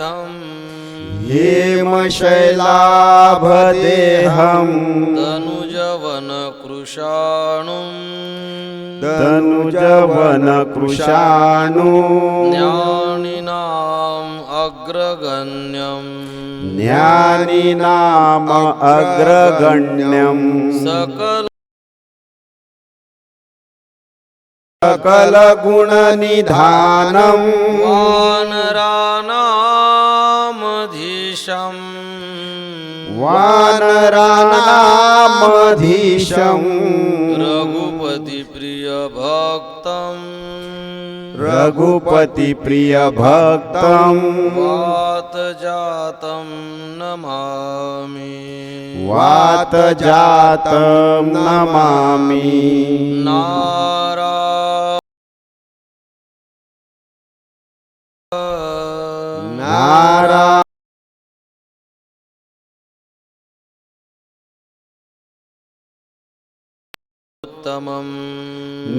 हेमशैलाभदेहं तनुजवनकृशाणुं ज्ञानिनाम् अग्रगण्यं ज्ञानिनाम अग्रगण्यं सकलगुणनिधानं वानरानामधीशं रघुपति प्रिय भक्तं वातजातं नमामि नारायणोत्तमं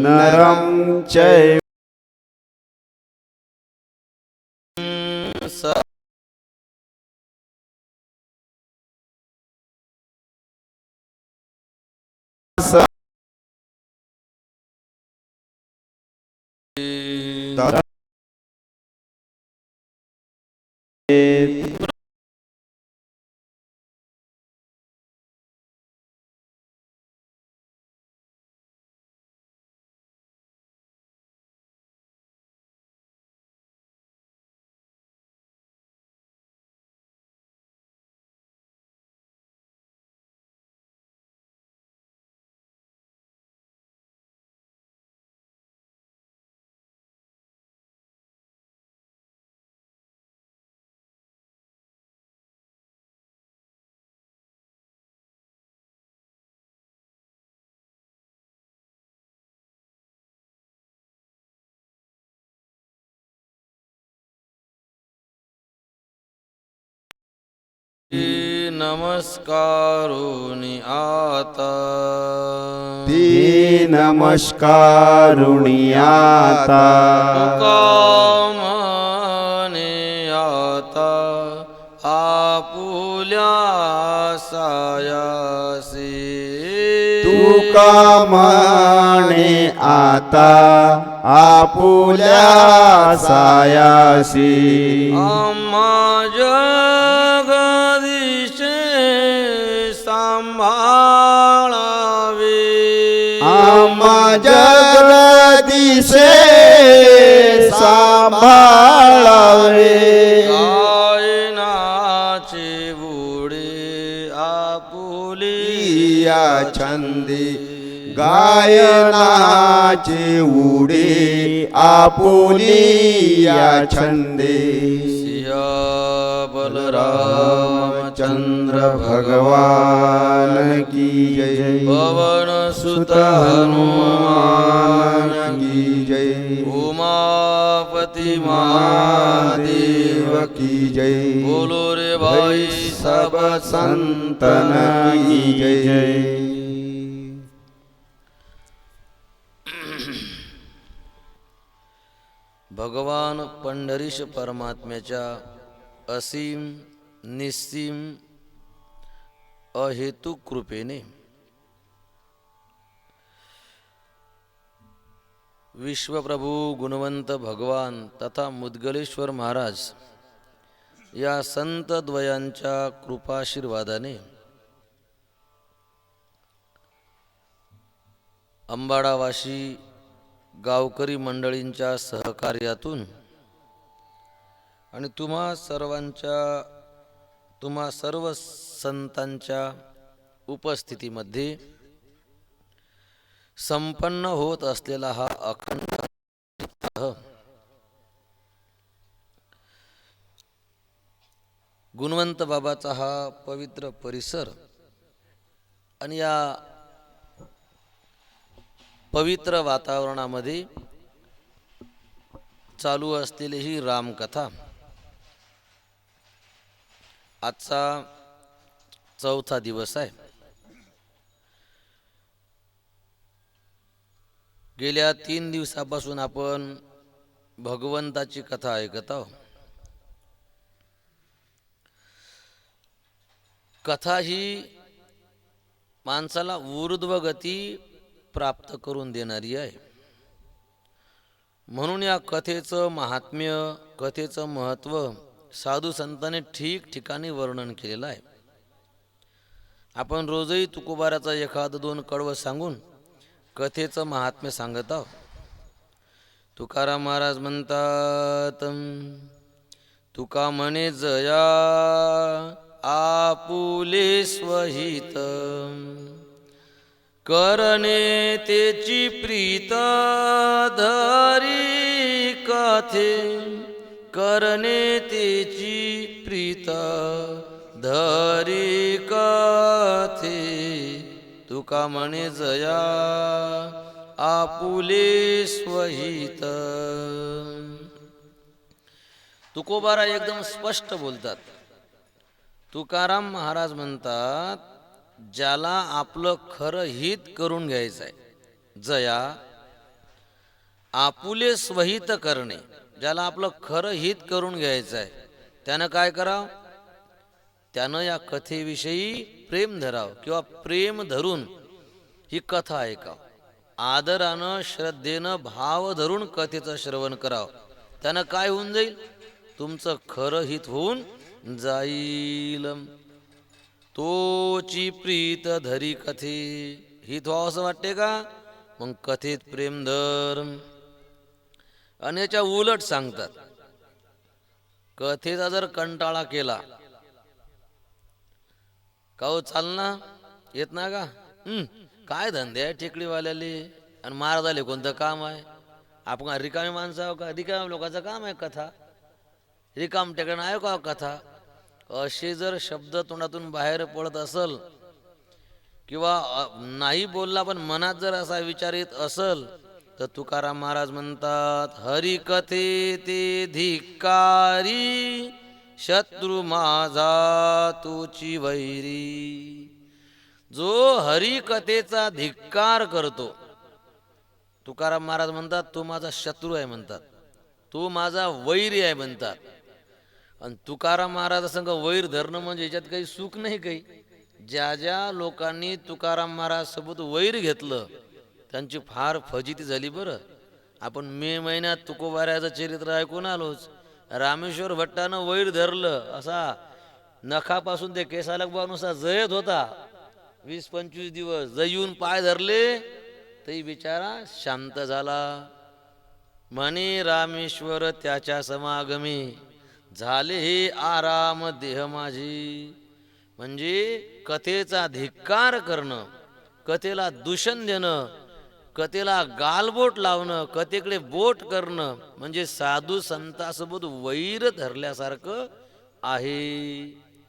नरं चैव नमस्कारुनि आता ते नमस्कारुणी आता तुकामने आता आपुल्या सायासी तुका म्हणे आता आपुल्या सायासी आम्हा जगदीशे सांभाळावे आम्हा जगदीशे सांभाळावे गायनाचे बुडे आपुलिया छंदी गायनाचे उडे आपुलिया छंदे सिया बलरामचंद्र भगवान की जय पवन सुत हनुमान की जय उमापति महादेव की जय बोलो रे भाई सब संतन की जय। भगवान पंढरीश परमात्म्याच्या असीम निस्सीम अहेतुक कृपेने विश्वप्रभू गुणवंत भगवान तथा मुद्गलेश्वर महाराज या संत द्वयांच्या कृपाशीर्वादाने अंबाडावाशी गावकरी मंडळींच्या सहकार्यातून आणि तुम्हा सर्व संतांच्या उपस्थितीमध्ये संपन्न होत असलेला हा अखंड गुणवंत बाबाचा हा पवित्र परिसर आणि या पवित्र वातावरणामध्ये चालू असलेली ही रामकथा आजचा चौथा दिवस आहे। गेल्या 3 दिवसापासून आपण भगवंताची कथा ऐकत आहोत। कथा ही माणसाला ऊर्ध्व गती प्राप्त करून देणारी आहे. म्हणून या कथेचं महात्म्य, कथेचं महत्त्व साधू संतांनी ठिकठिकाणी वर्णन केलेलं आहे. आपण रोजही तुकोबाराचा एखादं दोन कडवं सांगून कथेचं महात्म्य सांगत आहोत. तुकाराम महाराज म्हणतात, तुका म्हणे जया आपुले स्वहित, करणे तेची प्रीत धरी कथे, करणे तेची प्रीत धरी कथे. तुका म्हणे जया आपुले स्वहित. तुकोबारा एकदम स्पष्ट बोलतात. तुकाराम महाराज म्हणतात, ज्याला आपलं खरं हित करून घ्यायचं आहे, जया आपुले स्वहित करणे, ज्याला आपलं खरं हित करून घ्यायचं आहे, त्यानं काय करावं? त्यानं या कथेविषयी प्रेम धरावं किंवा प्रेम धरून ही कथा ऐकावं. आदरानं श्रद्धेनं भाव धरून कथेचं श्रवण करावं. त्यानं काय होऊन जाईल? तुमचं खरं हित होऊन जाईल. तोची प्रीत धरी कथे. हित व्हावं असं वाटते का? मग कथेत प्रेम धर. आणि याच्या उलट सांगतात, कथेचा जर कंटाळा केला का हो, चाल ना, येत ना का, काय धंदे आहे टेकडीवाल्याले आणि महाराजाले कोणतं काम आहे? आपण रिकामी माणसं आहो का? रिकाम्या लोकांचं काम आहे कथा. रिकाम टेकडे आहे का कथा? असे जर शब्द तोंडातून बाहेर पडत असल किंवा नाही बोलला पण मनात जर असा विचार येत असल, तर तुकाराम महाराज म्हणतात, हरिकथे ते धिक्कारी, शत्रू माझा तोची वैरी. जो हरिकथेचा धिक्कार करतो, तुकाराम महाराज म्हणतात, तो माझा शत्रू आहे म्हणतात, तो माझा वैरी आहे म्हणतात. आणि तुकाराम महाराज संग वैर धरणं म्हणजे याच्यात काही सुख नाही काही. ज्या ज्या लोकांनी तुकाराम महाराज सोबत वैर घेतलं त्यांची फार फजिती झाली. बरं, आपण मे महिन्यात तुकोबाऱ्याचं चरित्र ऐकून आलोच. रामेश्वर भट्टानं वैर धरलं, असा नखापासून ते केसालकबानुसार जयत होता. 20-25 दिवस जयून पाय धरले तरी बिचारा शांत झाला. म्हणे रामेश्वर त्याच्या समागमी, झाले हे आराम देह माझी. म्हणजे कथेचा धिक्कार करणं, कथेला दूषण देणं, कथेला गालबोट लावणं, कथेकडे बोट करणं म्हणजे साधू संतांसोबत वैर धरल्यासारखं आहे.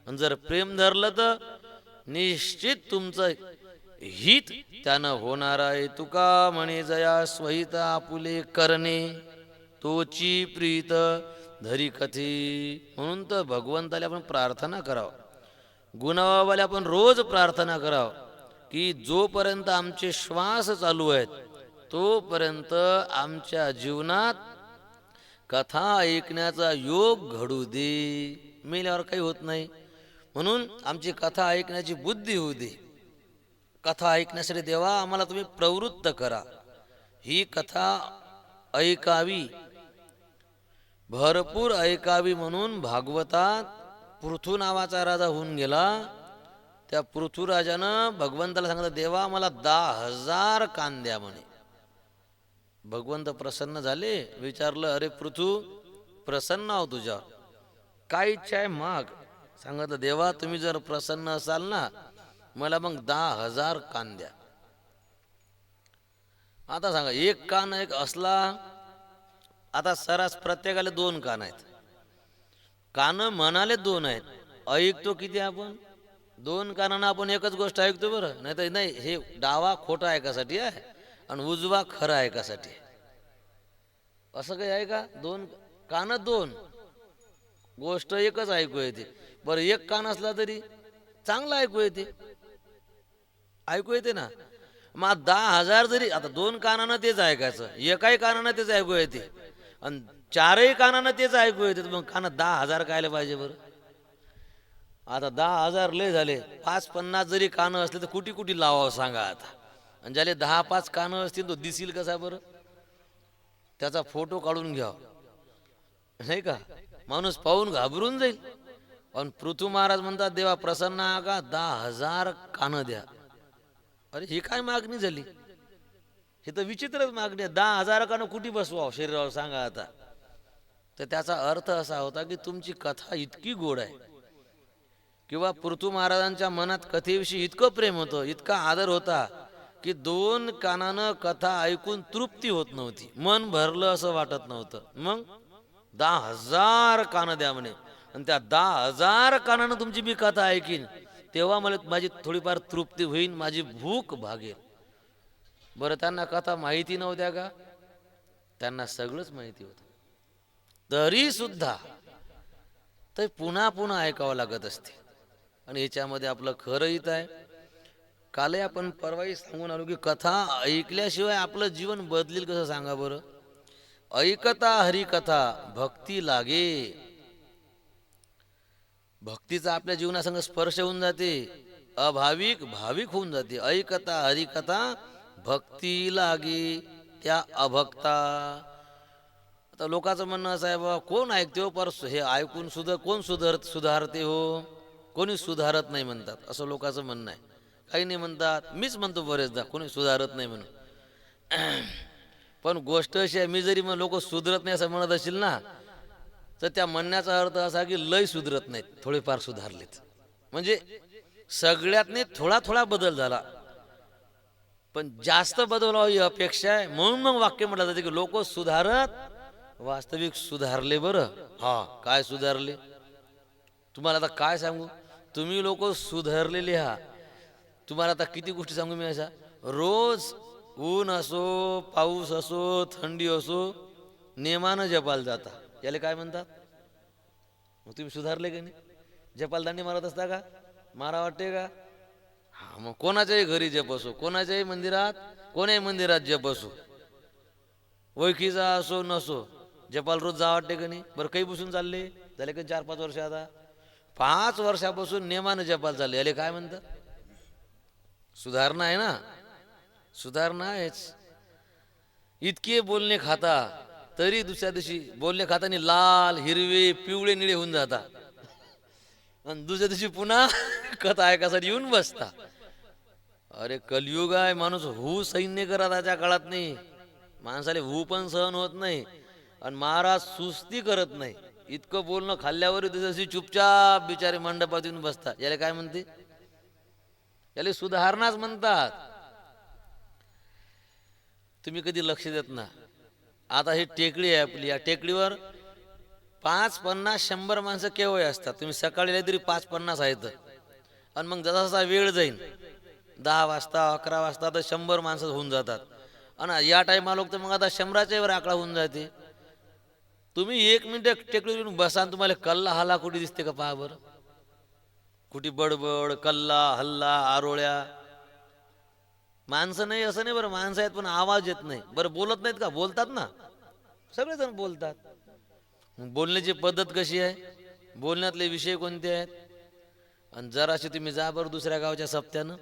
आणि जर प्रेम धरलं तर निश्चित तुमचं हित त्यानं होणार आहे. तुका म्हणे जया स्वहित आपुले करणे, तोची प्रीत धरी कथी. म्हणून तर भगवंताला आपण प्रार्थना करावं, गुणाबाबाला आपण रोज प्रार्थना करावं की जोपर्यंत आमचे श्वास चालू आहेत तोपर्यंत आमच्या जीवनात कथा ऐकण्याचा योग घडू दे. मेल्यावर काही होत नाही, म्हणून आमची कथा ऐकण्याची बुद्धी होऊ दे. कथा ऐकण्यासाठी देवा आम्हाला तुम्ही प्रवृत्त करा. ही कथा ऐकावी, भरपूर ऐकावी. म्हणून भागवतात पृथू नावाचा राजा होऊन गेला. त्या पृथ्वीराजानं भगवंताला सांगितलं, देवा मला 10,000 कान द्या म्हणे. भगवंत प्रसन्न झाले. विचारलं, अरे पृथू, प्रसन्न आहो तुझ्या, काय इच्छा आहे माग. सांगितलं, देवा तुम्ही जर प्रसन्न असाल ना, मला मग 10,000 कान द्या. आता सांगा, एक कान एक असला, आता सरास प्रत्येकाला 2 कान आहेत. कान म्हणाले 2 आहेत, ऐकतो किती आपण? 2 कानानं आपण एकच गोष्ट ऐकतो. बरं, नाही तर नाही, हे डावा खोटा ऐकासाठी आहे आणि उजवा खरा ऐकासाठी. असं काही आहे का? 2 कान 2 गोष्ट एकच ऐकू येते. बरं, एक कान असला तरी चांगला ऐकू येते, ऐकू येते ना. मग 10,000 जरी, आता 2 कानानं तेच ऐकायचं, एकाही कानानं तेच ऐकू येते आणि 4ही कानानं तेच ऐकू येते, मग कानात 10,000 कायला पाहिजे बरं? आता 10,000 लय झाले, 5-50 जरी कानं असले तर कुठे कुठे लावावं सांगा आता. आणि ज्याले 10-5 कानं असतील तो दिसील कसा बरं? त्याचा फोटो काढून घ्या, नाही का? माणूस पाहून घाबरून जाईल. पण पृथ्वी महाराज म्हणतात देवा प्रसन्न आहे का, 10,000 कानं द्या. अरे ही काय मागणी झाली? हे तर विचित्रच मागणी आहे. 10,000 कानं कुठे बसवा शरीरावर सांगा आता. तर त्याचा अर्थ असा होता की तुमची कथा इतकी गोड आहे किंवा पृथ्वी महाराजांच्या मनात कथेविषयी इतकं प्रेम होतं, इतका आदर होता की 2 कानानं कथा ऐकून तृप्ती होत नव्हती, मन भरलं असं वाटत नव्हतं. मग 10,000 कानं द्या म्हणे, आणि त्या 10,000 कानानं तुमची मी कथा ऐकीन तेव्हा मला माझी थोडीफार तृप्ती होईल, माझी भूक भागेल. बरं त्यांना कथा माहिती नव्हत्या का? त्यांना सगळंच माहिती होतं, तरी सुद्धा ते पुन्हा पुन्हा ऐकावं लागत असते. आणि याच्यामध्ये आपलं खरं हित आहे. कालही आपण परवाही सांगून आलो की कथा ऐकल्याशिवाय आपलं जीवन बदलेल कसं सांगा बरं? ऐकता हरिकथा भक्ती लागे. भक्तीचा आपल्या जीवनासंग स्पर्श होऊन जाते, अभाविक भाविक होऊन जाते. ऐकता हरिकथा भक्ती लागे त्या अभक्ता. आता लोकांचं म्हणणं असं आहे, बाबा कोण ऐकते हो, पर हे ऐकून सुद्धा कोण सुधारते हो? कोणी सुधारत नाही म्हणतात, असं लोकांचं म्हणणं आहे. काही नाही म्हणतात, मीच म्हणतो बरेचदा कोणी सुधारत नाही म्हणून. पण गोष्ट अशी आहे, मी जरी मग लोक सुधरत नाही असं म्हणत असेल ना, तर त्या म्हणण्याचा अर्थ असा की लय सुधरत नाहीत, थोडेफार सुधारलेत. म्हणजे सगळ्यातनी थोडा थोडा बदल झाला, पण जास्त बदल व्हावा ही अपेक्षा आहे. म्हणून मग वाक्य म्हटलं जाते की लोक सुधारत वास्तविक सुधारले. बरं, हा काय सुधारले तुम्हाला आता काय सांगू? तुम्ही लोक सुधारलेले आहात. तुम्हाला आता किती गोष्टी सांगू मी अशा. रोज ऊन असो, पाऊस असो, थंडी असो, नेमानं जपाल जाता. याला काय म्हणतात? मग तुम्ही सुधारले का नाही? जपाल दांडी मारत असता का? मारा वाटते का? हा, मग कोणाच्याही घरी जप असो, कोणाच्याही मंदिरात, कोणाही मंदिरात जप असो, ओळखीचा असो नसो, जपाल रोज जा वाटते का नाही? बरं, काही बसून चालले झाले का 4-5 वर्ष? आता 5 वर्षापासून नेमानं जपाल चालले, याले काय म्हणतात? सुधारणा आहे ना? सुधारणा आहेच. इतके बोलणे खाता तरी दुसऱ्या दिवशी बोलणे खाताना लाल, हिरवे, पिवळे, निळे होऊन जाता, आणि दुसऱ्या दिवशी पुन्हा कथा ऐकासाठी येऊन बसता. अरे कलियुग आहे, माणूस हू सहन नाही करत आजच्या काळात. नाही, माणसाला हू पण सहन होत नाही, आणि महाराज सुस्ती करत नाही. इतकं बोलणं खाल्ल्यावर दुसऱ्या चुपचाप बिचारे मंडपात येऊन बसतात. याला काय म्हणते? याला सुधारणाच म्हणतात. तुम्ही कधी लक्ष देत ना? आता ही टेकडी आहे आपली, या टेकडीवर 5-50-100 माणसं केव्हा असतात. तुम्ही सकाळी तरी 5-50 आहेत, आणि मग जसा जसा वेळ जाईल 10 वाजता 11 वाजता तर 100 माणसं होऊन जातात, आणि या टाईमाला तर मग आता 100च्या वर आकडा होऊन जाते. तुम्ही 1 मिनिट टेकडीवर बसा आणि तुम्हाला कल्ला हल्ला कुठे दिसते का? पहा बरं, कुठे बडबड, कल्ला हल्ला, आरोळ्या. माणसं नाही असं नाही बरं, माणसं आहेत पण आवाज येत नाही. बरं, बोलत नाहीत का? बोलतात ना, सगळेजण बोलतात. बोलण्याची पद्धत कशी आहे? बोलण्यातले विषय कोणते आहेत? आणि जराशी तुम्ही जा बरं दुसऱ्या गावच्या सप्त्यानं,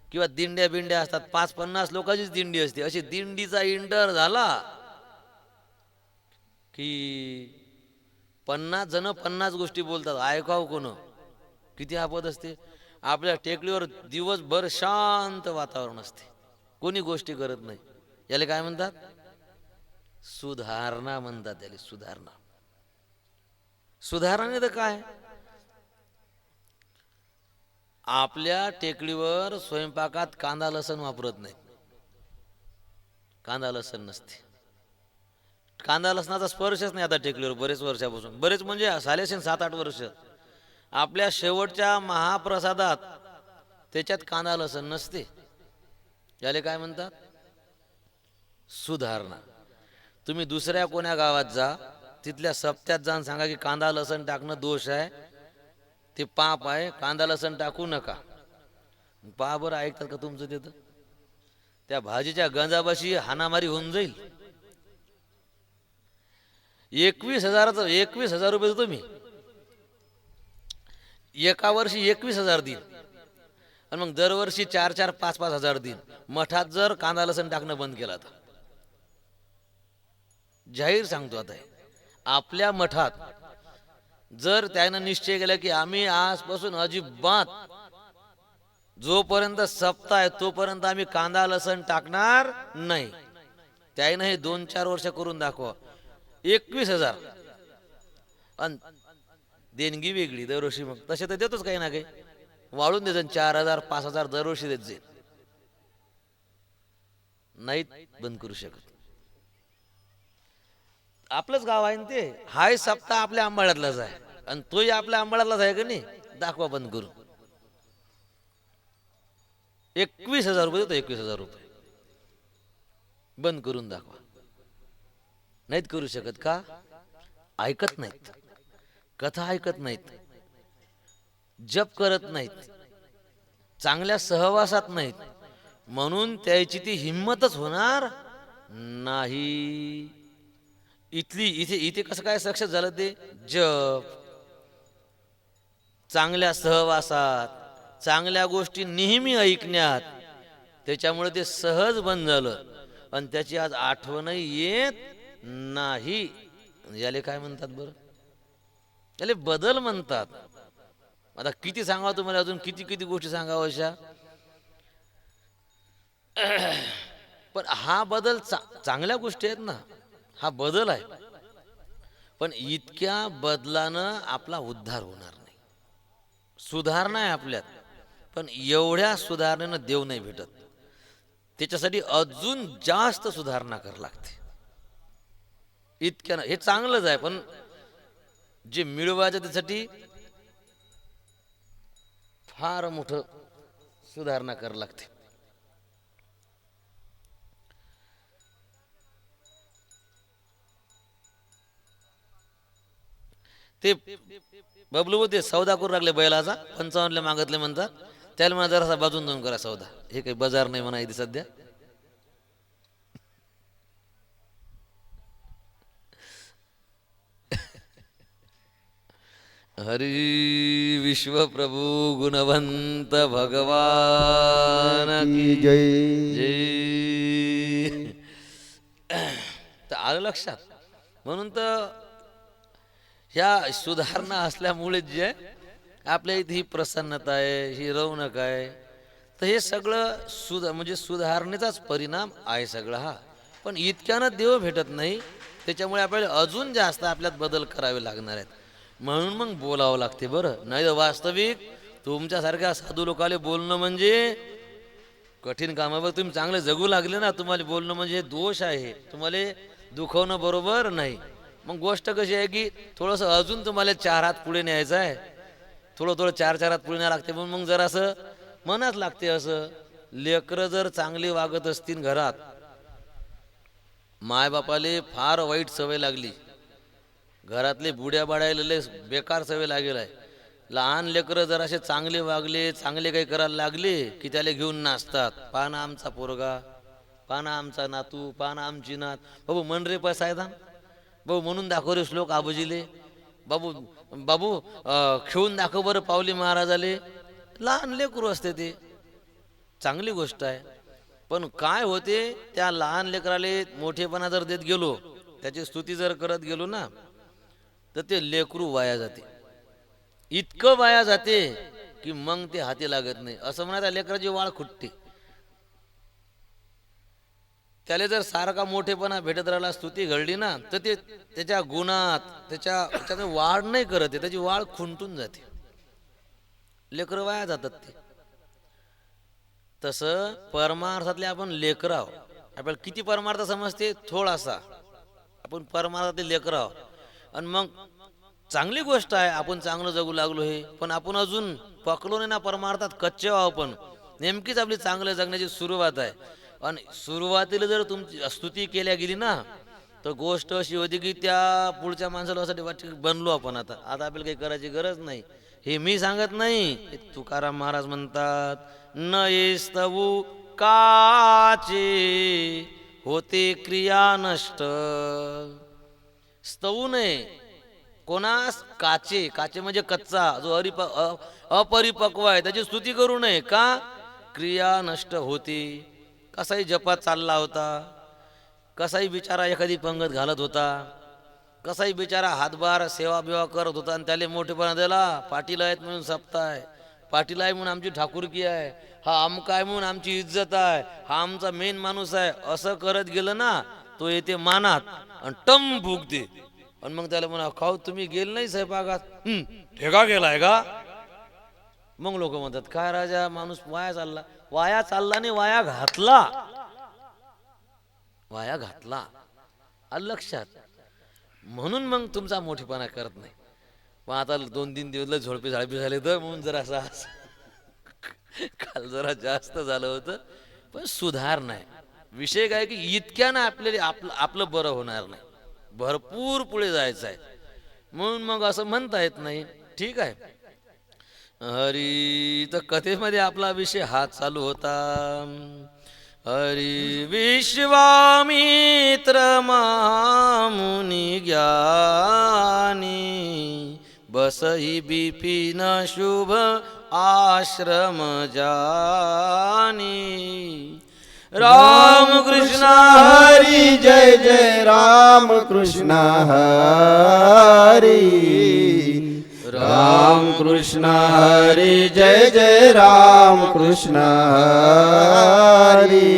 किंवा दिंड्या बिंड्या असतात, 5-50 लोकांचीच दिंडी असते. अशी दिंडीचा इंटर झाला की 50 जण 50 गोष्टी बोलतात. ऐकाव कोण? किती आपद असते. आपल्या टेकडीवर दिवसभर शांत वातावरण असते, कोणी गोष्टी करत नाही. याला काय म्हणतात? सुधारणा म्हणतात. त्याला सुधारणा. सुधारणा तर काय? आपल्या टेकडीवर स्वयंपाकात कांदा लसण वापरत नाही. कांदा लसण नसते. कांदा लसणाचा स्पर्शच नाही आता टेकडीवर बरेच वर्षापासून. बरेच म्हणजे सालेसेन 7-8 वर्ष. आपल्या शेवटच्या महाप्रसादात त्याच्यात कांदा लसण नसते. याले काय म्हणतात? सुधारणा. तुम्ही दुसऱ्या कोण्या गावात जा, तिथल्या सप्त्यात जाऊन सांगा की कांदा लसण टाकणं दोष आहे, ते पाप आहे, कांदा लसण टाकू नका. पहा बरं, ऐकतात का तुमचं? तिथं त्या भाजीच्या गंजापाशी हाणामारी होऊन जाईल. 21,000 रुपये देतो मी. एका वर्षी 21,000 दिन आणि मग दरवर्षी 4-4, 5-5 हजार दिन मठात जर कांदा लसण टाकणं बंद केलं तर जाहीर सांगतो आता आपल्या मठात जर त्यानं निश्चय केला की आम्ही आजपासून अजिबात जोपर्यंत सप्ताह आहे तोपर्यंत आम्ही कांदा लसण टाकणार नाही, त्यानं हे 2-4 वर्ष करून दाखवा. 21,000 आणि देणगी वेगळी दरवर्षी. मग तसे तर देतोच काही ना काही, वाढून देत 4,000 5,000 दरवर्षी देत जाईल. नाहीत बंद करू शकत. आपलंच गाव आहे ना ते, हाय सप्ताह आपल्या आंबाळ्यातलाच आहे आणि तोही आपल्या आंबाळ्यातलाच आहे का नाही. दाखवा बंद करून. 21,000 रुपये देतो. 21,000 रुपये बंद करून दाखवा. नाहीत करू शकत का? ऐकत नाहीत, कथा ऐकत नाहीत, जप करत नाहीत, चांगल्या सहवासात नाहीत, म्हणून त्याची ती हिंमतच होणार नाही. इथे कसं काय सक्सेस झालं ते? जप, चांगल्या सहवासात, चांगल्या गोष्टी नेहमी ऐकण्यात, त्याच्यामुळे ते सहज बंद झालं आणि त्याची आज आठवणही येत नाही. याले काय म्हणतात बरं? याले बदल म्हणतात. आता किती सांगावं तुम्हाला, अजून किती किती गोष्टी सांगावं अशा. पण हा बदल चांगल्या गोष्टी आहेत ना, हा बदल आहे. पण इतक्या बदलानं आपला उद्धार होणार नाही. सुधारणा आहे आपल्यात, पण एवढ्या सुधारणेनं देव नाही भेटत. त्याच्यासाठी अजून जास्त सुधारणा करावी लागते. इतक्यानं हे चांगलंच आहे, पण जे मिळवायचं त्यासाठी फार मोठं सुधारणा करावी लागते. ते बबलू ते सौदा करू लागले बैलाचा 55 मागतले म्हणतात. त्याला म्हणा जरासा बाजून जाऊन करा सौदा, हे काही बाजार नाही म्हणा इथे सध्या. हरी विश्व प्रभू गुणवंत भगवान की जय. जय. तर आलं लक्षात. म्हणून तर ह्या सुधारणा असल्यामुळे जे आपल्या इथे ही प्रसन्नता आहे, ही रौनक आहे, तर हे सगळं म्हणजे सुधारणेचाच परिणाम आहे सगळा हा. पण इतक्यानं देव भेटत नाही, त्याच्यामुळे आपल्याला अजून जास्त आपल्यात बदल करावे लागणार आहेत. म्हणून मग बोलावं लागते बरं. नाही तर वास्तविक तुमच्यासारख्या साधू लोकाले बोलणं म्हणजे कठीण कामावर. तुम्ही चांगले जगू लागले ना, तुम्हाला बोलणं म्हणजे दोष आहे, तुम्हाला दुखवणं बरोबर नाही. मग गोष्ट कशी आहे की थोडंसं अजून तुम्हाला 4 हात पुढे न्यायचं आहे, थोडं 4 हात पुढे न्यायला लागते. पण मग जरा असं मनात लागते. असं लेकरं जर चांगली वागत असतील घरात, मायबापाले फार वाईट सवय लागली, घरातले बुड्या बाळायला बेकार सवय लागेल आहे. लहान लेकरं जर असे चांगले वागले, चांगले काही करायला लागले की त्याला घेऊन नाचतात. पाना आमचा पोरगा, पाना आमचा नातू, पाना आमची नात. बाबू मन रे पैसायदा भाऊ म्हणून दाखव रे श्लोक आबजीले. बाबू बाबू खेळून दाखव बरं पावली महाराजाले. लहान लेकरू असते ते, चांगली गोष्ट आहे. पण काय होते, त्या लहान लेकराले मोठेपणा जर देत गेलो, त्याची स्तुती जर करत गेलो ना, तर ते लेकरू वाया जाते. इतकं वाया जाते की मग ते हाती लागत नाही. असं म्हणा त्या लेकराची वाळ खुटते. त्याला जर सारखा मोठेपणा भेटत राहिला, स्तुती घडली ना, तर ते त्याच्या गुणात त्याच्यात वाढ नाही करत, त्याची वाळ खुंटून जाते. लेकरं वाया जातात ते. तसं परमार्थातले आपण लेकर आहोत. आपल्याला किती परमार्थ समजते? थोडासा. आपण परमार्थातले लेकर आहोत. आणि मग चांगली गोष्ट आहे, आपण चांगलं जगू लागलो हे. पण आपण अजून पकडलो नाही ना परमार्थात, कच्चे आहो. पण नेमकीच आपली चांगलं जगण्याची सुरुवात आहे. आणि सुरुवातीला जर तुमची स्तुती केल्या गेली ना, तर गोष्ट अशी होती की त्या पुढच्या माणसाला असं वाटतं की बनलो आपण, आता आपल्याला काही करायची गरज नाही. हे मी सांगत नाही, हे तुकाराम महाराज म्हणतात. न येस्तवू काचे होते क्रिया नष्ट. स्तवू नये, कोणास काचे, काचे म्हणजे कच्चा, जो अपरिपक्व आहे त्याची स्तुती करू नये. का? क्रिया नष्ट होती. कसाही जपात चालला होता, कसाही बिचारा एखादी पंगत घालत होता, कसाही बिचारा हातभार सेवा बिवा करत होता आणि त्याला मोठेपणा दिला. पाटील आहेत म्हणून सप्ताह आहे, पाटील आहे म्हणून आमची ठाकूरकी आहे, हा अमका आहे म्हणून आमची इज्जत आहे, हा आमचा मेन माणूस आहे, असं करत गेलं ना तो येते मानात आणि टम फुगते. आणि मग त्याला म्हणा खाऊ तुम्ही गेल नाही स्वयंपाकात, ठेका गेलाय का? मग लोक म्हणतात काय राजा माणूस वाया चालला. वाया चालला नाही, वाया घातला, वाया घातला. आलं लक्षात? म्हणून मग तुमचा मोठेपणा करत नाही. मग आता 2-3 दिवस झोडपे झाडपे झाले तर म्हणून जरा काल जरा जास्त झालं होतं, पण सुधार नाही. विषय काय की इतक्यानं आपल्याला आपलं बरं होणार नाही, भरपूर पुढे जायचं आहे. म्हणून मग असं म्हणता येत नाही. ठीक आहे. हरी तर कथेमध्ये आपला विषय हा चालू होता. हरी विश्वामित्र महामुनी ज्ञानी, बसही बिपिन शुभ आश्रम जानी. राम कृष्ण हरी जय जय राम कृष्ण हरी, राम कृष्ण हरी जय जय राम कृष्ण हरी.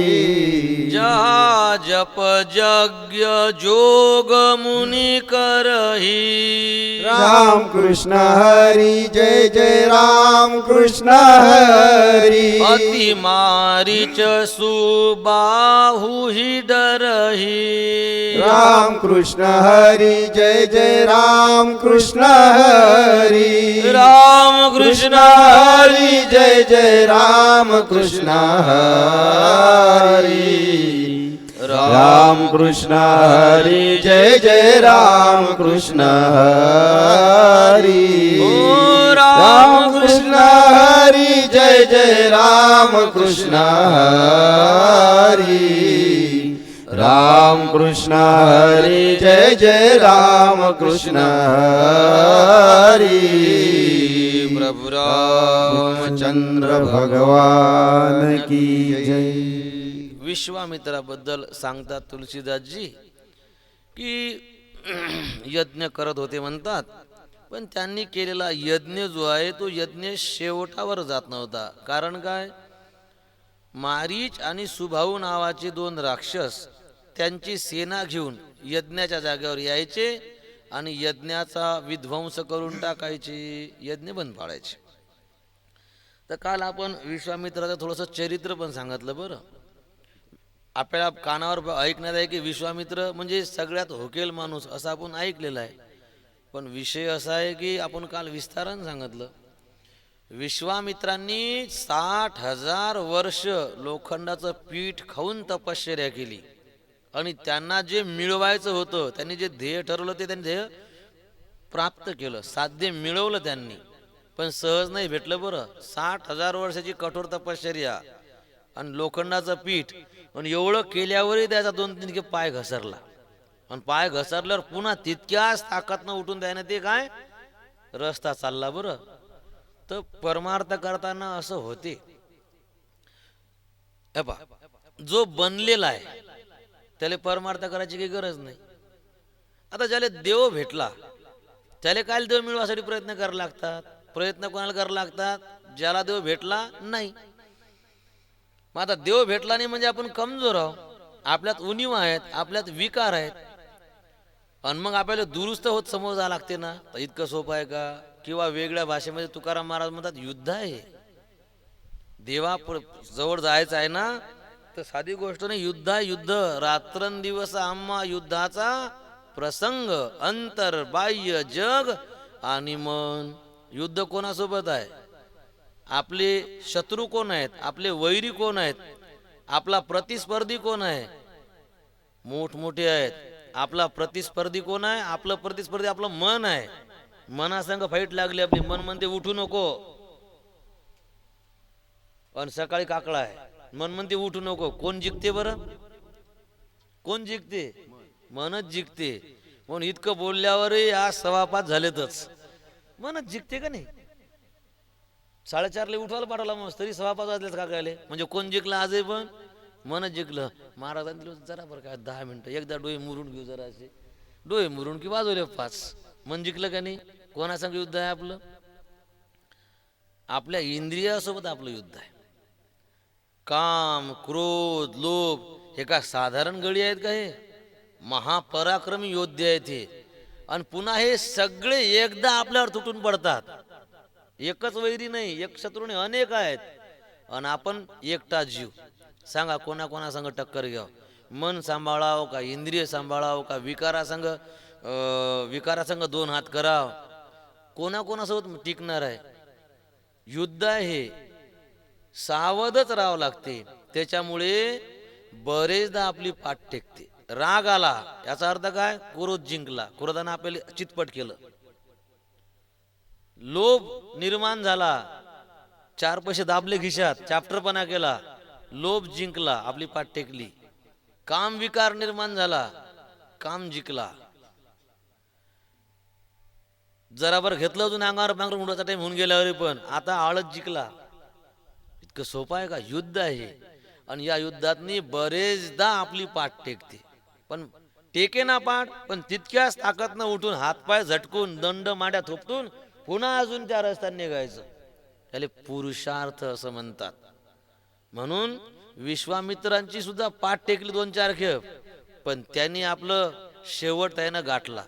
जहा जप यज्ञ जोग मुनि करही, राम कृष्ण हरी जय जय राम कृष्ण हरी. अति मारीच सुबाहु ही डरही, राम कृष्ण हरी जय जय राम कृष्ण हरी. राम कृष्ण हरी जय जय राम कृष्ण हरी. राम कृष्ण हरी जय जय राम कृष्ण हरी. राम कृष्ण हरी जय जय राम कृष्ण हरी. राम कृष्ण हरी जय जय राम कृष्ण हरी. प्रभु रामचंद्र भगवान की जय. विश्वामित्राबद्दल सांगतात तुलसीदासजी की यज्ञ करत होते म्हणतात, पण त्यांनी केलेला यज्ञ जो आहे तो यज्ञ शेवटावर जात नव्हता. कारण काय? मारीच आणि सुभाऊ नावाचे 2 राक्षस त्यांची सेना घेऊन यज्ञाच्या जागेवर यायचे आणि यज्ञाचा विध्वंस करून टाकायचे, यज्ञ बंद पाडायचे. तर काल आपण विश्वामित्राचं थोडंसं चरित्र पण सांगितलं. बरं, आपल्या कानावर ऐकण्यात आहे की विश्वामित्र म्हणजे सगळ्यात होकेल माणूस असं आपण ऐकलेलं आहे. पण विषय असा आहे की आपण काल विस्तारानं सांगितलं, विश्वामित्रांनी 60,000 वर्ष लोखंडाचं पीठ खाऊन तपश्चर्या केली आणि त्यांना जे मिळवायचं होतं, त्यांनी जे ध्येय ठरवलं ते त्यांनी ध्येय प्राप्त केलं, साध्य मिळवलं त्यांनी. पण सहज नाही भेटलं. बरं, 60,000 वर्षाची कठोर तपश्चर्या आणि लोखंडाचं पीठ, आणि एवढं केल्यावरही त्याचा 2-3 पाय घसरला. आणि पाय घसरल्यावर पुन्हा तितक्याच ताकदनं उठून द्यायनं ते काय रस्ता चालला. बरं, तर परमार्थ करताना असं होते. जो बनलेला आहे त्याला परमार्थ करायची काही गरज नाही. आता ज्याला देव भेटला त्याला काय देव मिळवासाठी प्रयत्न करायला लागतात. प्रयत्न कोणाला करायला लागतात? ज्याला देव भेटला नाही. मग आता देव भेटला नाही म्हणजे आपण कमजोर आहोत, आपल्यात उणीव आहेत, आपल्यात विकार आहेत, आणि मग आपल्याला दुरुस्त होत समोर जावं लागते ना. तर इतकं सोपं आहे का? किंवा वेगळ्या भाषेमध्ये तुकाराम महाराज म्हणतात युद्ध आहे. देवा जवळ जायचं आहे ना तर साधी गोष्ट नाही, युद्ध आहे, युद्ध. रात्रंदिवस आम्हा युद्धाचा प्रसंग, अंतर बाह्य जग आणि मन. युद्ध कोणासोबत आहे? आपले शत्रू कोण आहेत? आपले वैरी कोण आहेत? आपला प्रतिस्पर्धी कोण आहे? मोठमोठे आहेत. आपला प्रतिस्पर्धी कोण आहे? आपलं प्रतिस्पर्धी आपलं मन आहे. मनासंग फाईट लागली आपली. मन म्हणते उठू नको, पण सकाळी काकळा आहे. मन म्हणते उठू नको. कोण जिंकते बरं? कोण जिंकते? मनच जिंकते. म्हणून इतकं बोलल्यावरही आज 5:15 झालेतच. मनच जिंकते का नाही? 4:30ला उठवायला पाठवला मग तरी 5:15 वाजलेच का काय? म्हणजे कोण जिंकलं आजही? पण मनच जिंकलं. महाराजांनी दिलं जरा बरं काय 10 मिनिटं एकदा डोळे मुरून घेऊ, जरा असे डोळे मुरून की वाजवले 5. मन जिंकलं का नाही? कोणासंग युद्ध आहे आपलं? आपल्या इंद्रियासोबत आपलं युद्ध आहे. काम, क्रोध, लोभ हे का साधारण गडी आहेत का? हे महापराक्रमी योद्धे आहेत हे. आणि पुन्हा हे सगळे एकदा आपल्यावर तुटून पडतात. एकच वैरी नाही, एक शत्रू नाही, अनेक आहेत. आणि आपण एकटा जीव. सांगा कोणासंग टक्कर घ्यावं? मन सांभाळावं का इंद्रिय सांभाळावं का विकारासंग 2 हात कराव? कोणासोबत टिकणार आहे? युद्ध आहे हे, सावधच राहावं लागते. त्याच्यामुळे बरेचदा आपली पाठ टेकते. राग आला याचा अर्थ काय? क्रोध जिंकला, क्रोधानं आपल्याला चितपट केलं. लोभ निर्माण झाला, 4 पैसे दाबले खिशात, चॅप्टरपणा केला, लोभ जिंकला, आपली पाठ टेकली. काम विकार निर्माण झाला, काम जिंकला. जराबर घेतलं अजून अंगावर पांघरून उडाचा टाइम होऊन गेल्यावर पण आता आळत जिंकला. इतकं सोपं आहे का? युद्ध आहे. आणि या युद्धातनी बरेचदा आपली पाठ टेकते. पण टेके ना पाठ, पण तितक्याच ताकदनं उठून हातपाय झटकून दंड मांड्या थोपटून पुन्हा अजून त्या रस्त्याने निघायचं. त्याला पुरुषार्थ असं म्हणतात. म्हणून विश्वामित्रांची सुद्धा पाठ टेकली 2-4 खेप, पण त्यांनी आपलं शेवट त्यानं गाठला.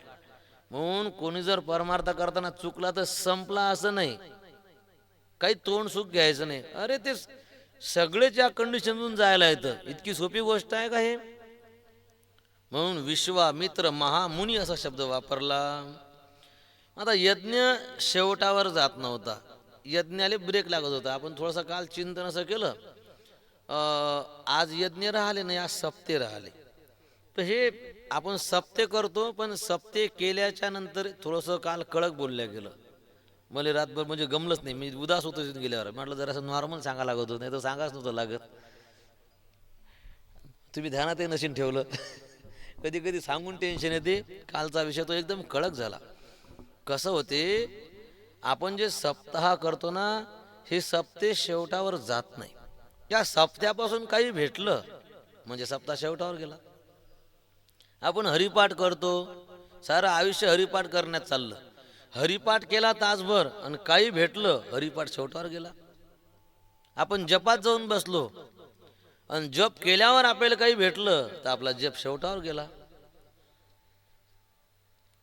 म्हणून कोणी जर परमार्थ करताना चुकला तर संपला असं नाही, काही तोंड सुख घ्यायचं नाही. अरे ते सगळेच या कंडिशनमधून जायला येतं. इतकी सोपी गोष्ट आहे का हे? म्हणून विश्वामित्र महामुनी असा शब्द वापरला. आता यज्ञ शेवटावर जात नव्हता, यज्ञाले ब्रेक लागत होता. आपण थोडंसं काल चिंतन असं केलं, आज यज्ञ राहिले नाही, आज सप्ते राहिले. तर हे आपण सप्ते करतो, पण सप्ते केल्याच्या नंतर थोडंसं काल कडक बोलल्या गेलं. मला रातभर म्हणजे गमलंच नाही, मी उदास होतो तिथून गेल्यावर. म्हटलं जरासं नॉर्मल सांगा लागत होतं, नाही तर सांगाच नव्हतं लागत. तुम्ही ध्यानातही नशीन ठेवलं. कधी कधी सांगून टेन्शन येते. कालचा विषय तो एकदम कडक झाला. कसं होते, आपण जे सप्ताह करतो ना, हे सप्ते शेवटावर जात नाही. या सप्त्यापासून काही भेटलं म्हणजे सप्ताह शेवटावर गेला. आपण हरिपाठ करतो, सारं आयुष्य हरिपाठ करण्यात चाललं. हरिपाठ केला तासभर आणि काही भेटलं, हरिपाठ शेवटावर गेला. आपण जपात जाऊन बसलो आणि जप केल्यावर आपल्याला काही भेटलं तर आपला जप शेवटावर गेला.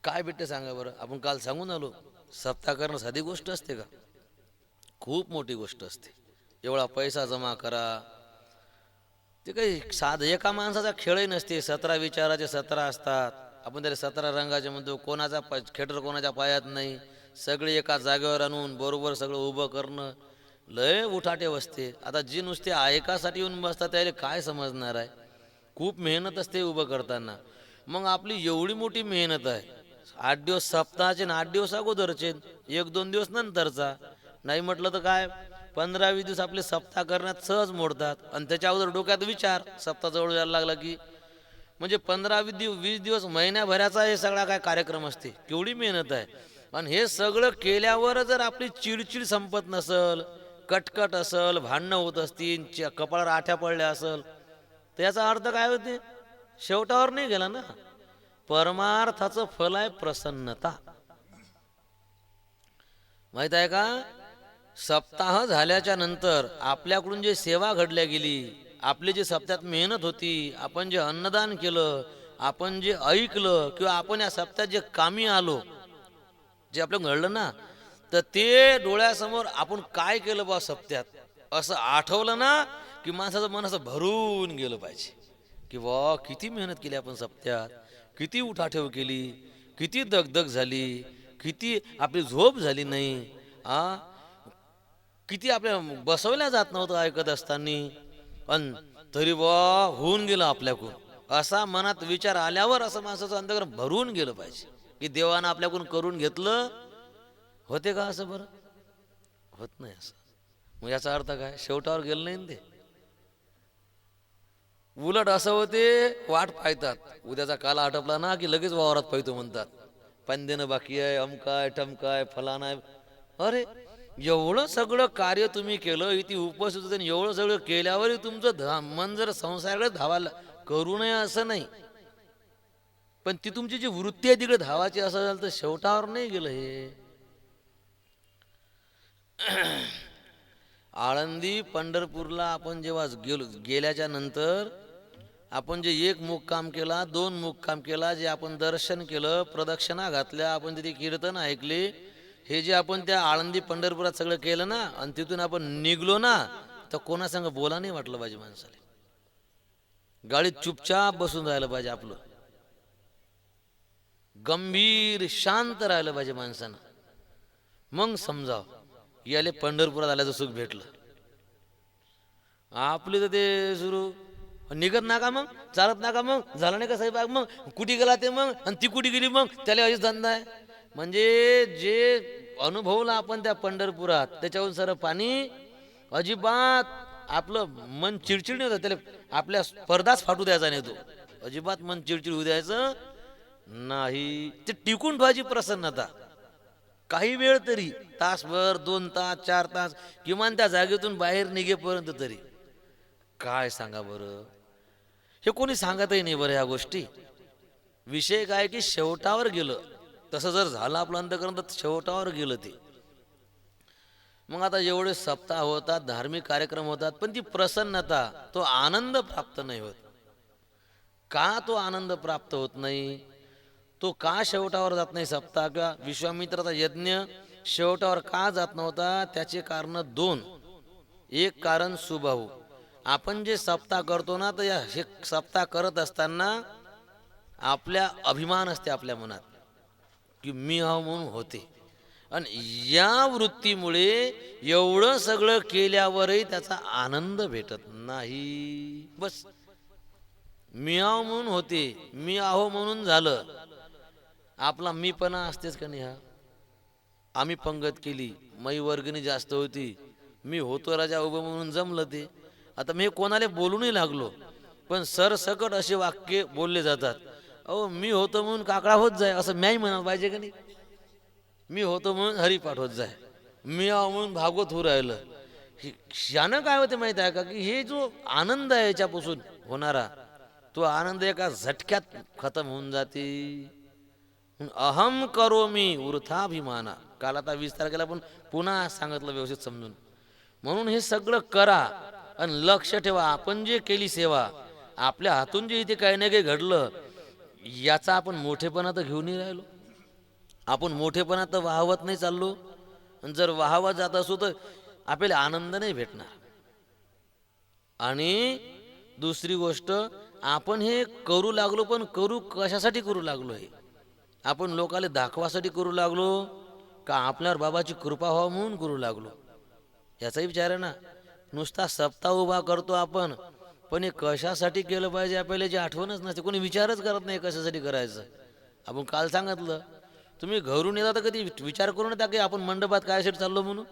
काय भेटते सांगा बरं? आपण काल सांगून आलो, सप्ताह करणं साधी गोष्ट असते का? खूप मोठी गोष्ट असते. एवढा पैसा जमा करा, ते काही साधं एका माणसाचा खेळही नसते. 17 विचाराचे 17 असतात. आपण त्याला 17 रंगाचे म्हणतो. कोणाचा खेटर कोणाच्या पायात नाही. सगळे एका जागेवर आणून बरोबर सगळं उभं करणं लय उठाटे बसते. आता जी नुसते ऐकासाठी येऊन बसतात त्याला काय समजणार आहे? खूप मेहनत असते उभं करताना. मग आपली एवढी मोठी मेहनत आहे, 8 दिवस सप्ताहाचे ना 8 दिवस अगोदरचे, 1-2 दिवस नंतरचा. नाही म्हटलं तर काय 15-20 दिवस आपले सप्ताह करण्यात सहज मोडतात. आणि त्याच्या अगोदर डोक्यात विचार सप्ताह जवळ यायला लागला की, म्हणजे 15-20 दिवस महिन्याभराचा हे सगळा काय कार्यक्रम असते. केवढी मेहनत आहे. आणि हे सगळं केल्यावर जर आपली चिडचिड संपत नसल, कटकट असल, भांडणं होत असतील, कपाळावर आठ्या पडल्या असल, तर याचा अर्थ काय होते? शेवटावर नाही गेला ना. परमार्थाचं फल आहे प्रसन्नता. माहित आहे का? सप्ताह झाल्याच्या नंतर आपल्याकडून जे सेवा घडल्या गेली, आपली जी सप्त्यात मेहनत होती, आपण जे अन्नदान केलं, आपण जे ऐकलं, किंवा आपण या सप्त्यात जे कामी आलो, जे आपलं घडलं ना, तर ते डोळ्यासमोर आपण काय केलं बा सप्त्यात असं आठवलं ना की माणसाचं मन असं भरून गेलं पाहिजे की वा किती मेहनत केली आपण सप्त्यात, किती उठाठेव केली, किती दगदग झाली, किती आपली झोप झाली नाही, किती आपल्या बसवल्या जात नव्हतं ऐकत असताना, पण तरी वा होऊन गेलं आपल्याकडून. असा मनात विचार आल्यावर असं माणसाचं अंतःकरण भरून गेलं पाहिजे की देवानं आपल्याकडून करून घेतलं. होते का असं? बरं होत नाही असं. मग याचा अर्थ काय? शेवटावर गेलं नाही ते. उलट असं होते, वाट पाहतात. उद्याचा काला आटपला ना की लगेच वावरात पाहतो म्हणतात. पण देणं बाकी आहे, अमकाय ठमकाय फलाना आहे. अरे एवढं सगळं कार्य तुम्ही केलं, इथे उपस्थित होते आणि एवढं सगळं केल्यावरही तुमचं मन जर संसाराकडे धावायला करू नये असं नाही, पण ती तुमची जी वृत्ती आहे तिकडे धावाची असं झालं तर शेवटावर नाही गेलं हे. आळंदी पंढरपूरला आपण जेव्हा गेल्याच्या नंतर आपण जे एक मुक्काम केला, दोन मुक्काम केला, जे आपण दर्शन केलं, प्रदक्षिणा घातल्या, आपण तिथे कीर्तन ऐकले, हे जे आपण त्या आळंदी पंढरपुरात सगळं केलं ना, आणि तिथून आपण निघलो ना, तर कोणासंग बोला नाही वाटलं पाहिजे माणसाला. गाडीत चुपचाप बसून राहिलं पाहिजे, आपलं गंभीर शांत राहिलं पाहिजे माणसानं. मग समजाव याले पंढरपुरात आल्याचं सुख भेटलं. आपली तर ते सुरू निघत नाका, मग चालत नाका, मग झालं नाही का साहेब, मग कुठे गेला ते, मग आणि ती कुठे गेली, मग त्याला अशीच धंदा आहे. म्हणजे जे अनुभवलं आपण त्या पंढरपुरात, त्याच्याहून सर पाणी अजिबात आपलं मन चिडचिड नाही होतं. त्याला आपल्या स्पर्धाच फाटू द्यायचा नाही, तो अजिबात मन चिडचिड होऊ द्यायचं नाही. ते टिकून ठेवायची प्रसन्नता, काही वेळ तरी, तासभर, 2 तास, 4 तास, किमान त्या जागेतून बाहेर निघेपर्यंत तरी. काय सांगा बरं, हे कोणी सांगतही नाही बरं ह्या गोष्टी. विषय काय की शेवटावर गेलं, तसं जर झालं आपलं अंतकरण तर शेवटावर गेलं ते. मग आता एवढे सप्ताह होतात, धार्मिक कार्यक्रम होतात, पण ती प्रसन्नता, तो आनंद प्राप्त नाही होत. का तो आनंद प्राप्त होत नाही, तो का शेवटावर जात नाही सप्ताह किंवा विश्वामित्राचा यज्ञ शेवटावर का जात नव्हता, त्याचे कारण 2. एक कारण सुभाऊ, आपण जे सप्ताह करतो ना, तर या हे सप्ताह करत असताना आपल्या अभिमान असते आपल्या मनात की मी हा म्हणून होते, आणि या वृत्तीमुळे एवढं सगळं केल्यावरही त्याचा आनंद भेटत नाही. बस मी आहो म्हणून होते, मी आहो म्हणून झालं, आपला मीपणा असतेच का नाही. हा आम्ही पंगत केली, मै वर्गणी जास्त होती, मी होतो राजा उभं म्हणून जमलं ते. आता मी कोणाला बोलूनही लागलो, पण सरसकट असे वाक्य बोलले जातात, अहो मी होतो म्हणून काकडा होत जाय, असं म्याही म्हणायला पाहिजे का नाही. मी होतो म्हणून हरिपाठ होत जाय, मी आहो म्हणून भागवत होऊ राहिलं. यानं काय होते माहिती आहे का, की हे जो आनंद आहे याच्यापासून होणारा, तो आनंद एका झटक्यात खतम होऊन जाते. अहम करो मी वृथाभिमाना, काल आता 20 तारखेला पण पुन्हा सांगितलं व्यवस्थित समजून. म्हणून हे सगळं करा आणि लक्ष ठेवा, आपण जे केली सेवा, आपल्या हातून जे इथे काही ना काही घडलं, याचा आपण मोठेपणा तर घेऊनही राहिलो. आपण मोठेपणा तर वाहवत नाही चाललो, आणि जर वाहवत जात असू तर आपल्याला आनंद नाही भेटणार. आणि दुसरी गोष्ट, आपण हे करू लागलो, पण करू कशासाठी करू लागलो, हे आपण लोकांना दाखवासाठी करू लागलो का आपल्यावर बाबाची कृपा व्हावं म्हणून करू लागलो, याचाही विचार आहे ना. नुसता सप्ताह उभा करतो आपण, पण हे कशासाठी केलं पाहिजे आपल्याला जी आठवणच नसते, कोणी विचारच करत नाही कशासाठी करायचं. आपण काल सांगितलं, तुम्ही घरून येता तर कधी विचार करून येता की आपण मंडपात कायसाठी चाललो म्हणून,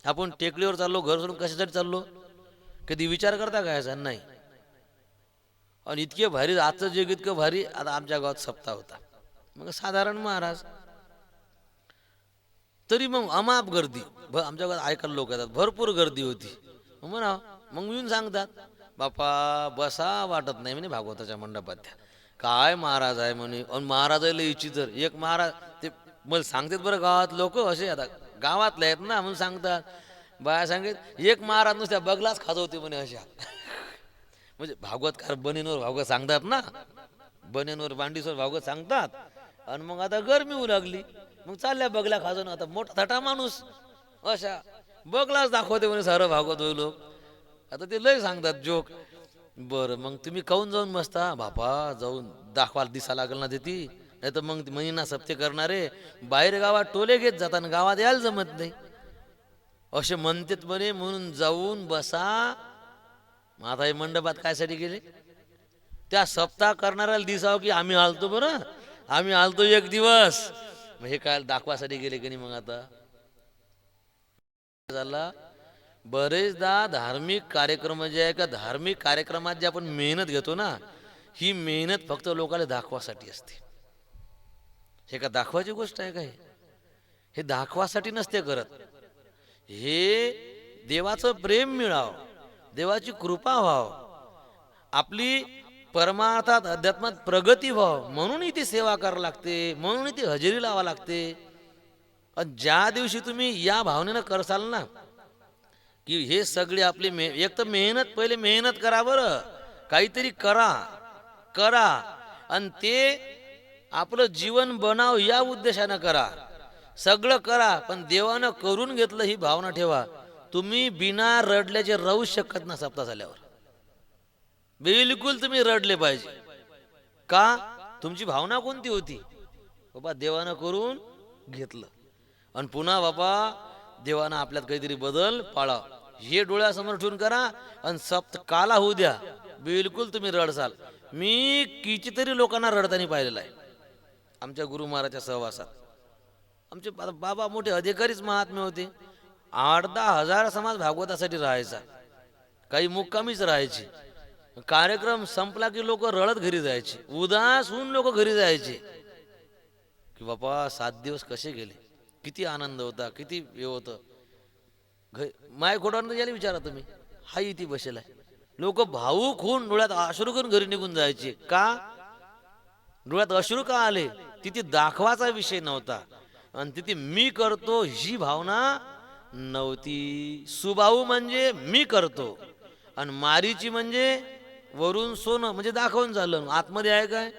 आपण टेकडीवर चाललो घर सोडून कशासाठी चाललो, कधी विचार करता काय नाही. आणि इतके भारी आजचं जग इतकं भारी. आता आमच्या गावात सप्ताह होता, मग साधारण महाराज, तरी मग अमाप गर्दी, आमच्या गावात ऐकायला लोक येतात, भरपूर गर्दी होती. म्हणा मग येऊन सांगतात, बापा बसा वाटत नाही म्हणे भागवताच्या मंडपात, त्या काय महाराज आहे म्हणे. आणि महाराज लय इच्छितर, एक महाराज ते मला सांगतात बरं, गावात लोक असे, आता गावातले आहेत ना म्हणून सांगतात, बाया सांगत एक महाराज नुसत्या बगलाच खाजवते म्हणे अशा. म्हणजे भागवतकार बनींवर भागवत सांगतात ना, बनींवर बांडीसवर भागवत सांगतात, आणि मग आता गरमी होऊ लागली, मग चालल्या बगला खाजवून. आता मोठा थटा माणूस अशा बगलाच दाखवते म्हणे सारं भागवत होईल लोक. आता ते लय सांगतात जोक. बरं मग तुम्ही काऊन जाऊन बसता, बापा जाऊन दाखवायला दिसा लागल ना देती, नाही तर मग महिना सप्ते करणारे बाहेर गावात टोले घेत जातात, गावात यायला जमत नाही असे म्हणतात म्हणे, म्हणून जाऊन बसा. मग आता हे मंडपात कायसाठी गेले, त्या सप्ताह करणाऱ्याला दिसावं की आम्ही आलतो, बरं आम्ही आलतो एक दिवस, मग हे काय दाखवासाठी गेले की नाही. मग आता झाला बरेचदा धार्मिक कार्यक्रम जे आहे का धार्मिक कार्यक्रमात जे आपण मेहनत घेतो ना, ही मेहनत फक्त लोकांना दाखवासाठी असते. हे का दाखवायची गोष्ट आहे काय? हे दाखवासाठी नसते करत. हे देवाचं प्रेम मिळावं, देवाची कृपा व्हावं, आपली परमार्थात अध्यात्मात प्रगती व्हावं म्हणून इथे सेवा करावं लागते, म्हणून इथे हजेरी लावा लागते. आणि ज्या दिवशी तुम्ही या भावनेनं करसाल ना की हे सगळे आपली एक तर मेहनत, पहिले मेहनत करा बरं, काहीतरी करा करा आणि ते आपलं जीवन बनाव या उद्देशानं करा. सगळं करा पण देवानं करून घेतलं ही भावना ठेवा. तुम्ही बिना रडल्याचे राहू शकत ना सप्ताह झाल्यावर. बिलकुल तुम्ही रडले पाहिजे. का? तुमची भावना कोणती होती? बाबा देवानं करून घेतलं आणि पुन्हा बाबा देवानं आपल्यात काहीतरी बदल पाळा, हे डोळ्यासमोर ठेवून करा आणि काला होऊ द्या. बिलकुल तुम्ही रडसाल. मी कितीतरी लोकांना रडताना पाहिलेलं आहे आमच्या गुरु महाराजच्या सहवासात. आमचे बाबा मोठे अधिकारीच महात्मे होते. 8-10 हजार समाज भागवतासाठी राहायचा, काही मुक्कामीच राहायचे. कार्यक्रम संपला की लोक रडत घरी जायचे, उदास होऊन लोक घरी जायचे की बाबा 7 दिवस कसे गेले, किती आनंद होता, किती हे होतं. माय खोडावर याला विचारा तुम्ही, हा इथे बसेल आहे. लोक भावूक होऊन डोळ्यात अश्रू करून घरी निघून जायचे. का? डोळ्यात अश्रू का आले? तिथे दाखवाचा विषय नव्हता आणि तिथे मी करतो ही भावना नव्हती. सुबाहू म्हणजे मी करतो आणि मारीची म्हणजे वरून सोनं म्हणजे दाखवून झालं. आतमध्ये आहे काय?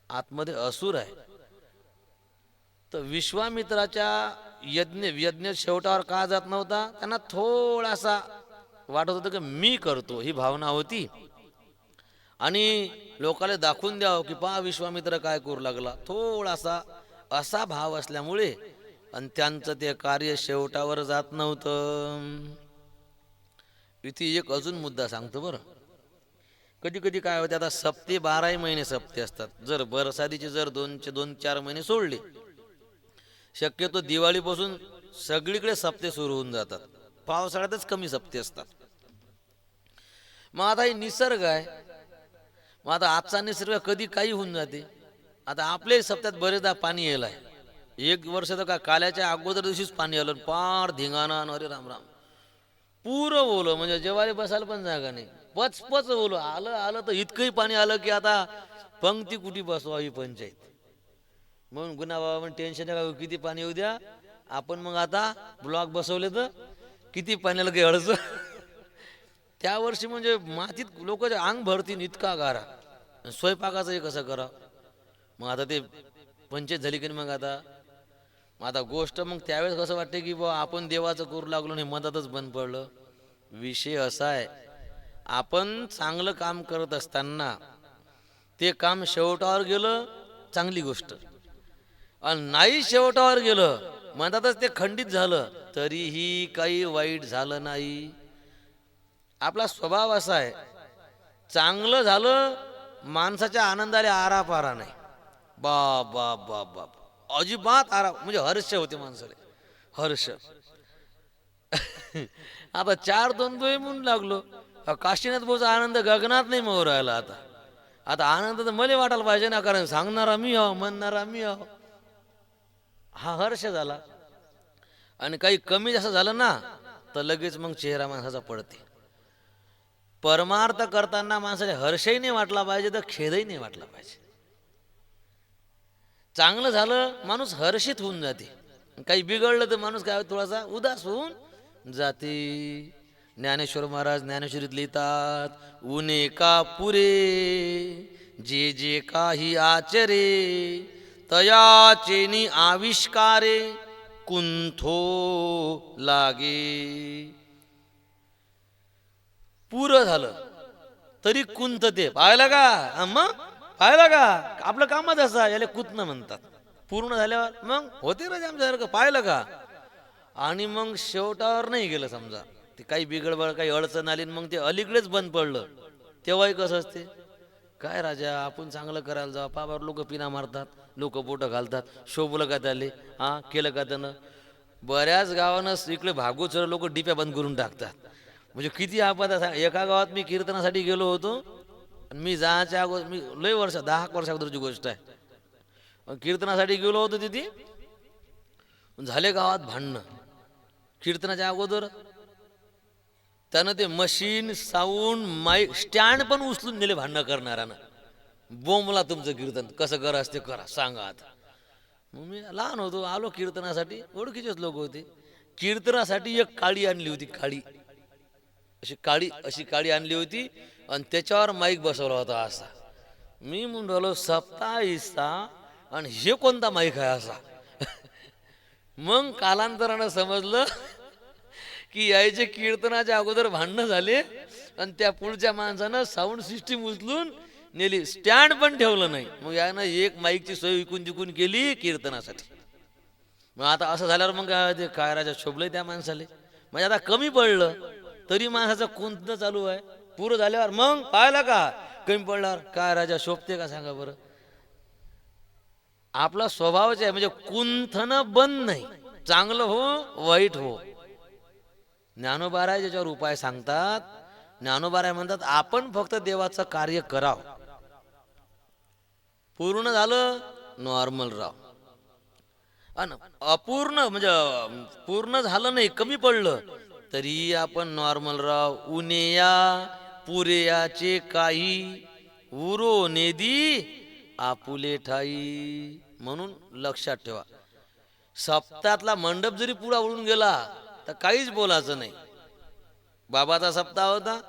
आतमध्ये असुर आहे. तर विश्वामित्राच्या यज्ञ शेवटावर का जात नव्हता? त्यांना थोडासा वाटत होतं की मी करतो ही भावना होती आणि लोकांना दाखवून द्यावं की पहा विश्वामित्र काय करू लागला, थोडासा असा भाव असल्यामुळे आणि त्यांचं ते कार्य शेवटावर जात नव्हतं. इथे एक अजून मुद्दा सांगतो बरं. कधी कधी काय होते, आता सप्ते 12 महिने सप्ते असतात. जर बरसातीचे जर 2-4 महिने सोडले, शक्यतो दिवाळीपासून सगळीकडे सप्ते सुरू होऊन जातात. पावसाळ्यातच कमी सप्ते असतात. मग आता हे निसर्ग आहे. मग आता आजचा निसर्ग कधी काही होऊन जाते. आता आपल्या सप्त्यात बरेचदा पाणी यायला आहे. एक वर्ष तर का काल्याच्या अगोदर दिवशीच पाणी आलं, पार धिंगाणा, अरे राम राम, पुरं ओलं, म्हणजे जेवायला बसायला पण जागा नाही, पचपच ओलं. आलं तर इतकंही पाणी आलं की आता पंक्ती कुठे बसवा ही पंचायत. म्हणून गुन्हा बाबा पण टेन्शन आहे, किती पाणी येऊ द्या, आपण मग आता ब्लॉक बसवले तर किती पाण्याला काही अडचण. त्या वर्षी म्हणजे मातीत लोक अंग भरतील इतका गारा. स्वयंपाकाचं हे कसं करा. मग आता ते पंचायत झाली की मग आता गोष्ट मग त्यावेळेस कसं वाटते की बा आपण देवाचं करू लागलो आणि मधातच बंद पडलं. विषय असा आहे, आपण चांगलं काम करत असताना ते काम शेवटावर गेलं चांगली गोष्ट, आणि नाही शेवटावर गेलं मधातच ते खंडित झालं तरीही काही वाईट झालं नाही. आपला स्वभाव असा आहे, चांगलं झालं माणसाच्या आनंदाला आरापारा नाही. बाप बाप बाप बाप, अजिबात आराम, म्हणजे हर्ष होते माणसाला, हर्ष. आता 4 द्वंद्व म्हणून लागलो. काशीनाथ भाऊचा आनंद गगनात नाही मोर राहिला. आता आनंद तर मला वाटायला पाहिजे ना, कारण सांगणारा मी आहो, म्हणणारा मी आहो. हा हर्ष झाला. आणि काही कमी जास्त झालं ना तर लगेच मग चेहरा माणसाचा पडते. परमार्थ करताना माणसाला हर्षही नाही वाटला पाहिजे तर खेदही नाही वाटला पाहिजे. चांगलं झालं माणूस हर्षित होऊन जाते, काही बिघडलं तर माणूस काय थोडासा उदास होऊन जाते. ज्ञानेश्वर महाराज ज्ञानेश्वरीत लिहितात, ऊने का पुरे जे जे काही आचरे तयाचेनी आविष्कारे कुंथो लागे. पुरं झालं तरी कुंत ते पाहिलं का, मग पाहिलं का आपलं कामच असं याला कुतनं म्हणतात. पूर्ण झाल्यावर मग होते ना आमच्यासारखं, पाहिलं का. आणि मग शेवटावर नाही गेलं समजा, ते काही बिघडबड काही अडचण आली मग ते अलीकडेच बंद पडलं, तेव्हाही कसं असते, काय राजा आपण चांगलं करायला जाऊ, पापावर लोक पिना मारतात, लोक बोटं घालतात, शोभलं का त्याले, केलं का त्यानं, बऱ्याच गावानं इकडे भागवत लोक डिप्या बंद करून टाकतात. म्हणजे किती आपत आहे. एका गावात मी कीर्तनासाठी गेलो होतो आणि मी जायच्या अगोदर, मी लय वर्ष 10 वर्ष अगोदरची गोष्ट आहे, कीर्तनासाठी गेलो होतो तिथे. झाले गावात भांडणं कीर्तनाच्या अगोदर. त्यानं ते मशीन साऊंड माईक स्टँड पण उचलून नेले भांडणं करणाऱ्यानं. बोंबला तुमचं कीर्तन कसं करा असते करा सांगा आता. मग मी लहान होतो, आलो कीर्तनासाठी, ओळखीचेच लोक होते. कीर्तनासाठी एक काळी आणली होती, काळी अशी काळी आणली होती आणि त्याच्यावर माईक बसवला होता असा. मी म्हणलो सप्ता इसा आणि हे कोणता माईक आहे असा. मग कालांतरानं समजलं की यायचे कीर्तनाच्या अगोदर भांडणं झाले आणि त्या पुढच्या माणसानं साऊंड सिस्टीम उचलून नेली, स्टँड पण ठेवलं नाही. मग यानं एक माईकची सोय विकून जिकून केली कीर्तनासाठी. मग आता असं झाल्यावर मग ते काय राजा शोभलंय त्या माणसाले. म्हणजे आता कमी पडलं तरी माणसाचं कुंतन चालू आहे. पुरं झाल्यावर मग पाहिलं का कमी पडल्यावर काय राजा शोभते का सांगा बरं. आपला स्वभावच आहे, म्हणजे कुंथनं बंद नाही, चांगलं हो वाईट हो. ज्ञानोबाराय ज्याच्यावर उपाय सांगतात, ज्ञानोबाराय म्हणतात आपण फक्त देवाचं कार्य करावं. पूर्ण झालं नॉर्मल राव, आणि अपूर्ण म्हणजे पूर्ण झालं नाही कमी पडलं तरी आपण नॉर्मल राव. उनेया पुरेयाचे काही उरो नेदी आपुले ठाई. म्हणून लक्षात ठेवा, सप्तातला मंडप जरी पुरा उडून गेला तर काहीच बोलायचं नाही. बाबाचा सप्ताह होता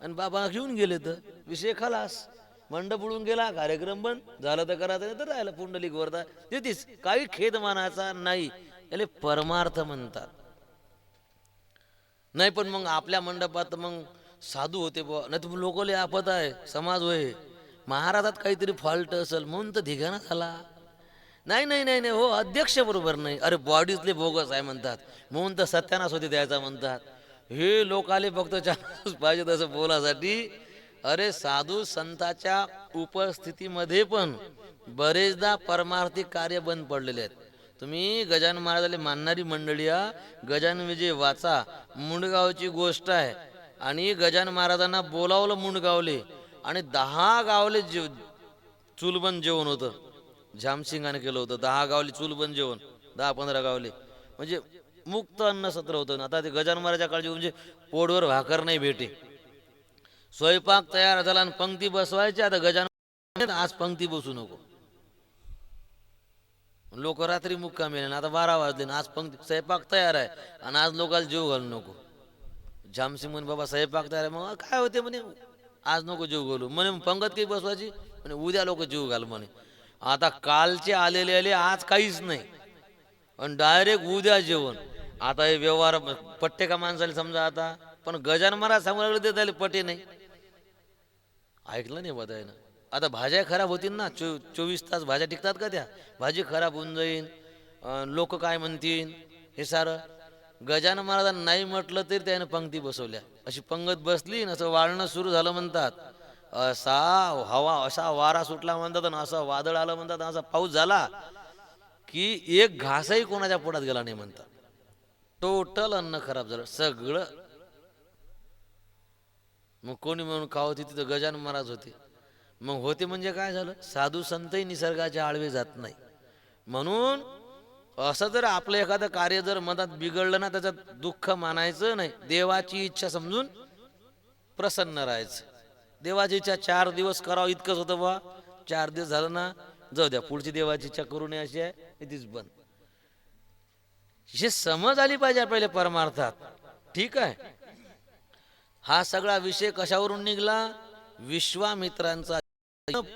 आणि बाबा घेऊन गेले तर विषय खलास. मंडप उडून गेला, कार्यक्रम बंद झालं तर करायचं नाही तर राहिलं. पुंडलिक वरदा देतीस, काही खेद मानायचा नाही. याले परमार्थ म्हणतात. नाही पण मग आपल्या मंडपात मग साधू होते बुवा, नाही तर लोकले आपत आहे समाज होय, महाराजात काहीतरी फॉल्ट असेल म्हणून तर धिगाणा झाला. नाही नाही नाही नाही हो, अध्यक्ष बरोबर नाही. अरे बॉडीजले बोगस आहे म्हणतात म्हणून तर सत्यानाश होते द्यायचा म्हणतात. हे लोकाले फक्त चान्स पाहिजे तसं बोलासाठी. अरे साधू संतांच्या उपस्थितीमध्ये पण बरेचदा परमार्थिक कार्य बंद पडलेले आहेत. तुम्ही गजानन महाराजाला मानणारी मंडळी, गजानन विजय वाचा, मुंडगावची गोष्ट आहे. आणि गजानन महाराजांना बोलावलं मुंडगावले आणि 10 गावले चुलबंद जेवण होतं. झामसिंगाने केलं होतं 10 गावले चुलबंद जेवण, 10-15 गावले, म्हणजे मुक्त अन्न सत्र होतं. आता ते गजानन महाराजा काळजी म्हणजे पोटवर भाकर नाही भेटे. स्वयंपाक तयार झाला आणि पंक्ती बसवायची. आता गजानन आज पंक्ती बसू नको, लोक रात्री मुक्कामी आहे, आता 12 वाजले आज पंक्ती स्वयंपाक तयार आहे आणि आज लोकांना जेव घालू नको. झामसिंग म्हणे बाबा स्वयंपाक तयार आहे. मग काय होते म्हणे आज नको जेव घालू म्हणे, पंगत काही बसवायची म्हणे, उद्या लोक जेव घाल म्हणे. आता कालचे आलेले आज काहीच नाही आणि डायरेक्ट उद्या जेवण. आता हे व्यवहार पट्टे का माणसाला समजा. आता पण गजानन महाराज सांगू लागले ते त्याला पटे नाही, ऐकलं नाही बघायला. आता भाज्या खराब होतील ना, 24 तास भाज्या टिकतात का त्या, भाजी खराब होऊन जाईल, लोक काय म्हणतील हे सारं. गजानन महाराजांना नाही म्हटलं तरी त्यानं पंक्ती बसवल्या. अशी पंगत बसली ना असं वाळणं सुरू झालं म्हणतात. असा हवा असा वारा सुटला म्हणतात आणि असं वादळ आलं म्हणतात, असा पाऊस झाला की एक घासही कोणाच्या पोटात गेला नाही म्हणतात. टोटल अन्न खराब झालं सगळं. मग कोणी म्हणून खावं तिथं गजानन महाराज होते. मग होते म्हणजे काय झालं, साधू संतही निसर्गाच्या आळवे जात नाही. म्हणून असं जर आपलं एखादं कार्य जर मनात बिघडलं ना, त्याच्यात दुःख मानायचं नाही, देवाची इच्छा समजून प्रसन्न राहायचं. देवाची इच्छा 4 दिवस करावं इतकंच होतं बा. 4 दिवस झालं ना जाऊ द्या, पुढची देवाची इच्छा करू नये अशी आहे तीच बंद. हे समज आली पाहिजे पहिले परमार्थात. ठीक आहे. हा सगळा विषय कशावरून निघला, विश्वामित्रांचा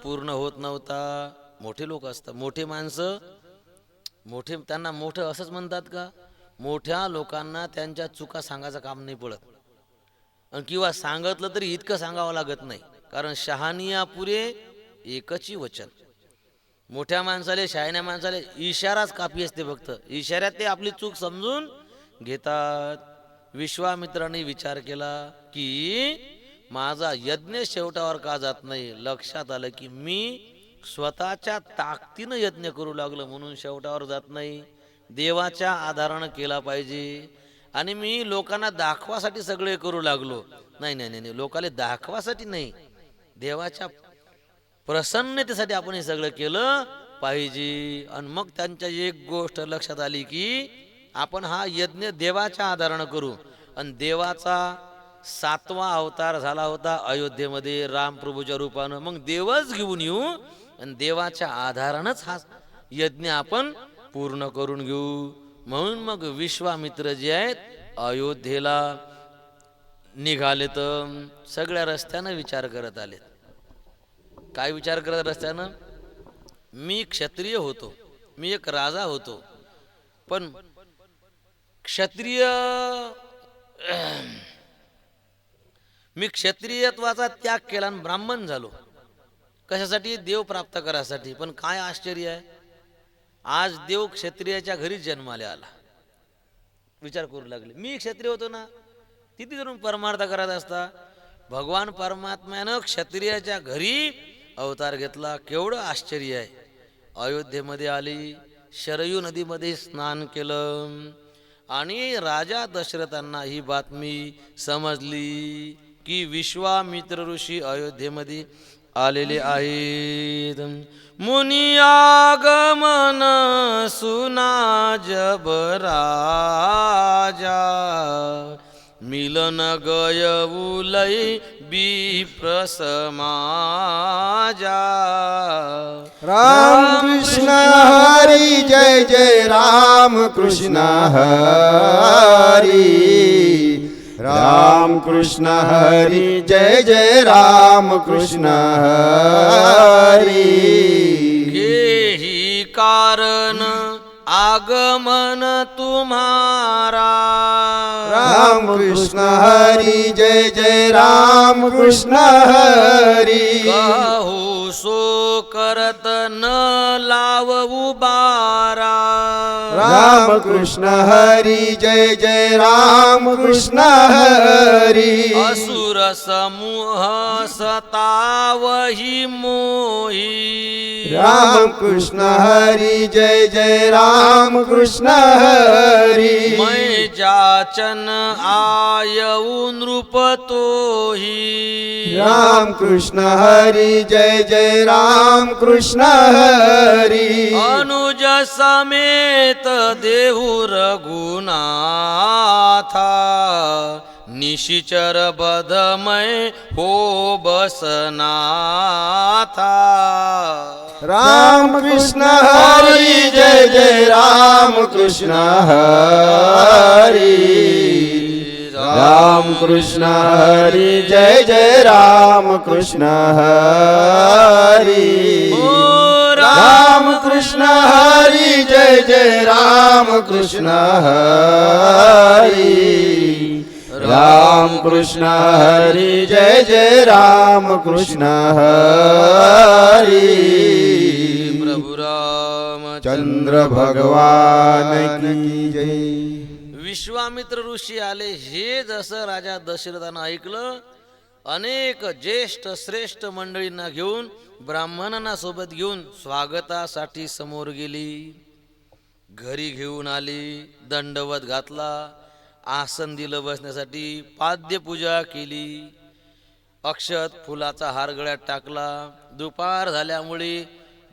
पूर्ण होत नव्हता. मोठे लोक असतात, मोठे माणसं, मोठे त्यांना मोठं असंच म्हणतात का. मोठ्या लोकांना त्यांच्या चुका सांगायचं काम नाही पडत, आणि किंवा सांगितलं तरी इतकं सांगावं लागत नाही, कारण शहानिया पुरे एकची वचन. मोठ्या माणसाले शहाण्या माणसाले इशाराच काफी असते, फक्त इशाऱ्यात ते आपली चूक समजून घेतात. विश्वामित्राने विचार केला की माझा यज्ञ शेवटावर का जात नाही. लक्षात आलं की मी स्वतःच्या ताकदीनं यज्ञ करू लागलो म्हणून शेवटावर जात नाही. देवाच्या आधारानं केला पाहिजे. आणि मी लोकांना दाखवासाठी सगळे करू लागलो, नाही नाही नाही, लोकांना दाखवासाठी नाही, देवाच्या प्रसन्नतेसाठी आपण हे सगळं केलं पाहिजे. आणि मग त्यांच्या एक गोष्ट लक्षात आली की आपण हा यज्ञ देवाच्या आधारानं करू. आणि देवाचा 7वा अवतार झाला होता अयोध्येमध्ये रामप्रभूच्या रूपानं. मग देवच घेऊन येऊ आणि देवाच्या आधारानंच हा यज्ञ आपण पूर्ण करून घेऊ. म्हणून मग विश्वामित्र जे आहेत अयोध्येला निघाले, तर सगळ्या रस्त्यानं विचार करत आले. काय विचार करत रस्त्यानं? मी क्षत्रिय होतो, मी एक राजा होतो, पण मी क्षत्रियत्वाचा त्याग केला आणि ब्राह्मण झालो. कशासाठी? देव प्राप्त करायसाठी. पण काय आश्चर्य आहे, आज देव क्षत्रियाच्या घरी जन्माला आला. विचार करू लागले, मी क्षत्रिय होतो ना, तिथे जाऊन परमार्थ करत असता. भगवान परमात्म्यानं क्षत्रियाच्या घरी अवतार घेतला. केवढं आश्चर्य आहे. अयोध्येमध्ये आली, शरयू नदीमध्ये स्नान केलं आणि राजा दशरथांना ही बातमी समजली की विश्वामित्र ऋषी अयोध्येमध्ये आलेले आहेत. मुनी आगमन सुना जब राजा, मिलन गयउलै विप्र समाजा. राम कृष्ण हरी जय जय राम कृष्ण हरी. राम कृष्ण हरी जय जय राम कृष्ण हरी. यही कारण आगमन तुम्हारा. राम कृष्ण हरी जय जय राम कृष्ण हरी. कहू सो करत न लावू बारा. राम कृष्ण हरी जय जय राम कृष्ण हरी. असुर समूह सतावही मोही. राम कृष्ण हरी जय जय राम कृष्ण हरी. मैं जाचन आयऊ नृप तोही. राम कृष्ण हरी जय जय राम कृष्ण हरी. अनुज समेत देहु रघुनाथा. निशिचर बधमय हो बसनाथा. राम कृष्ण हरी जय जय राम कृष्ण हरी. राम कृष्ण हरी जय जय राम कृष्ण हरी. राम कृष्ण हरी जय जय राम कृष्ण हरी. राम कृष्ण हरी जय जय राम कृष्ण हरी. प्रभु राम चंद्र भगवान की जय. विश्वामित्र ऋषी आले हे जसं राजा दशरथानं ऐकलं, अनेक ज्येष्ठ श्रेष्ठ मंडळींना घेऊन ब्राह्मणांना सोबत घेऊन स्वागतासाठी समोर गेली. घरी घेऊन आली, दंडवत घातला, आसन दिलं बसण्यासाठी, पाद्यपूजा केली, अक्षत फुलाचा हार गळ्यात टाकला. दुपार झाल्यामुळे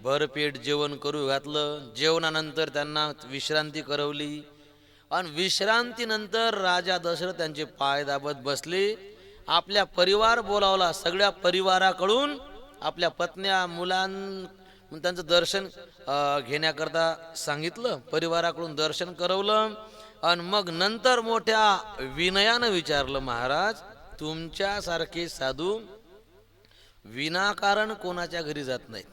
भरपेट जेवण करू घातलं. जेवणानंतर त्यांना विश्रांती करवली आणि विश्रांतीनंतर राजा दशरथ त्यांचे पाय दाबत बसले. आपल्या परिवार बोलावला. सगळ्या परिवाराकडून आपल्या पत्न्या मुलां त्यांचं दर्शन घेण्याकरता सांगितलं. परिवाराकडून दर्शन करवलं आणि मग नंतर मोठ्या विनयानं विचारलं, महाराज तुमच्यासारखे साधू विनाकारण कोणाच्या घरी जात नाहीत.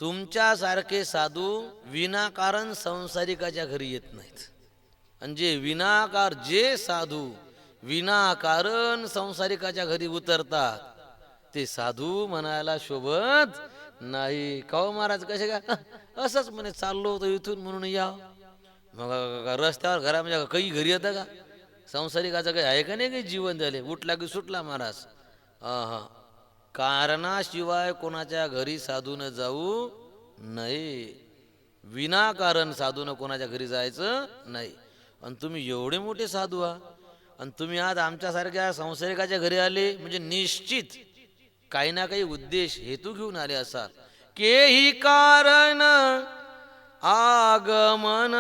तुमच्यासारखे साधू विनाकारण संसारिकाच्या घरी येत नाहीत. आणि जे साधू विनाकारण संसारिकाच्या घरी उतरतात ते साधू म्हणायला शोभत नाही. काहो महाराज कसे का? असंच म्हणे चाललो होतो इथून म्हणून या. मग रस्त्यावर घरामध्ये काही घरी येतं का? संसारिकाचं काही आहे का नाही? काही जीवन झाले उठला की सुटला महाराज. हा कारणाशिवाय कोणाच्या घरी साधून जाऊ नये. विनाकारण साधूनं कोणाच्या घरी जायचं नाही. आणि तुम्ही एवढे मोठे साधू आहात आणि तुम्ही आज आमच्यासारख्या संसारिकाच्या घरी आले म्हणजे निश्चित काही ना काही उद्देश हेतू घेऊन आले असाल. केही कारण आगमन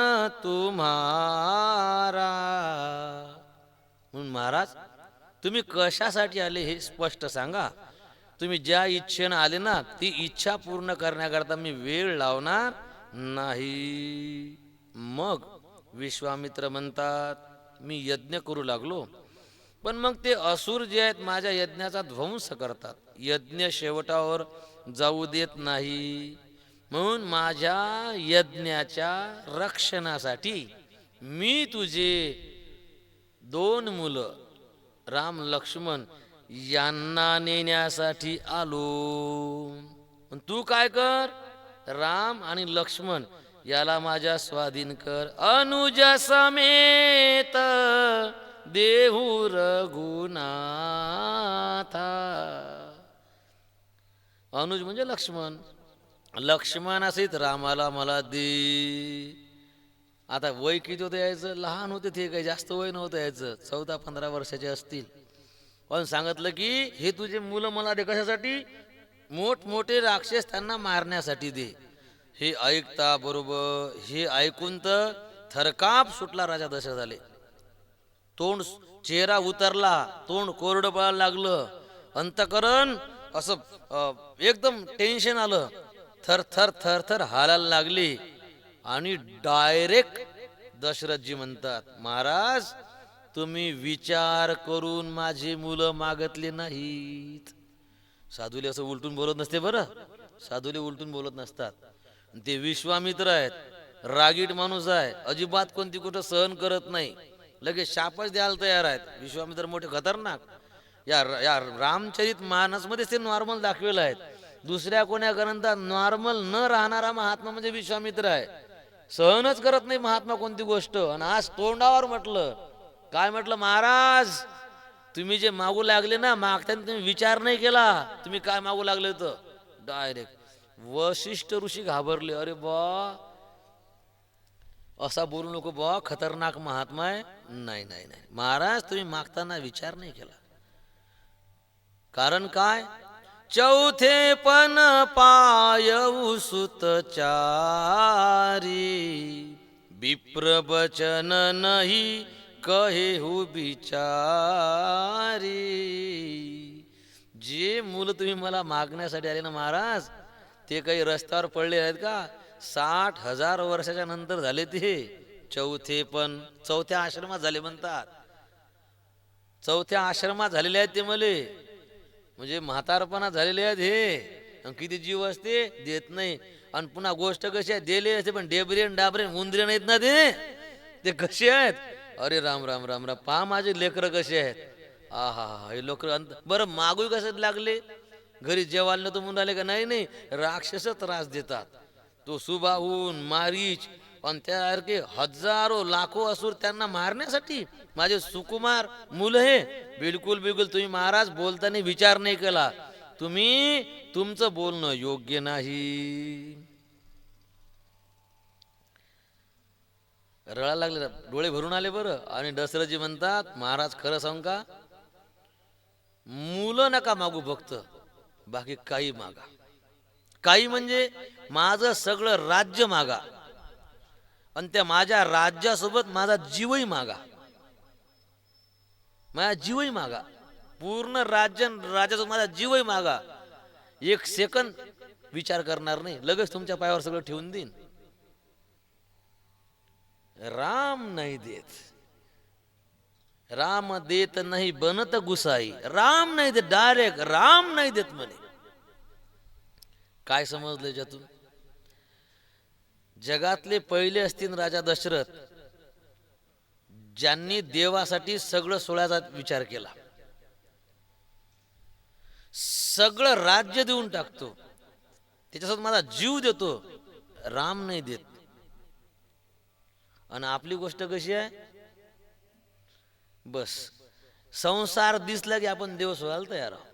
तुम्हारा. म्हणून महाराज तुम्ही कशासाठी आले हे स्पष्ट सांगा. तुम्ही ज्या इच्छेनं आले ना ती इच्छा पूर्ण करण्याकरता मी वेळ लावणार नाही. मग विश्वामित्र म्हणतात मी यज्ञ करू लागलो पण मग ते असुर जे आहेत माझ्या यज्ञाचा ध्वंस करतात, यज्ञ शेवटावर जाऊ देत नाही. म्हणून माझ्या यज्ञाच्या रक्षणासाठी मी तुझे 2 मुलं राम लक्ष्मण यांना नेण्यासाठी आलो. तू काय कर, राम आणि लक्ष्मण याला माझ्या स्वाधीन कर. अनुज समेत देहू रघुनाथा. अनुज म्हणजे लक्ष्मण, लक्ष्मणासहित रामाला मला दे. आता वय किती होतं यायचं, लहान होते ते, काही जास्त वय नव्हतं यायचं, 14-15 वर्षाचे असतील. पण सांगितलं की हे तुझे मुलं मला दे. कशासाठी? मोठमोठे राक्षस त्यांना मारण्यासाठी दे. हे ऐकता बरोबर हे ऐकून तर थरकाप सुटला राजा दशरथ झाले. तोंड चेहरा उतरला, तोंड कोरडं पडायला लागलं, अंतकरण असं एकदम टेन्शन आलं, थर थर थर थर हालायला लागली. आणि डायरेक्ट दशरथजी म्हणतात महाराज तुम्ही विचार करून माझी मुलं मागितली नाहीत. साधुले असं उलटून बोलत नसते बरं, साधुले उलटून बोलत नसतात. ते विश्वामित्र आहेत, रागीट माणूस आहे, अजिबात कोणती गोष्ट सहन करत नाही, लगेच शापच द्यायला तयार आहेत. विश्वामित्र मोठे खतरनाक. या रामचरित मानसमध्ये ते नॉर्मल दाखवेलं आहेत. दुसऱ्या कोण्या ग्रंथात नॉर्मल न राहणारा महात्मा म्हणजे विश्वामित्र आहे. सहनच करत नाही महात्मा कोणती गोष्ट. आणि आज तोंडावर म्हटलं, काय म्हटलं, महाराज तुम्ही जे मागू लागले ना मागताना तुम्ही विचार नाही केला, तुम्ही काय मागू लागले तर डायरेक्ट. वशिष्ठ ऋषी घाबरले, अरे बा असा बोलू नको बा, खतरनाक महात्मा आहे. नाही नाही नाही महाराज तुम्ही मागताना विचार नाही केला. कारण काय, चौथे पण पायऊ सुतचारी विप्रवचन नाही कहेहु बिचारी. जे मुलं तुम्ही मला मागण्यासाठी आले ना महाराज ते काही रस्त्यावर पडले आहेत का? 60,000 वर्षाच्या नंतर झाले ते. चौथे पण चौथ्या आश्रमात झाले म्हणतात. चौथ्या आश्रमात झालेले आहेत ते मले, म्हणजे म्हातारपणा झालेले आहेत हे. किती जीव असते देत नाही. आणि पुन्हा गोष्ट कशी आहे, दिले असते पण डेबरे डाबरे उंदरे नाहीत ना ते कसे आहेत. अरे राम राम राम राम, पहा माझे लेकरं कसे आहेत. आहा हे लोक बरं मागू कसं लागले, घरी जेवायला नव्हतं म्हणून आले का? नाही नाही, राक्षस त्रास देतात. तो सुबाहून मारीच आणि त्यासारखे हजारो लाखो असुर त्यांना मारण्यासाठी माझे सुकुमार मुलं हे. बिलकुल बिलकुल तुम्ही महाराज बोलताना विचार नाही केला, तुम्ही तुमचं बोलणं योग्य नाही. रळा लागले, डोळे भरून आले बरं. आणि दशरथजी म्हणतात महाराज खरं सांगू का, मुलं नका मागू फक्त, बाकी काही मागा. काही म्हणजे माझं सगळं राज्य मागा आणि त्या माझ्या राज्यासोबत माझा जीवही मागा. माझा जीवही मागा, पूर्ण राज्यासोबत माझा जीवही मागा. 1 सेकंद विचार करणार नाही, लगेच तुमच्या पायावर सगळं ठेवून देईन. राम नाही देत, राम देत नाही बनत गुसाई. राम नाही देत, डायरेक्ट राम नाही देत म्हणे. काय समजलं याच्यातून? जगातले पहिले असतील राजा दशरथ, ज्यांनी देवासाठी सगळं सोळ्याचा विचार केला. सगळं राज्य देऊन टाकतो, त्याच्यासोबत माझा जीव देतो. राम नाही देत. आणि आपली गोष्ट कशी आहे, बस संसार दिसला की आपण देव सोडायला तयार आहोत.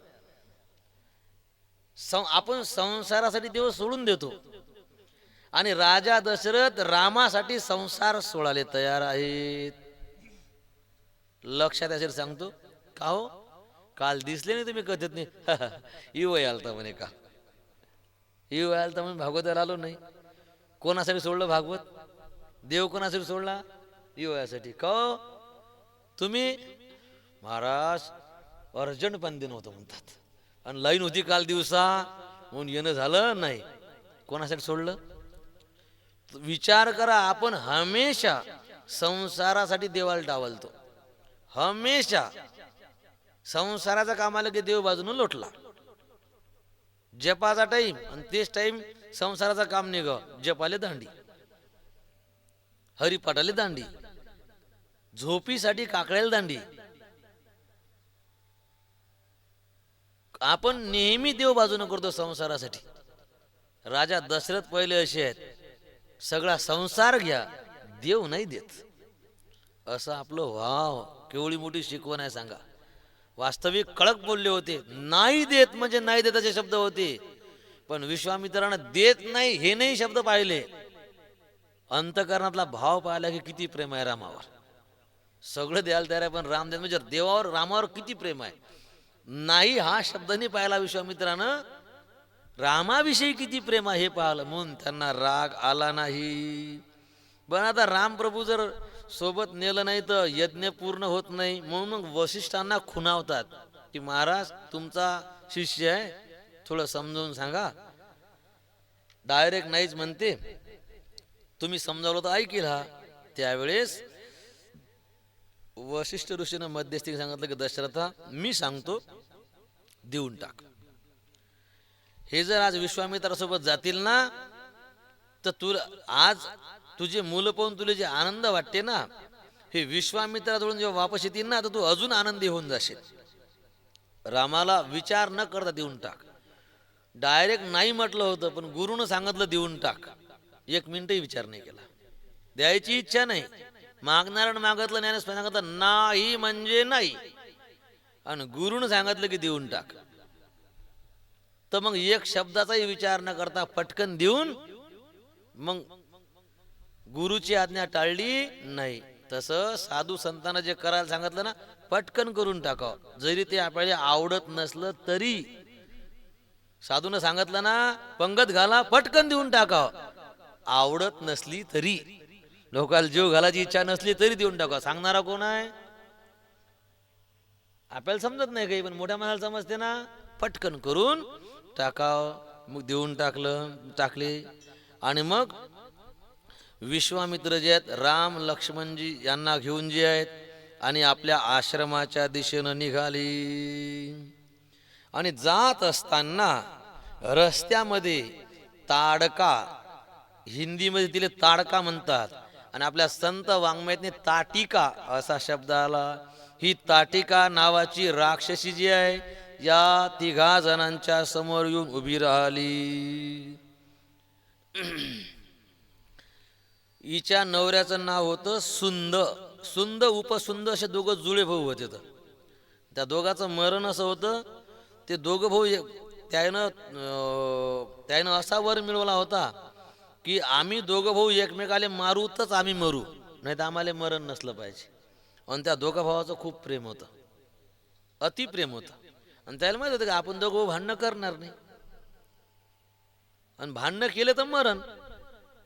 आपण संसारासाठी देव सोडून देतो. आणि राजा दशरथ रामासाठी संसार सोडायला तयार आहेत. लक्षात असेल सांगतो का हो, काल दिसले नाही तुम्ही कथेत नाही इव आलता म्हणे का, इव आलता म्हणून भागवताला आलो नाही. कोणासाठी सोडलं भागवत? देव कोणासाठी सोडला? इवयासाठी. का हो? तुम्ही महाराज अर्जंट पण दिन होतं म्हणतात आणि लाईन होती काल दिवसा म्हणून येणं झालं नाही. कोणासाठी सोडलं? विचार करा. आपण हमेशा संसारासाठी देवाला डावलतो, हमेशा संसाराचा काम आलं की देव बाजून लोटला. जपाचा टाइम आणि तेच टाइम संसाराचा काम निघ, जपाले दांडी, हरिपाठाले दांडी, झोपीसाठी काकड्याला दांडी. आपण नेहमी देव बाजून करतो संसारासाठी. राजा दशरथ पहिले असे आहेत, सगळा संसार घ्या, देव नाही देत. असं आपलं वाव, केवढी मोठी शिकवण आहे सांगा. वास्तविक कडक बोलले होते. नाही देत म्हणजे नाही देत असे शब्द होते, पण विश्वामित्रानं देत नाही हे नाही शब्द पाहिले. अंतकरणातला भाव पाहिला की किती प्रेम आहे रामावर. सगळं द्यायला तयार आहे पण राम देत म्हणजे देवावर, रामावर किती प्रेम आहे. नाही हा शब्द नाही पाहिला विश्वामित्रानं, रामाविषयी किती प्रेम आहे हे पाहिलं, म्हणून त्यांना राग आला नाही. पण आता रामप्रभू जर सोबत नेलं नाही तर यज्ञ पूर्ण होत नाही. म्हणून मग वसिष्ठांना खुणावतात की महाराज तुमचा शिष्य आहे, थोडं समजावून सांगा. डायरेक्ट नाहीच म्हणते, तुम्ही समजावलं तर ऐकेल हा. त्यावेळेस वसिष्ठ ऋषीनं मध्यस्थी सांगितलं की दशरथा मी सांगतो, देऊन टाक. हे जर आज विश्वामित्रासोबत जातील ना तर तुला आज तुझे मुलं पाहून तुला जे आनंद वाटते ना, हे विश्वामित्राजवळून जेव्हा वापस येतील ना तर तू अजून आनंदी होऊन जाशील. रामाला विचार न करता देऊन टाक. डायरेक्ट नाही म्हटलं होतं पण गुरुनं सांगितलं देऊन टाक, एक मिनिटही विचार नाही केला. द्यायची इच्छा नाही, मागणाऱ्यानं मागितलं, ज्ञानेश्वर सांगितलं नाही म्हणजे नाही, आणि गुरुनं सांगितलं की देऊन टाक. तर मग एक शब्दाचाही विचार न करता पटकन देऊन मग गुरुची आज्ञा टाळली नाही. तसं साधू संतांना जे करायला सांगितलं ना पटकन करून टाकावं, जरी ते आपल्याला आवडत नसलं तरी. साधूनं सांगितलं ना पंगत घाला, पटकन देऊन टाकावं, आवडत नसली तरी. लोकांना जीव घालायची इच्छा नसली तरी देऊन टाकावं. सांगणारा कोण आहे? आपल्याला समजत नाही काही, पण मोठ्या माणसाला समजते ना. पटकन करून टाकाव. मग देऊन टाकले. आणि मग विश्वामित्र जे आहेत राम लक्ष्मणजी यांना घेऊन जे आहेत आणि आपल्या आश्रमाच्या दिशेनं निघाली. आणि जात असताना रस्त्यामध्ये ताडका, हिंदीमध्ये तिला ताडका म्हणतात आणि आपल्या संत वाङ्मयातने ताटिका असा शब्द आला. ही ताटिका नावाची राक्षसी जी आहे या तिघा जणांच्या समोर येऊन उभी राहिली. हिच्या नवऱ्याचं नाव होतं सुंद. सुंद उपसुंद असे दोघं जुळे भाऊ होते. त्या दोघांचं मरण असं होतं, ते दोघं भाऊ त्यानं असा वर मिळवला होता की आम्ही दोघं भाऊ एकमेकाले मारू तरच आम्ही मरू, नाही तर आम्हाला मरण नसलं पाहिजे. आणि त्या दोघा भावाचं खूप प्रेम होतं, अतिप्रेम होतं. आणि त्याला माहित होतं की आपण दोघं भाऊ भांडणं करणार नाही, आणि भांडणं केलं तर मरण,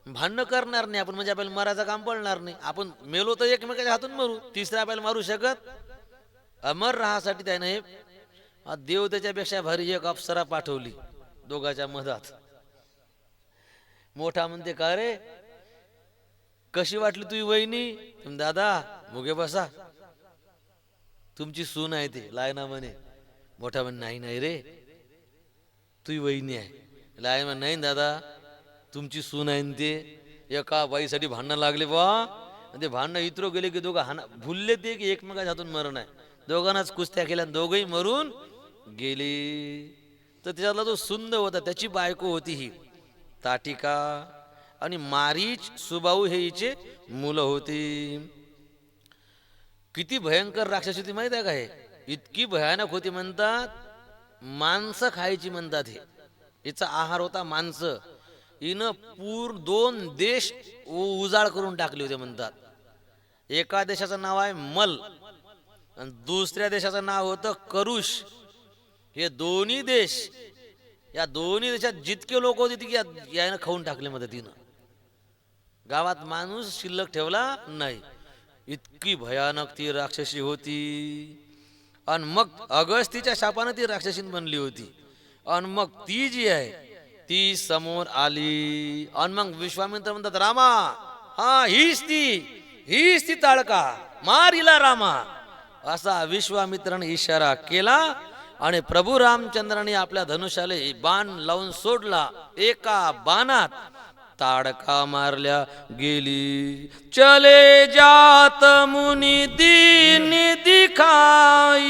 भांडणं करणार नाही आपण म्हणजे आपल्याला मरायचं काम पडणार नाही. आपण मेलो तर एकमेकाच्या हातून मरू, तिसऱ्या आपल्याला मारू शकत. अमर राहासाठी त्यानं हे देव त्याच्यापेक्षा भारी एक अप्सरा पाठवली दोघाच्या मधात. मोठा म्हणते का रे कशी वाटली तुझी वहिनी? दादा मुगे बसा, तुमची सून आहे ते लायना म्हणे. मोठा म्हणे नाही नाही रे तुझी वहिनी आहे. लायना म्हणे नाही दादा तुमची सून आहे. ते एका बाईसाठी भांडणं लागले बा, ते भांडणं इतरो गेले की दोघं भुलले ते की एकमेकाच्या हातून मरण आहे. दोघांनाच कुस्त्या केल्या, दोघंही मरून गेले. तर त्याच्यातला जो सुंद होता त्याची बायको होती ही ताटिका, आणि मारीच सुबाऊ हे हिचे मुलं होती. किती भयंकर राक्षस होती माहित आहे का? हे इतकी भयानक होती म्हणतात माणसं खायची म्हणतात. हे हिचा आहार होता माणसं. हिनं दोन देश उजाड करून टाकले होते म्हणतात. एका देशाचं नाव आहे मल आणि दुसऱ्या देशाचं नाव होतं करुष. हे दोन्ही देश, या दोन्ही देशात जितके लोक होते तितके यानं खाऊन टाकले मदतीनं. गावात माणूस शिल्लक ठेवला नाही, इतकी भयानक ती राक्षसी होती. आणि मग अगस्तीच्या शापानं ती राक्षसी बनली होती. आणि मग ती जी आहे ती समोर आली. आणि मग विश्वामित्र म्हणतात, रामा हा हीच ती ताडका, मार हिला रामा, असा विश्वामित्राने इशारा केला. आणि प्रभू रामचंद्राने आपल्या धनुष्याले बाण लावून सोडला. एका बाणात ताडका मारल्या गेली. चले जात मुनी दीन दिखाई,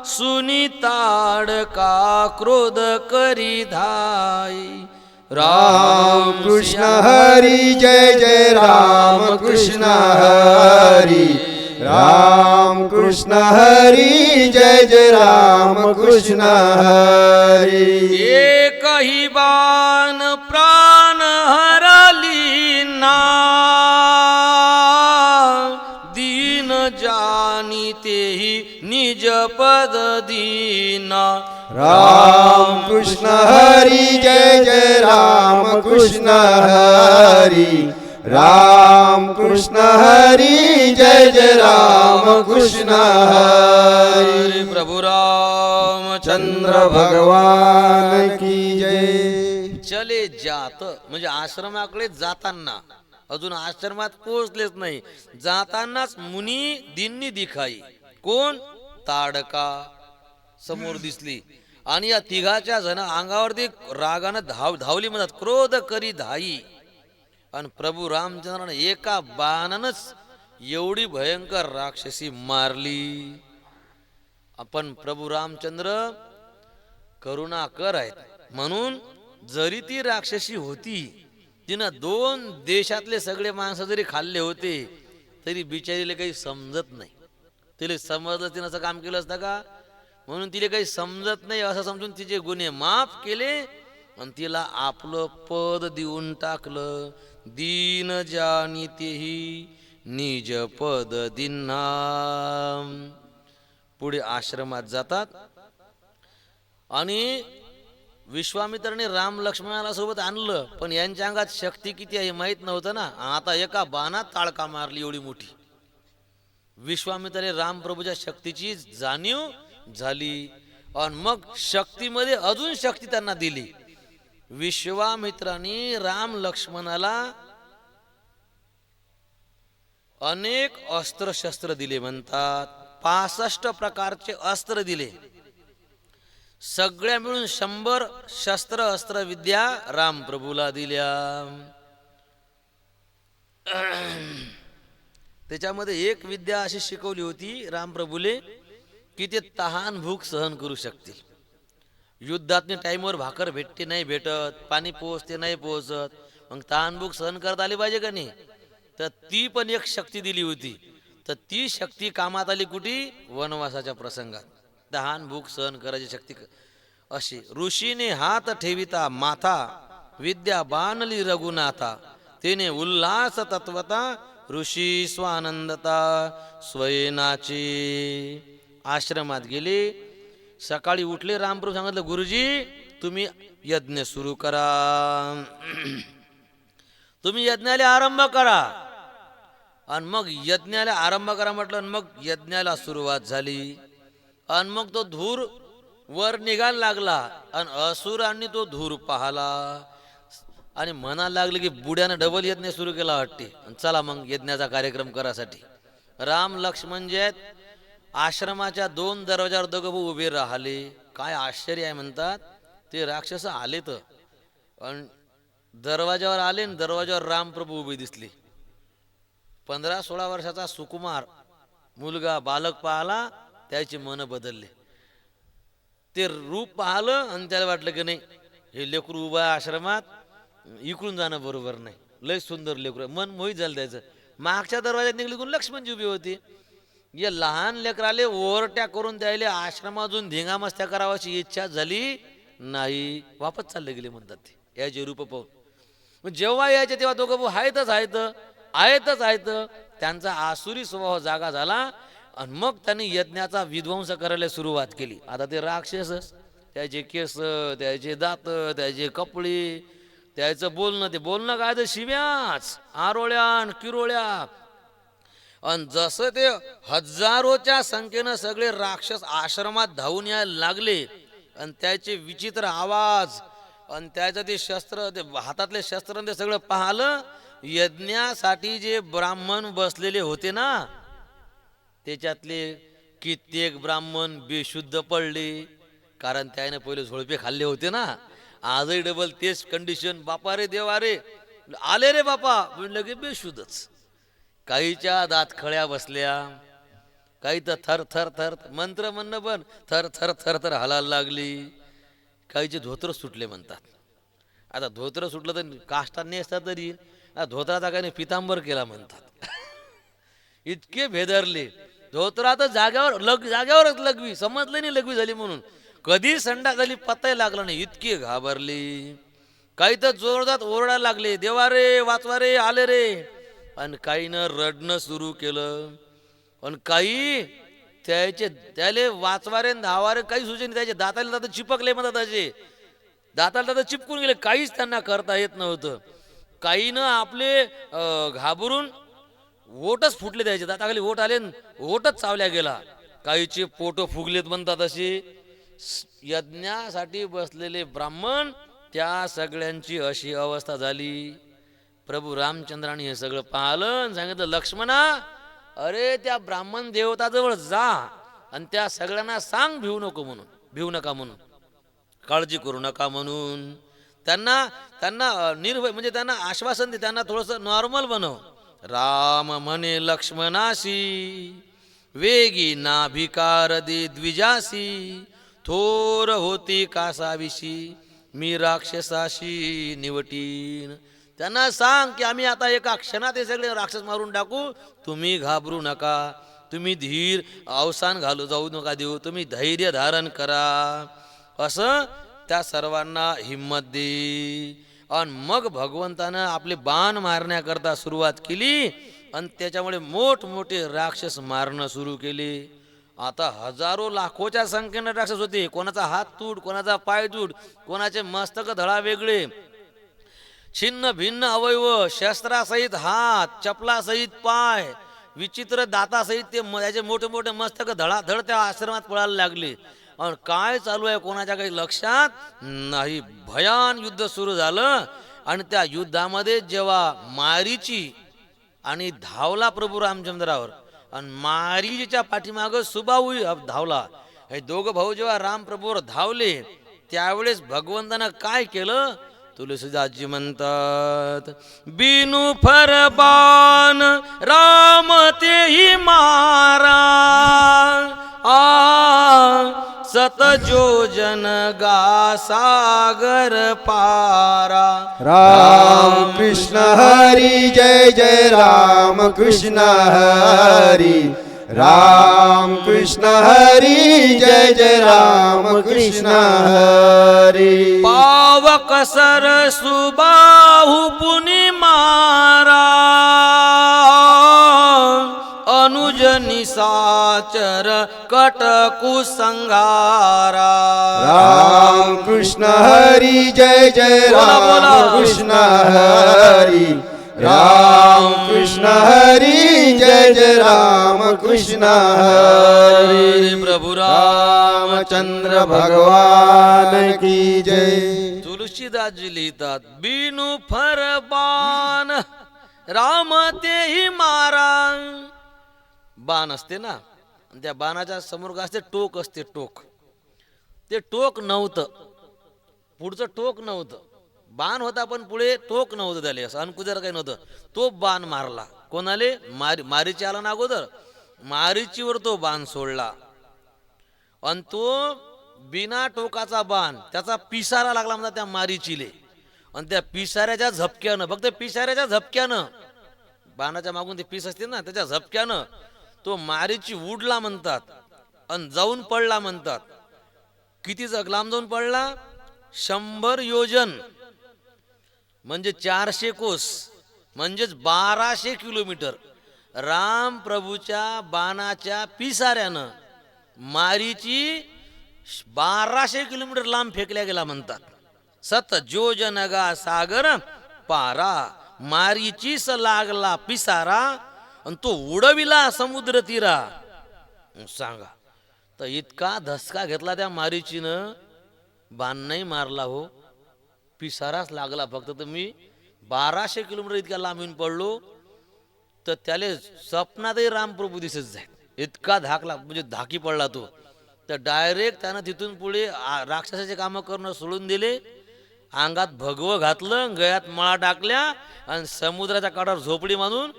सुनी ताडका क्रोध करी धाई. राम कृष्ण हरी जय जय राम कृष्ण हरी. राम कृष्ण हरी जय जय राम कृष्ण हरी. एक ही बाण प्राण हरली ना, दीन जानी तेही निज पद दीना. राम कृष्ण हरी जय जय राम कृष्ण हरी. राम कृष्ण हरी जय जय राम कृष्ण हरी. प्रभु रामचंद्र भगवान की जय. चले जात म्हणजे आश्रमाकडे जाताना, अजून आश्रमात पोहोचलेच नाही, जातानाच मुनी दिन्नी दिखाई. कोण? ताडका समोर दिसली. आणि या तिघाच्या जण अंगावरती रागानं धावली म्हणतात, क्रोध करी धाई. आणि प्रभू रामचंद्राने एका बाणानच एवढी भयंकर राक्षसी मारली. आपण प्रभू रामचंद्र करुणाकर आहेत म्हणून जरी ती राक्षसी होती, तिनं दोन देशातले सगळे माणसं जरी खाल्ले होते तरी बिचारीला काही समजत नाही. तिला समजलं तिनं असं काम केलं असतं का? म्हणून तिला काही समजत नाही असं समजून तिचे गुन्हे माफ केले आणि तिला आपलं पद देऊन टाकलं. दीन जानी तेही निज पद दिन्ना. पुढे आश्रमात जातात आणि विश्वामित्राने राम लक्ष्मणाला सोबत आणलं, पण यांच्या अंगात शक्ती किती आहे माहित नव्हतं ना. आता एका बाणात ताडका मारली एवढी मोठी. विश्वामित्राने रामप्रभूच्या शक्तीची जाणीव झाली आणि मग शक्तीमध्ये अजून शक्ती त्यांना दिली. विश्वामित्राने राम लक्ष्मणाला अनेक अस्त्र शस्त्र दिले म्हणतात. 65 प्रकारचे अस्त्र दिले. सगळ्या मिळून 100 शस्त्र अस्त्र विद्या राम प्रभूला दिल्या. त्याच्यामध्ये एक विद्या अशी शिकवली होती रामप्रभूले की ते तहान भूक सहन करू शकतील. युद्धात टाइमवर भाकर भेटते नाही भेटत, पाणी पोहोचते नाही पोहोचत, मग तहान भूक सहन करता आली पाहिजे का नाही. तर ती पण एक शक्ती दिली होती. तर ती शक्ती कामात आली कुठे? वनवासाच्या प्रसंगात. तहान भूक सहन करायची शक्ती अशी. ऋषीने हात ठेविता माथा, विद्या बाणली रघुनाथा. तेने उल्हास तत्वता, ऋषी स्वानंदता स्वयनाची. आश्रमात गेले. सकाळी उठले. रामप्रभू सांगितलं, गुरुजी तुम्ही यज्ञ सुरू करा, तुम्ही यज्ञाला आरंभ करा. आणि मग यज्ञाला आरंभ करा म्हटलं. मग यज्ञाला सुरुवात झाली. आणि मग तो धूर वर निघायला लागला आणि असुरांनी तो धूर पाहला आणि म्हणायला लागले की बुड्यानं डबल यज्ञ सुरू केला वाटते, चला मग यज्ञाचा कार्यक्रम करासाठी. राम लक्ष्मण जे आहेत आश्रमाच्या 2 दरवाजावर दोघं उभे राहिले. काय आश्चर्य आहे म्हणतात. ते राक्षस आले तर आणि दरवाजावर आले आणि दरवाजावर रामप्रभू उभे दिसले. 15-16 वर्षाचा सुकुमार मुलगा बालक पाहला, त्याचे मन बदलले. ते रूप पाहिलं आणि त्याला वाटलं की नाही हे लेकरू उभा आश्रमात, इकडून जाणं बरोबर नाही, लय सुंदर लेकरू. मन मोहित झालं त्याचं. मागच्या दरवाज्यात निघली कोण लक्ष्मणजी उभी होती. या लहान लेकराले ओरट्या करून द्यायले आश्रमातून धिंगामस्त्या करावाची इच्छा झाली नाही, वापस चालले गेले म्हणतात ते याचे रूप पाहून. मग जेव्हा यायचे तेव्हा दोघं भाऊ आहेतच. त्यांचा आसुरी स्वभाव जागा झाला आणि मग त्यांनी यज्ञाचा विध्वंस करायला सुरुवात केली. आता ते राक्षसच, त्याचे केस, त्याचे दात, त्याचे कपडे, त्याचं बोलणं, ते बोलणं काय तर शिव्याच, आरोळ्या आणि किरोळ्या. आणि जसं ते हजारोच्या संख्येनं सगळे राक्षस आश्रमात धावून यायला लागले आणि त्याचे विचित्र आवाज आणि त्याचं ते शस्त्र, ते हातातले शस्त्र, ते सगळं पाहिलं. यज्ञासाठी जे ब्राह्मण बसलेले होते ना, त्याच्यातले कित्येक ब्राह्मण बेशुद्ध पडले, कारण त्याने पहिले झोळपे खाल्ले होते ना. आजही डबल तेच कंडिशन. बापा रे देवा रे, आले रे बापा, लगे बेशुद्धच. काहीच्या दात खळ्या बसल्या, काही तर थर थर थर मंत्र म्हणणं पण थर थर थर थर हलायला लागली. काहीचे धोत्र सुटले म्हणतात. आता धोत्र सुटलं तर काष्टा नेसतात तरी, धोत्राचा काही पितांबर केला म्हणतात. इतके भेदरले. धोत्रातच जाग्यावरच लघवी, समजलं नाही लघवी झाली म्हणून. कधी संडा झाली पत्ताही लागला नाही, इतके घाबरले. काही तर जोरदार ओरडायला लागले, देवा रे, वाचवा रे, आले रे. आणि काहीनं रडणं सुरू केलं. आणि काही त्याले वाचवारे धावारे काही सुचेल, त्याचे दाताला चिपकले म्हणतात, त्याचे दाताला चिपकून गेले. काहीच त्यांना करता येत नव्हतं. काहीनं आपले घाबरून ओटच फुटले, त्याचे दाताखाली ओट आले, ओटच चावल्या गेला. काहीचे पोट फुगलेत म्हणतात. असे यज्ञासाठी बसलेले ब्राह्मण, त्या सगळ्यांची अशी अवस्था झाली. प्रभू रामचंद्राने हे सगळं पाहिलं आणि सांगितलं, लक्ष्मणा, अरे त्या ब्राह्मण देवताजवळ जा आणि त्या सगळ्यांना सांग भिवू नका म्हणून, काळजी करू नका म्हणून. त्यांना निर्भय म्हणजे त्यांना आश्वासन दे, त्यांना थोडंसं नॉर्मल बनव. राम म्हणे लक्ष्मणाशी, वेगी नाभिकार दे द्विजासी, थोर होती कासाविशी, मी राक्षसाशी निवटीन. त्यांना सांग की आम्ही आता एका क्षणात हे सगळे राक्षस मारून टाकू, तुम्ही घाबरू नका, तुम्ही धीर अवसान जाऊ नका देऊ, तुम्ही धैर्य धारण करा, असं त्या सर्वांना हिम्मत दे. आणि मग भगवंतानं आपले बाण मारण्याकरता सुरुवात केली आणि त्याच्यामुळे मोठमोठे राक्षस मारणं सुरू केले. आता हजारो लाखोच्या संख्येनं राक्षस होते. कोणाचा हात तूट, कोणाचा पाय तूट, कोणाचे मस्तक धडा वेगळे, छिन्न भिन्न अवयव, शस्त्रासहित हात, चपलासहित पाय, विचित्र दातासहित ते त्याचे मोठे मोठे मस्तक धडाधड त्या आश्रमात पळायला लागले. आणि काय चालू आहे कोणाच्या काही लक्षात नाही. भयान युद्ध सुरू झालं. आणि त्या युद्धामध्ये जेव्हा मारीची आणि धावला प्रभू रामचंद्रावर, आणि मारीच्या पाठीमागं सुबाहू धावला. हे दोघं भाऊ जेव्हा रामप्रभूवर धावले, त्यावेळेस भगवंतानं काय केलं, तुलसीदासजी म्हणतात, बिनु फरबान राम तेही मारा, सत जोजन गा सागर पारा. राम कृष्ण हरी जय जय राम कृष्ण हरी, राम कृष्ण हरी जय जय राम कृष्ण हरी. पावक सर सुबाहु पुनि मारा, अनुज निसाचर कटकु संघारा. राम कृष्ण हरी जय जय राम कृष्ण हरी, राम कृष्ण हरी जय जय राम कृष्ण हरी. प्रभु रामचंद्र भगवान की जय. तुलसीदासजी लिहितात, बिनु फरबान राम तेही मारा. बाण असते ना, त्या बाणाच्या समोर काय असते, टोक असते, टोक. ते टोक नव्हतं, पुढचं टोक नव्हतं. बाण होता पण पुढे टोक नव्हतं, त्याले असं अनकुजर काही नव्हतं. तो बाण मारला कोणाले, मारीची आला ना अगोदर, मारीचीवर तो बाण सोडला. आणि तो बिना टोकाचा बाण, त्याचा पिसारा लागला म्हणतात त्या मारीचीले. आणि त्या पिसाऱ्याच्या झपक्यानं, फक्त पिसाऱ्याच्या झपक्यानं, बाणाच्या मागून ते पीस असते ना, त्याच्या झपक्यानं तो मारीची उडला म्हणतात आणि जाऊन पडला म्हणतात. किती लांब जाऊन पडला, 100 योजन म्हणजे 400 कोस म्हणजेच 1200 किलोमीटर राम प्रभूच्या बाणाच्या पिसाऱ्यानं मारीची 1200 किलोमीटर लांब फेकल्या गेला म्हणतात. सत जोजनगा सागर पारा मारीचीस लागला पिसारा आणि तो उडविला समुद्र तीरा. सांगा तर इतका धसका घेतला त्या मारीचीनं, बाण नाही मारला हो, पिसाराच लागला फक्त. तर मी 1200 किलोमीटर इतक्या लांब येऊन पडलो तर त्याले स्वप्नातही रामप्रभू दिसत जाईल, इतका धाकला म्हणजे धाकी पडला तो. तर डायरेक्ट त्यानं तिथून पुढे राक्षसाचे कामं करणं सोडून दिले, अंगात भगवं घातलं, गळ्यात माळा टाकल्या आणि समुद्राच्या काठावर झोपडी मानून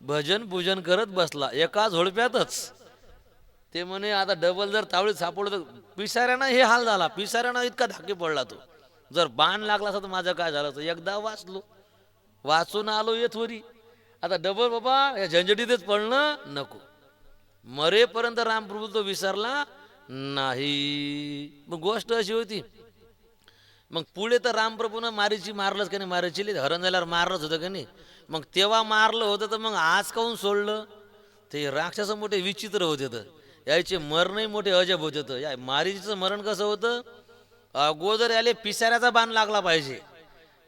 भजन पूजन करत बसला एका झोडप्यातच. ते म्हणे आता डबल जर तावडीत सापडलं तर पिसाऱ्यानं हे हाल झाला, पिसाऱ्यानं इतका धाकी पडला तो. जर बाण लागला असता तर माझं काय झालं तर एकदा वाचलो, वाचून आलो येथोरी, आता डबल बाबा या झंझटीतच पडणं नको. मरेपर्यंत रामप्रभू तो विसरला नाही. मग गोष्ट अशी होती. मग पुढे तर रामप्रभूनं मारीची मारलंच का नाही, मारीची हरण झाल्यावर मारलंच होतं का नाही. मग तेव्हा मारलं होतं तर मग आज काहून सोडलं. ते राक्षस मोठे विचित्र होते, तर यायचे मरणही मोठे अजब होते. तर या मारीचं मरण कसं होतं, अगोदर याले पिसाऱ्याचा बाण लागला पाहिजे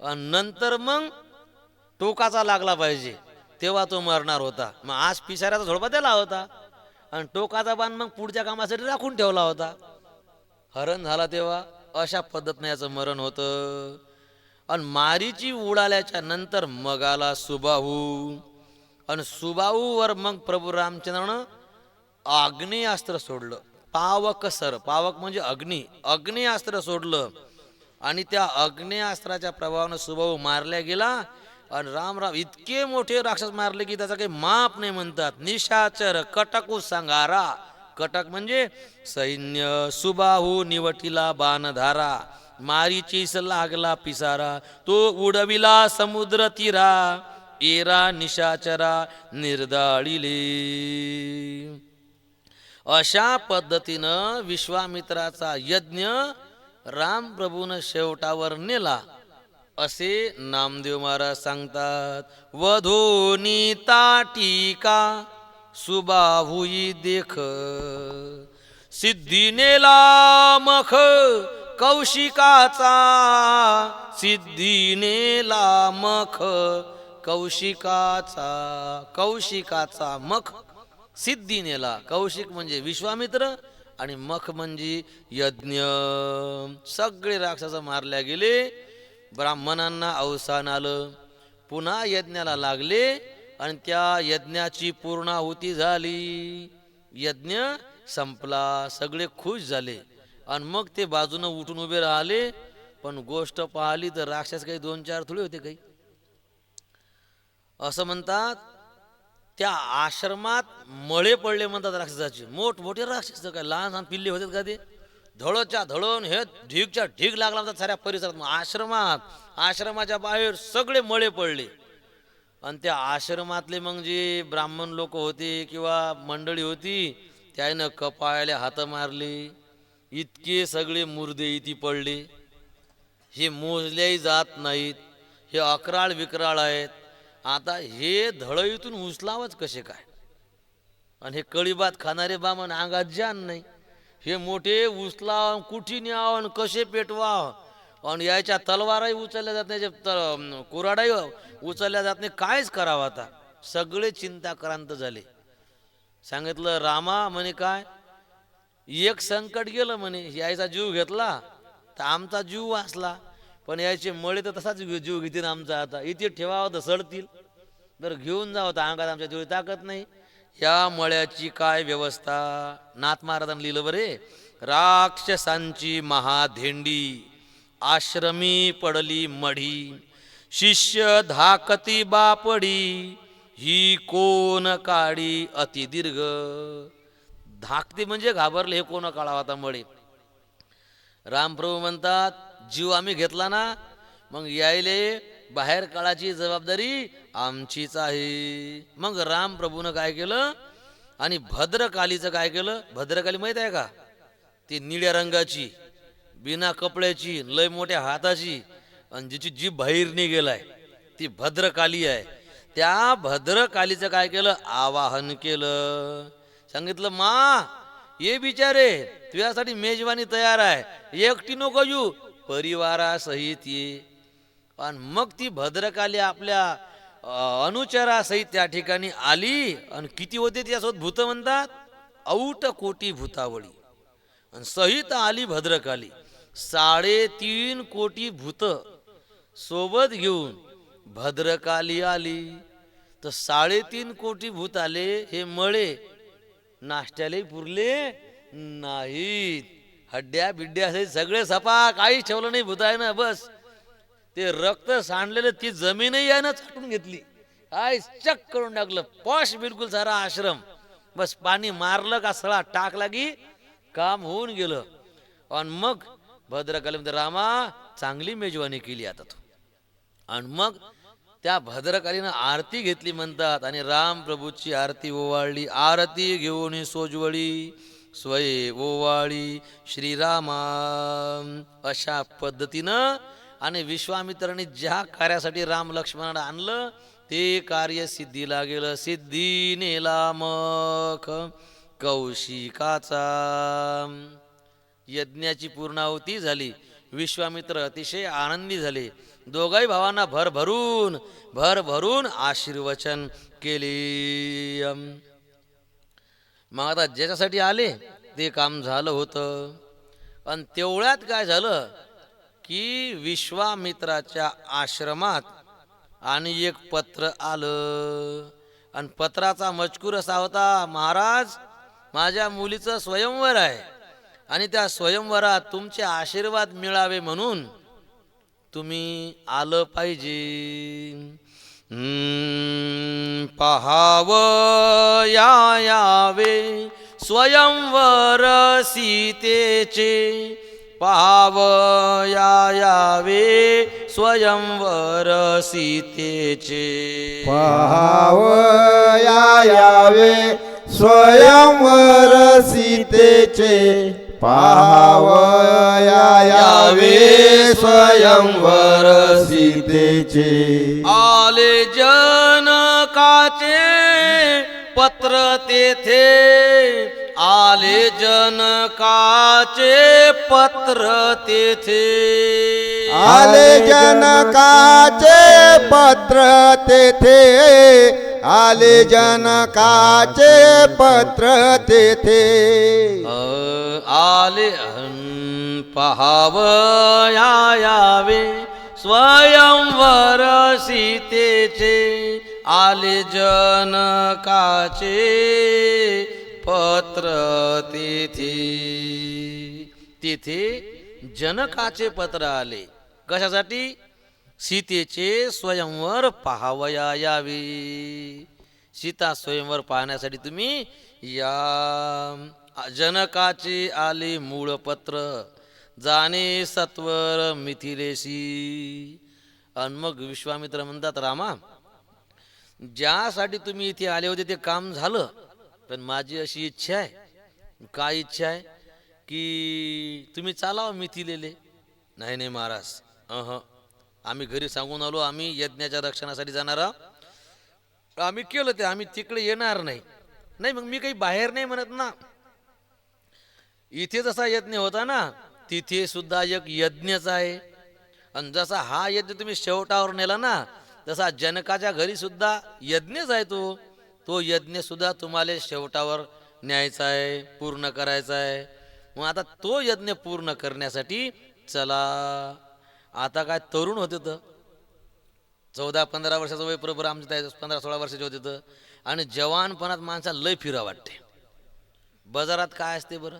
आणि नंतर मग टोकाचा लागला पाहिजे, तेव्हा तो मरणार होता. मग आज पिसाऱ्याचा झोडपा दिला होता आणि टोकाचा बाण मग पुढच्या कामासाठी राखून ठेवला होता. हरण झाला तेव्हा अशा पद्धतीने याचं मरण होतं. आणि मारीची उडाल्याच्या नंतर मग आला सुबाहू आणि सुबाहूवर मग प्रभू रामचंद्रानं आग्नेयास्त्र सोडलं. पावक सर, पावक म्हणजे अग्नी, अग्नेयास्त्र सोडलं आणि त्या अग्नेयास्त्राच्या प्रभावानं सुबाहू मारल्या गेला. आणि राम इतके मोठे राक्षस मारले की त्याचा काही माप नाही म्हणतात. निशाचर कटकू सांगारा, कटक म्हणजे सैन्य, सुबाहू निवटिला बाणधारा, मारीचीस लागला पिसारा, तो उडविला समुद्र तीरा, एरा निशाचरा निर्दाळिले. अशा पद्धतीनं विश्वामित्राचा यज्ञ रामप्रभूनं शेवटावर नेला असे नामदेव महाराज सांगतात. वधोनी ताटिका सुबाहुई देख, सिद्धी नेला मख कौशिकाचा, सिद्धी नेला मख कौशिकाचा, कौशिकाचा मख सिद्धी नेला. कौशिक म्हणजे विश्वामित्र आणि मख म्हणजे यज्ञ. सगळे राक्षस मारल्या गेले, ब्राह्मणांना अवसान आलं, पुन्हा यज्ञाला लागले आणि त्या यज्ञाची पूर्णाहुती झाली. यज्ञ संपला, सगळे खुश झाले आणि मग ते बाजूनं उठून उभे राहिले. पण गोष्ट पाहिली तर राक्षस काही 2-4 थोडे होते काही. असं म्हणतात त्या आश्रमात मळे पडले म्हणतात राक्षसाचे, मोठमोठे राक्षस, काय लहान लहान पिल्ले होते का ते, धडोच्या धडोन हे ढीगच्या ढीग लागला म्हणतात साऱ्या परिसरात. मग आश्रमात, आश्रमाच्या बाहेर सगळे मळे पडले. आणि त्या आश्रमातले मग जे ब्राह्मण लोक होते किंवा मंडळी होती त्यानं कपाळाला हात मारले, इतके सगळे मुर्दे इथे पडले. हे मोजल्याही जात नाहीत, हे अकराळ विकराळ आहेत. आता हे धड इथून उचलावच कसे काय. आणि हे कळीबात खाणारे बामण अंगात जान नाही, हे मोठे उचला कुठी न्याव आणि कसे पेटवाव. आणि याच्या तलवाराही उचलल्या जात नाही, कुऱ्हाडाही उचलल्या जात नाही, कायच करावं. आता सगळे चिंताक्रांत झाले. सांगितलं रामा म्हणे काय, एक संकट गेलं म्हणे, यायचा जीव घेतला तर आमचा जीव वाचला, पण यायचे मळे तर तसाच जीव घेतील आमचा. आता इथे ठेवावं तर सडतील, तर घेऊन जावं तर अंगात आमच्या तेवढी ताकद नाही. या मळ्याची काय व्यवस्था. नाथ महाराजांनी लिहिलं बरे, राक्षसांची महाधेंडी आश्रमी पडली मढी, शिष्य धाकती बापडी, ही कोण काढी अति दीर्घ. धाकती म्हणजे घाबरले, हे कोण काढावा आता मळे. रामप्रभू म्हणतात जीव आम्ही घेतला ना, मग यायले बाहेर काळाची जबाबदारी आमचीच आहे. मग रामप्रभूनं काय केलं आणि भद्रकालीचं काय केलं. भद्रकाली माहित आहे का, ती निळ्या रंगाची बिना कपड्याची, लय मोठ्या हाताची, आणि जिची जीभ बाहेर नाही गेलाय ती भद्रकाली आहे. त्या भद्रकालीचं काय केलं, आवाहन केलं. सांगितलं, मा ये बिचारे, तुझ्यासाठी मेजवानी तयार आहे, एकटी नको येऊ, परिवारासहित ये. आणि मग ती भद्रकाली आपल्या अनुचरासहित त्या ठिकाणी आली. आणि किती होते त्यासोबत भूत म्हणतात, औट कोटी भूतावळी. आणि सहित आली भद्रकाली, 3.5 कोटी भूत सोबत घेऊन भद्रकाली आली. तर 3.5 कोटी भूत आले. हे मळे नाश्त्यालाही पुरले नाहीत, हड्ड्या बिड्ड्या सगळे सपा, काहीच ठेवलं नाही भूत आहे ना. बस ते रक्त सांडलेलं ती जमीनही आहे ना चाटून घेतली, काय चक करून टाकलं, पॉश बिलकुल सारा आश्रम. बस पाणी मारलं का सळा टाकला की काम होऊन गेलं. आणि मग भद्रकाली म्हणते, रामा चांगली मेजवानी केली आता तू. आणि मग त्या भद्रकालीनं आरती घेतली म्हणतात. आणि राम प्रभूची आरती ओवाळली. आरती घेऊन सोजवळी स्वये ओवाळी श्रीरामा. अशा पद्धतीनं आणि विश्वामित्राने ज्या कार्यासाठी राम लक्ष्मणाला आणलं ते कार्य सिद्धीला गेलं. सिद्धी नेला मख कौशिकाचा. यज्ञाची पूर्णाहुती झाली. विश्वामित्र अतिशय आनंदी झाले. दोघाही भावांना भरभरून आशीर्वचन केले. मग आता ज्याच्यासाठी आले ते काम झालं होतं. आणि तेवढ्यात काय झालं की विश्वामित्राच्या आश्रमात आणि एक पत्र आलं. आणि पत्राचा मजकूर असा होता, महाराज माझ्या मुलीचं स्वयंवर आहे आणि त्या स्वयंवरात तुमचे आशीर्वाद मिळावे म्हणून तुम्ही आलं पाहिजे. पहावं यावे स्वयंवर सीतेचे. पहावं यावे स्वयंवर सीतेचे. पहावं यावे स्वयंवर सीतेचे. पहावं यावे स्वयंवर सीतेचे. आले जनकाचे पत्र तेथे. आले जनकाचे पत्र तेथे. आले जनकाचे पत्र तेथे. आले जनकाचे पत्र तेथे. आले पहावं यावे स्वयंवर सीतेचे. आले जनकाचे पत्र तेथे. तिथे जनकाचे पत्र आले. कशासाठी? सीतेचे स्वयंवर पाहावया यावे. सीता स्वयंवर पाहण्यासाठी तुम्ही या. जनकाचे आले मूळ पत्र, जाणे सत्वर मिथिलेशी. आणि मग विश्वामित्र म्हणतात, रामा ज्यासाठी तुम्ही इथे आले होते ते काम झालं, पण माझी अशी इच्छा आहे. काय इच्छा आहे? की तुम्ही चालावं मिथिलेले. नाही नाही महाराज, आम्ही घरी सांगून आलो, आम्ही यज्ञाच्या रक्षणासाठी जाणार आहोत. आम्ही केलं ते, आम्ही तिकडे येणार नाही. नाही मग मी काही बाहेर नाही म्हणत ना. इथे जसा यज्ञ होता ना तिथे सुद्धा एक यज्ञच आहे. आणि जसा हा यज्ञ तुम्ही शेवटावर नेला ना, तसा जनकाच्या घरी सुद्धा यज्ञच आहे. तो यज्ञ सुद्धा तुम्हाला शेवटावर न्यायचा आहे, पूर्ण करायचा आहे. मग आता तो यज्ञ पूर्ण करण्यासाठी चला. आता काय तरुण होते तर 14-15 वर्षाचं वय, बरोबर आमच्या 15-16 वर्षाचे होते तर. आणि जवानपणात माणसाला लय फिरा वाटते. बाजारात काय असते बरं?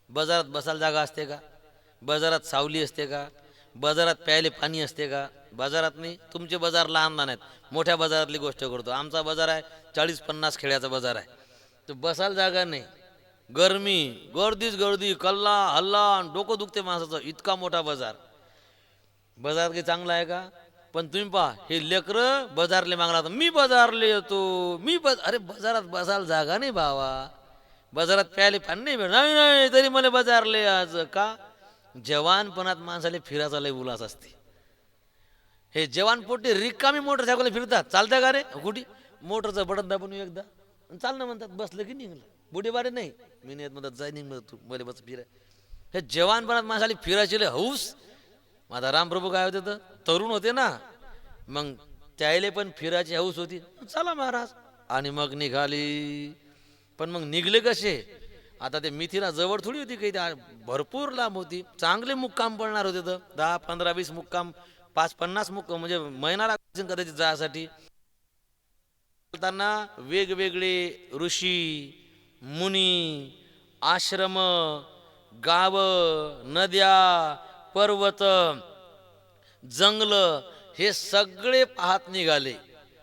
बाजारात बसायला जागा असते का? बाजारात सावली असते का? बाजारात प्यायले पाणी असते का? बाजारात नाही. तुमचे बाजार लहान लहान आहेत. मोठ्या बाजारातली गोष्ट करतो. आमचा बाजार आहे 40-50 खेड्याचा बाजार आहे. तर बसायला जागा नाही, गरमी, गर्दीच गर्दी, कल्ला हल्ला, डोकं दुखते माणसाचं. इतका मोठा बाजार. बाजार काही चांगला आहे का? पण तुम्ही पहा, हे लेकरं बाजारले मागणार, मी बाजारले येतो, अरे बाजारात बसायला जागा नाही भावा. बाजारात प्यायले पाणी नाही, नाही तरी मला बाजारले आज का? जवानपणात माणसाला फिरायचा लय उल्हास असते. हे जवान पोटे रिकामी मोटरसायकल फिरतात. चालतं का रे कुठे मोटरचं बटन दाबून एकदा चाल ना म्हणतात, बसलं की निघलं. बुढे बारे नाही मी नेत म्हणतात, जाय निघ म्हणतात तू मध्ये बस फिराय. हे जवानपणात माणसाला फिरायची लय हौस. माझा रामप्रभू काय होते तर तरुण होते ना, मग त्याला पण फिरायची हौस होती. चला महाराज आणि मग निघाली. पण मग निघले कसे, आता ते मिथिला जवळ थोडी होती काही, त्या भरपूर लांब होती. चांगले मुक्काम पडणार होते तर 10, 15, 20 मुक्काम, 5, 50 मुक्काम म्हणजे महिना लागतील कदाचित जायसाठी. त्यांना वेगवेगळे ऋषी मुनी आश्रम गाव नद्या पर्वत जंगल हे सगळे पाहत निघाले.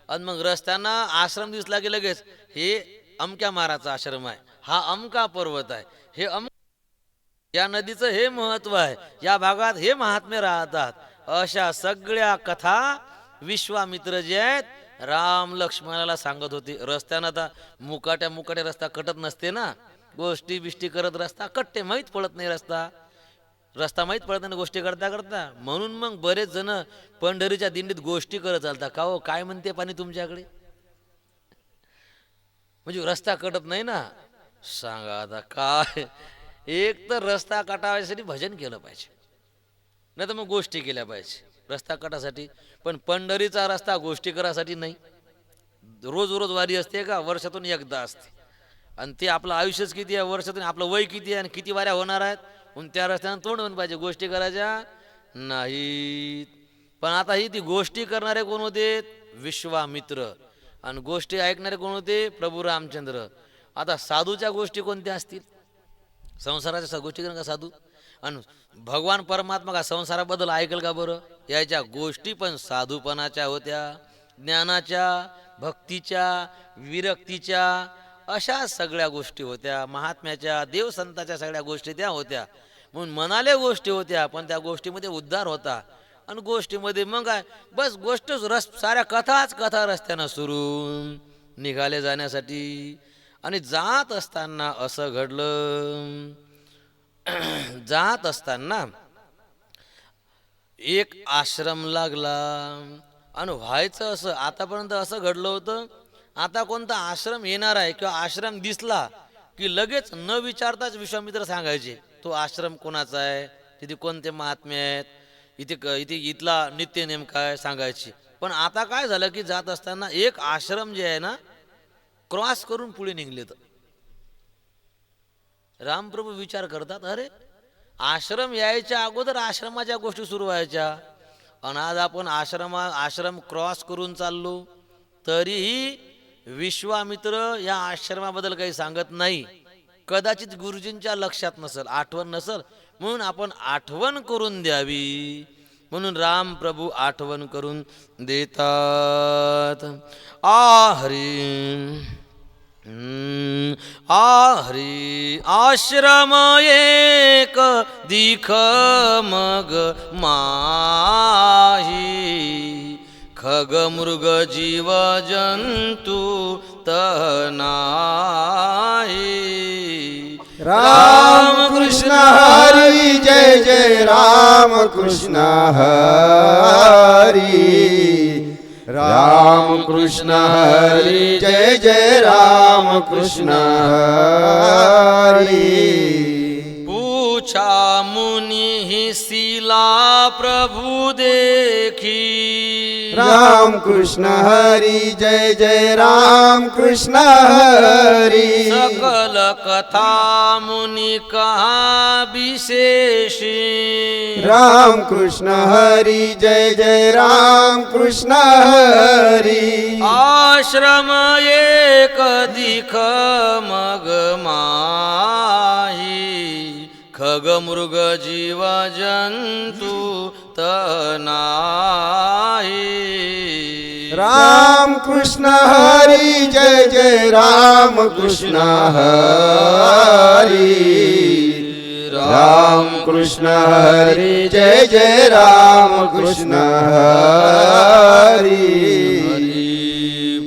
आणि मग रस्त्यानं आश्रम दिसला की लगेच हे अमक्या महाराजचा आश्रम आहे, हा अमका पर्वत आहे, हे या नदीचं हे महत्व आहे, या भागात हे महात्मे राहतात. अशा सगळ्या कथा विश्वामित्र जे आहेत राम लक्ष्मणाला सांगत होते. रस्त्यानं आता मुकाट्या रस्ता कटत नसते ना, गोष्टी बिष्टी करत रस्ता कट्टे, माहीत पडत नाही रस्ता माहीत पडत नाही गोष्टी करता करता. म्हणून मग बरेच जण पंढरीच्या दिंडीत गोष्टी करत चालतात. का हो काय म्हणते पाणी तुमच्याकडे, म्हणजे रस्ता कटत नाही ना. सांगा आता काय, एक तर रस्ता कटावायसाठी भजन केलं पाहिजे, नाही तर मग गोष्टी केल्या पाहिजे रस्ता कटासाठी. पण पंढरीचा रस्ता गोष्टी करासाठी नाही. रोज रोज वारी असते का, वर्षातून एकदा असते. आणि ते आपलं आयुष्यच किती आहे, वर्षातून आपलं वय किती आहे आणि किती वाऱ्या होणार आहेत. म्हणून त्या रस्त्यानं तोंड होऊन पाहिजे, गोष्टी करायच्या नाहीत. पण आता ही ती गोष्टी करणारे कोण होते, विश्वामित्र. आणि गोष्टी ऐकणारे कोण होते, प्रभू रामचंद्र. आता साधूच्या गोष्टी कोणत्या असतील, संसाराच्या गोष्टी करण का साधू. आणि भगवान परमात्मा का संसाराबद्दल ऐकल का बरं. याच्या गोष्टी पण साधूपणाच्या होत्या, ज्ञानाच्या, भक्तीच्या, विरक्तीच्या, अशा सगळ्या गोष्टी होत्या. महात्म्याच्या देवसंताच्या सगळ्या गोष्टी त्या होत्या. म्हणून मनाल्या गोष्टी होत्या, पण त्या गोष्टीमध्ये उद्धार होता. आणि गोष्टीमध्ये मग काय बस गोष्ट साऱ्या कथा रस्त्यानं सुरू निघाले जाण्यासाठी. आणि जात असताना असं घडलं, जात असताना एक आश्रम लागला. आणि व्हायचं असं आतापर्यंत असं घडलं होतं, आता कोणता आश्रम येणार आहे किंवा आश्रम दिसला की लगेच न विचारताच विश्वामित्र सांगायचे तो आश्रम कोणाचा आहे, तिथे कोणते महात्मे आहेत, इथे इथला नित्य नेम काय सांगायची. पण आता काय झालं की जात असताना एक आश्रम जे आहे ना क्रॉस करून पुढे निघले. तर रामप्रभू विचार करतात, अरे आश्रम यायच्या अगोदर आश्रमाच्या गोष्टी सुरू व्हायच्या, आणि आज आपण आश्रम क्रॉस करून चाललो. तरीही विश्वामित्र या आश्रमाबद्दल काही सांगत नाही. कदाचित गुरुजींच्या लक्षात नसल, आठवण नसल, म्हणून आपण आठवण करून द्यावी. म्हणून राम प्रभू आठवण करून देतात. हरी आश्रम एक दिख मग माही, खग मृग जीव जंतु तनाही. राम कृष्ण हरी जय जय राम कृष्ण हरी. राम कृष्ण हरी जय जय राम कृष्ण हरी. पूछा मुनि ही शिला प्रभु देखी, राम कृष्ण हरी जय जय राम कृष्ण हरी. सकल कथा मुनि कहा विशेषी, राम कृष्ण हरी जय जय राम कृष्ण हरी. आश्रम एक दिख मग माही, खग मृग जीव जंतु तनाही. राम कृष्ण हरी जय जय राम कृष्ण हरी. राम कृष्ण हरी जय जय राम कृष्ण हरी.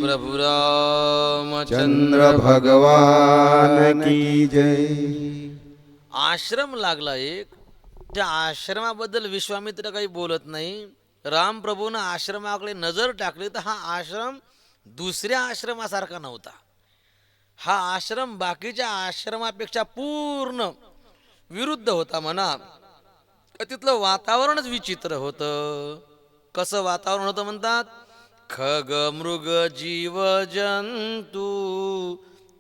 प्रभु रामचंद्र चंद्र भगवान की जय. आश्रम लागला एक, त्या आश्रमाबद्दल विश्वामित्र काही बोलत नाही. रामप्रभूनं आश्रमाकडे नजर टाकली तर हा आश्रम दुसऱ्या आश्रमासारखा नव्हता. हा आश्रम बाकीच्या आश्रमापेक्षा पूर्ण विरुद्ध होता म्हणा. तिथलं वातावरणच विचित्र होतं. कसं वातावरण होतं म्हणतात, खग मृग जीव जंतू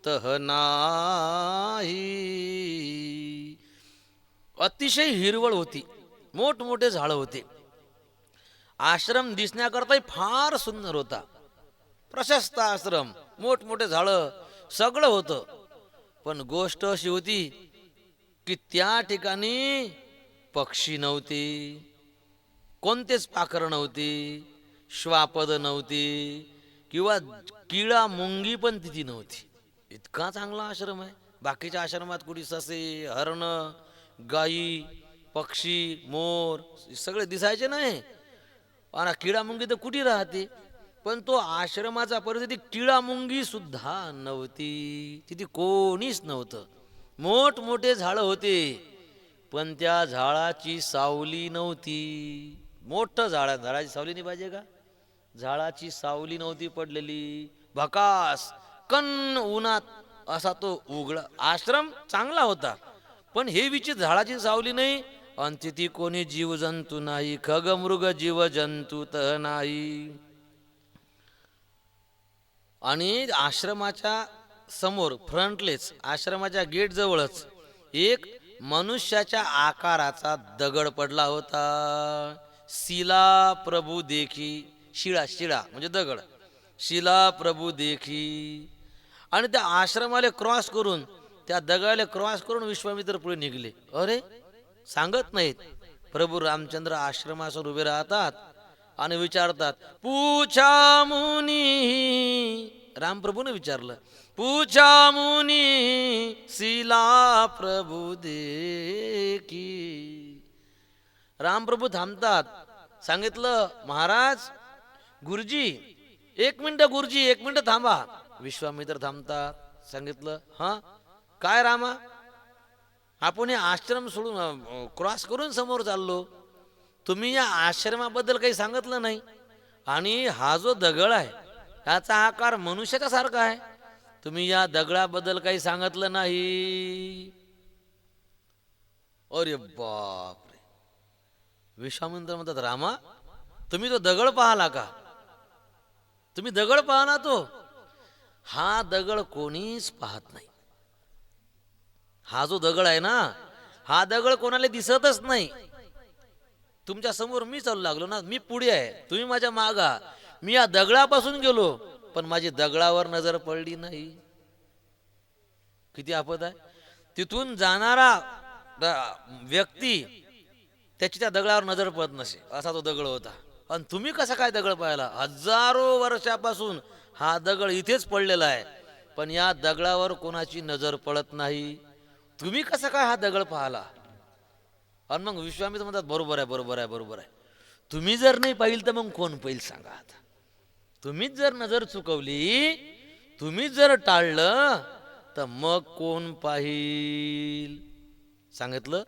तह नाही. अतिशय हिरवळ होती, मोठमोठे झाडं होते. आश्रम दिसण्याकरताही फार सुंदर होता. प्रशस्त आश्रम, मोठमोठे झाडं, सगळं होतं. पण गोष्ट अशी होती की त्या ठिकाणी पक्षी नव्हते, कोणतेच पाखरं नव्हती, श्वापद नव्हती, किंवा किळा मुंगी पण तिथे नव्हती. इतका चांगला आश्रम आहे. बाकीच्या आश्रमात कुठे ससे, हरण, गायी, पक्षी, मोर सगळे दिसायचे नाही. आणि किडा मुंगी तर कुठे राहते. पण तो आश्रमाचा परिस्थिती किडा मुंगी सुद्धा नव्हती. तिथे कोणीच नव्हतं. मोठमोठे झाडं होते, पण त्या झाडाची सावली नव्हती. मोठं झाडाची सावली नाही पाहिजे का? झाडाची सावली नव्हती पडलेली. भकास कन्न उन्हात असा तो उघडा आश्रम चांगला होता, पण हे विचित्र झाडाची सावली नाही. आणि तिथे कोणी जीवजंतू नाही, खग मृग जीव जंतू तर नाही. आणि आश्रमाच्या समोर फ्रंटलेच, आश्रमाच्या गेट जवळच एक मनुष्याच्या आकाराचा दगड पडला होता. शिला प्रभू देखी, शिळा म्हणजे दगड, शिला प्रभू देखी. आणि त्या आश्रमाला क्रॉस करून, त्या दगडाला क्रॉस करून विश्वामित्र पुढे निघले. अरे, सांगत नाहीत. प्रभू रामचंद्र आश्रमासमोर उभे राहतात आणि विचारतात, पूछा मुनी. रामप्रभूने विचारलं, पूछा मुनी शिला प्रभू देखी. रामप्रभू थांबतात. सांगितलं, महाराज, गुरुजी एक मिनिट, गुरुजी एक मिनिट थांबा. विश्वामित्र थांबतात. सांगितलं, हां काय रामा, आपण हे आश्रम सोडून क्रॉस करून समोर चाललो, तुम्ही या आश्रमाबद्दल काही सांगितलं नाही. आणि हा जो दगड आहे याचा आकार मनुष्याच्या सारखा आहे, तुम्ही या दगडाबद्दल काही सांगितलं नाही. अरे बापरे. विश्वामित्र म्हणतात, रामा तुम्ही तो दगड पाहला का? तुम्ही दगड पाहा तो. हा दगड कोणीच पाहत नाही. हा जो दगड आहे ना, हा दगड कोणाला दिसतच नाही. तुमच्या समोर मी चालू लागलो ना, मी पुढे आहे, तुम्ही माझ्या मागा. मी या दगडापासून गेलो, पण माझी दगडावर नजर पडली नाही. किती आपद आहे. तिथून जाणारा व्यक्ती त्याची त्या दगडावर नजर पडत नसे, असा तो दगड होता. आणि तुम्ही कसा काय दगड पाहिला? हजारो वर्षापासून हा दगड इथेच पडलेला आहे, पण या दगडावर कोणाची नजर पडत नाही. तुम्ही कसा काय हा दगड पाहला? आणि मग विश्वामित्र म्हणतात, बरोबर आहे, बरोबर आहे, बरोबर आहे. तुम्ही जर नाही पाहिल तर मग कोण पाहिल सांगा. आता तुम्हीच जर नजर चुकवली, तुम्हीच जर टाळलं, तर मग कोण पाहिल? सांगितलं,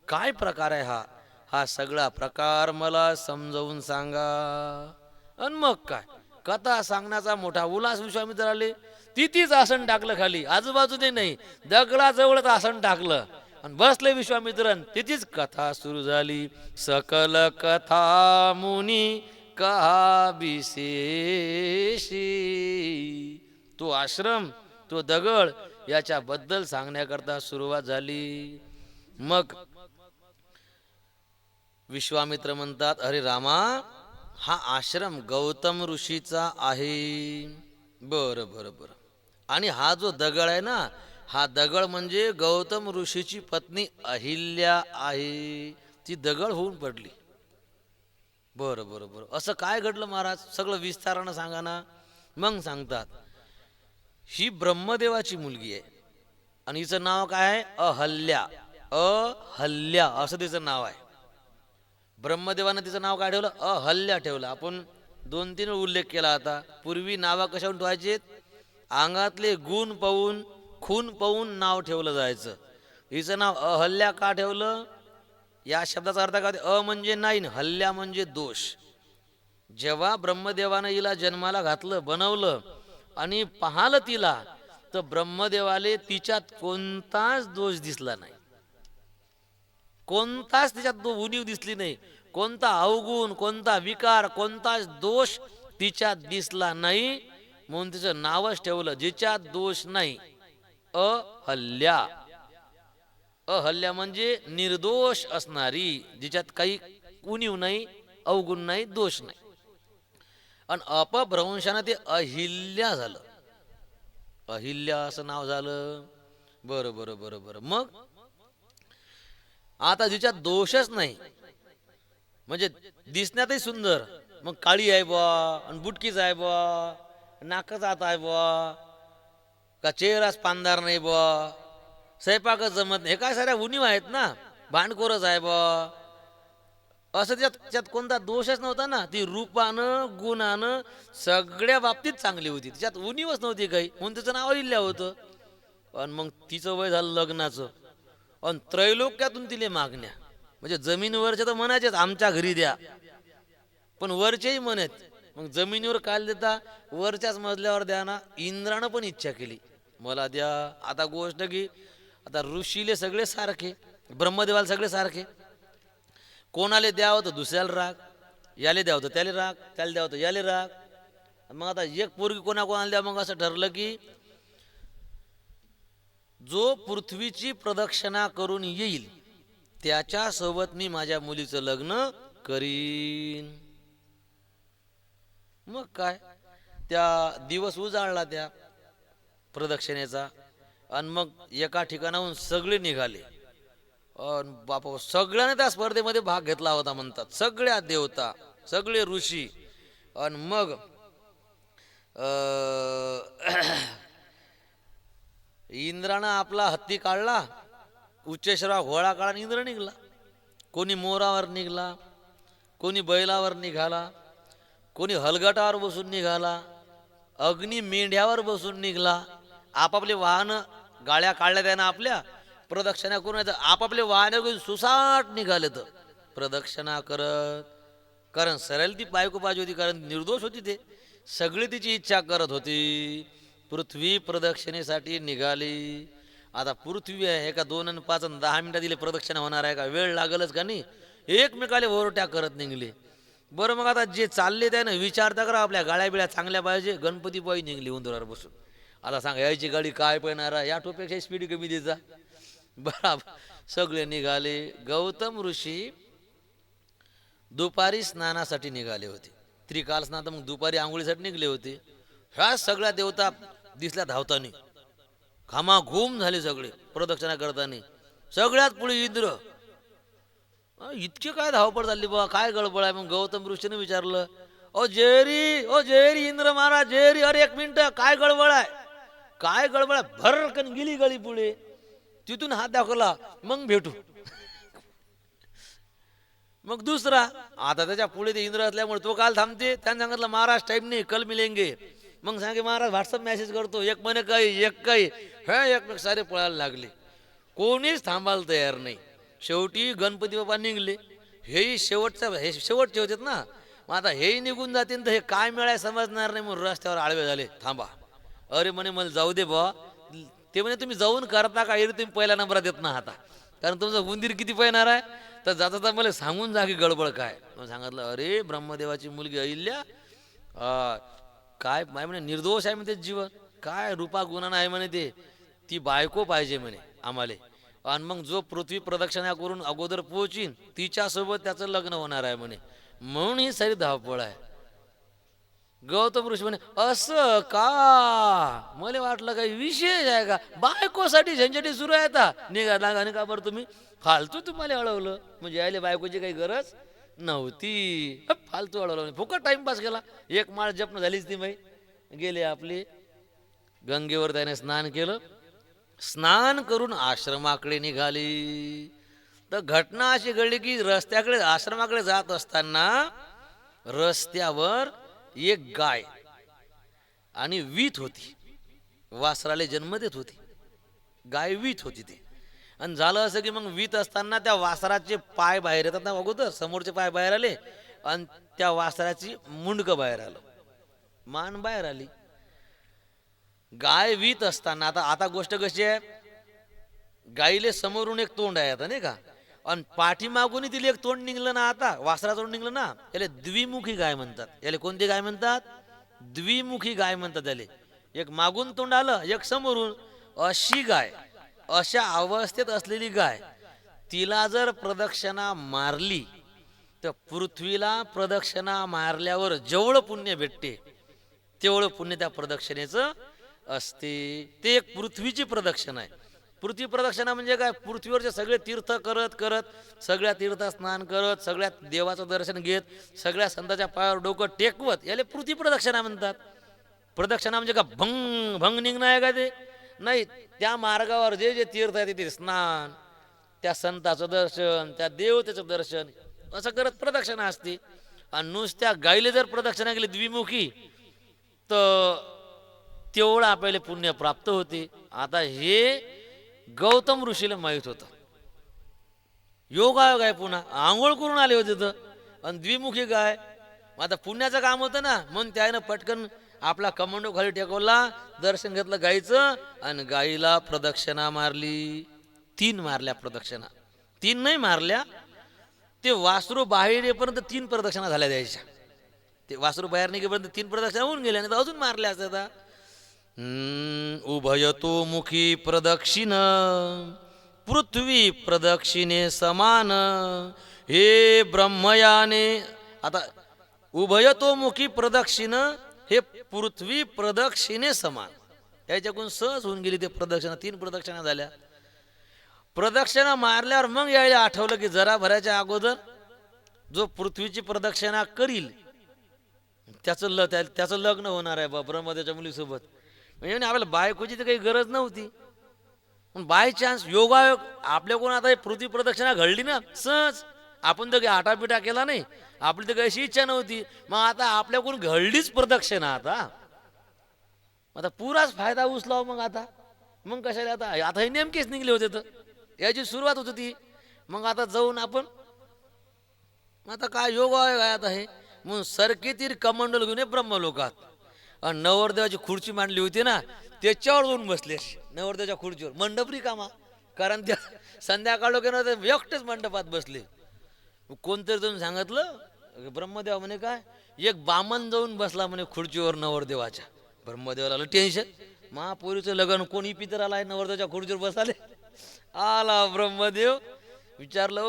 काय प्रकार आहे हा? हा सगळा प्रकार मला समजावून सांगा. आणि मग काय, कथा सांगण्याचा मोठा उल्हास. विश्वामित्र आले, तिथेच आसन टाकलं खाली, आजूबाजूने नाही, दगडाजवळच आसन टाकलं आणि बसले विश्वामित्र. तिथेच कथा सुरू झाली. सकल कथा मुनी कहा विशेषी. तो आश्रम, तो दगड याच्याबद्दल सांगण्याकरता सुरुवात झाली. मग विश्वामित्र म्हणतात, अरे रामा, हा आश्रम गौतम ऋषीचा आहे. बरं बरं बरं. आणि हा जो दगड आहे ना, हा दगड म्हणजे गौतम ऋषीची पत्नी अहिल्या आहे. ती दगड होऊन पडली. बरं बरं बरं. असं काय घडलं महाराज? सगळं विस्तारानं सांगा ना. मग सांगतात, ही ब्रह्मदेवाची मुलगी आहे आणि हिचं नाव काय आहे? अहल्या. अहल्या असं तिचं नाव आहे. ब्रह्मदेवानं तिचं नाव काय ठेवलं? अहल्या ठेवलं. आपण 2-3 उल्लेख केला आता. पूर्वी नावा कशावरून ठेवायचे? अंगातले गुण पाहून, खून पाहून नाव ठेवलं जायचं. हिचं नाव अहल्या का ठेवलं? या शब्दाचा अर्थ काय होते? म्हणजे नाही, हल्ल्या म्हणजे दोष. जेव्हा ब्रह्मदेवानं हिला जन्माला घातलं, बनवलं आणि पाहलं तिला, तर ब्रह्मदेवाले तिच्यात कोणताच दोष दिसला नाही, कोणताच तिच्यात उणीव दिसली नाही, कोणता अवगुण, कोणता विकार, कोणताच दोष तिच्यात दिसला नाही. म्हणून तिचं नावच ठेवलं जिच्यात दोष नाही, अहल्या. अहल्या म्हणजे निर्दोष असणारी, जिच्यात काही उणीव नाही, अवगुण नाही, दोष नाही. आणि अपभ्रंशानं ते अहिल्या झालं, अहिल्या असं नाव झालं. बरं बरं बरं बरं. मग आता जिच्यात दोषच नाही, म्हणजे दिसण्यातही सुंदर, मग काळी आहे बा, आणि बुटकीच आहे बा, नाकच आत आहे बा, का चेहराच पानदार नाही बा, स्वयंपाकच जमत नाही, हे काय साऱ्या उणीव आहेत ना, भांडखोरच आहे बा, असं त्याच्यात कोणता दोषच नव्हता ना. ती रूपानं गुणानं सगळ्या बाबतीत चांगली होती, तिच्यात उणीवच नव्हती काही, म्हणून तिचं नाव अहिल्या होतं. आणि मग तिचं वय झालं लग्नाचं, आणि त्रैलोक्यातून तिले मागण्या, म्हणजे जमिनीवरच्या तर म्हणायचेच आमच्या घरी द्या, पण वरचेही म्हणत. मग जमिनीवर काय देता, वरच्याच मजल्यावर द्या ना. इंद्रानं पण इच्छा केली, मला द्या. आता गोष्ट की आता ऋषीले सगळे सारखे, ब्रह्मदेवाला सगळे सारखे, कोणाला द्यावं तर दुसऱ्याला राग, याले द्यावं तर त्याला राग, त्याला द्यावं तर याले राग. मग आता एक पोरगी कोणाला द्या, मग असं ठरलं की जो पृथ्वीची प्रदक्षिणा करून येईल त्याच्यासोबत मी माझ्या मुलीचं लग्न करीन. मग काय, त्या दिवस उजाळला त्या प्रदक्षिणेचा, आणि मग एका ठिकाणाहून सगळे निघाले. बापा, सगळ्यांनी त्या स्पर्धेमध्ये भाग घेतला होता म्हणतात, सगळ्या देवता, सगळे ऋषी. आणि मग इंद्रानं आपला हत्ती काढला, उच्चेश्वरा घोडा काढा, इंद्र निघाला. कोणी मोरावर निघाला, कोणी बैलावर निघाला, कोणी हलगटावर बसून निघाला, अग्नी मेंढ्यावर बसून निघाला. आपापले वाहन गाड्या काढल्या त्यानं, आपल्या प्रदक्षिणा करून आपापले वाहन घेऊन सुसाट निघाले तर प्रदक्षिणा करत. कारण सरळ ती बायको पाहिजे होती, कारण निर्दोष होती, ते सगळी तिची इच्छा करत होती. पृथ्वी प्रदक्षिणेसाठी निघाली. आता पृथ्वी आहे का 2 आणि 5 आणि 10 मिनिटात दिले प्रदक्षिणा होणार आहे का, वेळ लागलच का नाही. एकमेकाले ओरट्या करत निघले. बरं, मग आता जे चालले त्यानं विचारता करा, आपल्या गाड्या बिळ्या चांगल्या पाहिजे. गणपती पायी निघली उंदरावर बसून. आता सांगा, यायची गाडी काय पळणार आहे, या टोपेक्षा स्पीड कमी द्यायचा. बराबर सगळे निघाले. गौतम ऋषी दुपारी स्नानासाठी निघाले होते, त्रिकाल स्नान, मग दुपारी आंघोळीसाठी निघले होते. ह्या सगळ्या देवता दिसल्या धावतानी, घामाघूम झाले सगळे प्रदक्षिणा करताना. सगळ्यात पुढे इंद्र. इतके काय धावपळ झाली बा, काय गडबड आहे. मग गौतम ऋषीने विचारलं, ओ जेरी, ओ जेरी, इंद्र महाराज जेरी, अरे एक मिनिट, काय गडबड आहे, काय गडबड आहे. भरकन गेली गळी पुढे, तिथून हात दाखवला, मग भेटू. मग दुसरा, आता त्याच्या पुढे ते इंद्र असल्यामुळे तो काल थांबते. त्याने सांगितलं महाराज टाइम नाही, कल मिलेंगे. मग सांगे महाराज व्हॉट्सअप मेसेज करतो, एक म्हणे काही, एक काही, हे एक सारे पळायला लागले, कोणीच थांबायला तयार नाही. शेवटी गणपती बाबा निघले. हेही हे शेवटचे होते ना. मग आता हेही निघून जातील तर हे काय मिळाय समजणार नाही. म्हणून रस्त्यावर आळवे झाले, थांबा. अरे म्हणे मला जाऊ दे बा. ते म्हणे तुम्ही जाऊन करता का, तुम्ही पहिला नंबरात येत ना आता, कारण तुमचं उंदीर किती पळणार आहे, तर जाता जाता मला सांगून जा की गडबड काय. मग सांगितलं, अरे ब्रह्मदेवाची मुलगी अहिल्या काय म्हणे निर्दोष आहे म्हणते, जीवन काय रूपा गुणानं आहे म्हणे, ते ती बायको पाहिजे म्हणे आम्हाला. आणि मग जो पृथ्वी प्रदक्षिणा करून अगोदर पोहोचीन तिच्यासोबत त्याचं लग्न होणार आहे म्हणे. म्हणून ही सारी धावपळ आहे. गौतम ऋषी म्हणे, असं का, मला वाटलं काही विशेष आहे का, बायकोसाठी झंझटी सुरू आहे आता, निघा आणि का बरं तुम्ही फालतू तुम्हाला अडवलं, म्हणजे यायला बायकोची काही गरज नव्हती. फालतू अडवलं, फुकट टाइमपास केला. एक माळ जपणं झालीच ती बाई. गेले आपले गंगेवर, त्याने स्नान केलं. स्नान करून आश्रमाकडे निघाली. तर घटना अशी घडली की रस्त्याकडे, आश्रमाकडे जात असताना रस्त्यावर एक गाय आणि वीत होती, वासराले जन्म देत होती. गाय वीत होती ती. आणि झालं असं की मग वीत असताना त्या वासराचे पाय बाहेर येतात ना, अगोदर समोरचे पाय बाहेर आले आणि त्या वासराची मुंडकं बाहेर आलं, मान बाहेर आली. गाय वीत असताना आता आता गोष्ट कशी आहे, गाईले समोरून एक तोंड आहे आता नाही का, आणि पाठीमागून तिला एक तोंड निघलं ना, आता वासरा तोंड निघलं ना, याला द्विमुखी गाय म्हणतात. याला कोणती गाय म्हणतात? द्विमुखी गाय म्हणतात त्याले. एक मागून तोंड आलं, एक समोरून. अशी गाय, अशा अवस्थेत असलेली गाय, तिला जर प्रदक्षिणा मारली तर पृथ्वीला प्रदक्षिणा मारल्यावर जेवढं पुण्य भेटते तेवढं पुण्य त्या प्रदक्षिणेचं असते. ते एक पृथ्वीची प्रदक्षिणा आहे. पृथ्वी प्रदक्षिणा म्हणजे काय? पृथ्वीवरचे सगळे तीर्थ करत करत, सगळ्या तीर्थ स्नान करत, सगळ्या देवाचं दर्शन घेत, सगळ्या संतांच्या पायावर डोकं टेकवत, याला पृथ्वी प्रदक्षिणा म्हणतात. प्रदक्षिणा म्हणजे का भंग भंग निघणं आहे का? ते नाही. त्या मार्गावर जे जे तीर्थ आहे तिथे स्नान, त्या संताचं दर्शन, त्या देवतेचं दर्शन, असं करत प्रदक्षिणा असते. आणि नुसत्या गाईले जर प्रदक्षिणा केली द्विमुखी तर तेवढं आपल्याला पुण्य प्राप्त होते. आता हे गौतम ऋषीला माहीत होतं. योगायोग आहे, पुन्हा आंघोळ करून आले होते तर, आणि द्विमुखी गाय. आता पुण्याचं काम होतं ना, म्हणून त्यानं पटकन आपला कमांडो खाली टेकवला, दर्शन घेतलं गाईचं, आणि गाईला प्रदक्षिणा मारली. 3 मारल्या प्रदक्षिणा. 3 नाही मारल्या, ते वासरू बाहेर येईपर्यंत 3 प्रदक्षिणा झाल्या द्यायच्या. ते वासरू बाहेर निघेपर्यंत 3 प्रदक्षिणा होऊन गेल्या, नाही तर अजून मारल्या असतात. उभयतो मुखी प्रदक्षिण पृथ्वी प्रदक्षिणे समान, हे ब्रह्मयाने. आता उभयतो मुखी प्रदक्षिण हे पृथ्वी प्रदक्षिणे समान, याच्याकडून सहज होऊन गेली ते प्रदक्षिणा. 3 प्रदक्षिणा झाल्या. प्रदक्षिणा मारल्यावर मग यायला आठवलं की जरा भरायच्या अगोदर जो पृथ्वीची प्रदक्षिणा करील त्याचं लग्न होणार आहे बा ब्रह्मदेवाच्या मुलीसोबत. म्हणजे आपल्याला बायकोची तर काही गरज नव्हती, पण बाय चान्स योगायोग आपल्याकडून आता पृथ्वी प्रदक्षिणा घडली ना सहज. आपण तर काही आटापिटा केला नाही, आपली तर काही अशी इच्छा नव्हती, मग आता आपल्याकडून घडलीच प्रदक्षिणा. आता पुराच फायदा उचलाव मग. आता मग कशाला, आता हे नेमकेच निघले होते तर याची सुरुवात होती ती. मग आता जाऊन आपण आता काय योगायोग आहे आता हे. म्हणून सरकेतीर कमंडल घेऊन ब्रह्मलोकात, आणि नवरदेवाची खुर्ची मांडली होती ना, त्याच्यावर जाऊन बसले नवरदेवाच्या खुर्चीवर. मंडप रिकामा, कारण त्या संध्याकाळ लोक एकटेच मंडपात बसले. कोणतरी जाऊन सांगितलं ब्रह्मदेवा म्हणे काय, एक बामन जाऊन बसला म्हणे खुर्चीवर नवरदेवाच्या. ब्रह्मदेवाला टेन्शन, महापुरीचं लग्न कोणी पितर आलाय नवरदेवाच्या खुर्चीवर बसाले. आला ब्रह्मदेव, विचारलं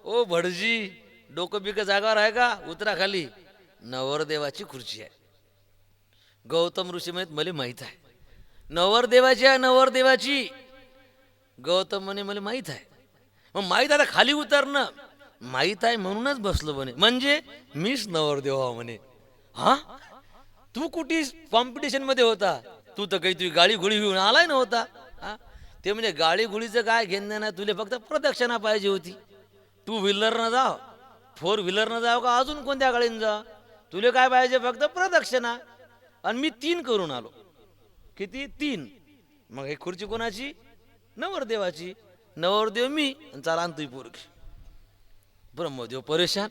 ओ भटजी, डोकं बिकं जागावर आहे का? उतरा खाली. नवरदेवाची खुर्ची आहे. गौतम ऋषी म्हणत मला माहीत आहे नवरदेवाची आहे, नवरदेवाची. गौतम म्हणे मला माहीत आहे. मग माहीत आहे खाली उतरणं, माहीत आहे म्हणूनच बसलो म्हणे, म्हणजे मीच नवरदेवा म्हणे. हा, तू कुठे कॉम्पिटिशन मध्ये होता? तू तर काही तुझी गाडी घोडी घेऊन आलाय नव्हता. हा, ते म्हणजे गाडी घोडीचं काय घेणं नाही, तुला फक्त प्रदक्षिणा पाहिजे होती. 2 व्हीलरनं जाव, 4 व्हीलरनं जाव का अजून कोणत्या गाडीनं जा, तुला काय पाहिजे? फक्त प्रदक्षिणा. आणि मी 3 करून आलो. किती? 3. मग हे खुर्ची कोणाची? नवरदेवाची. नवरदेव मी, चला तू पोरगी. ब्रह्मदेव परेशान.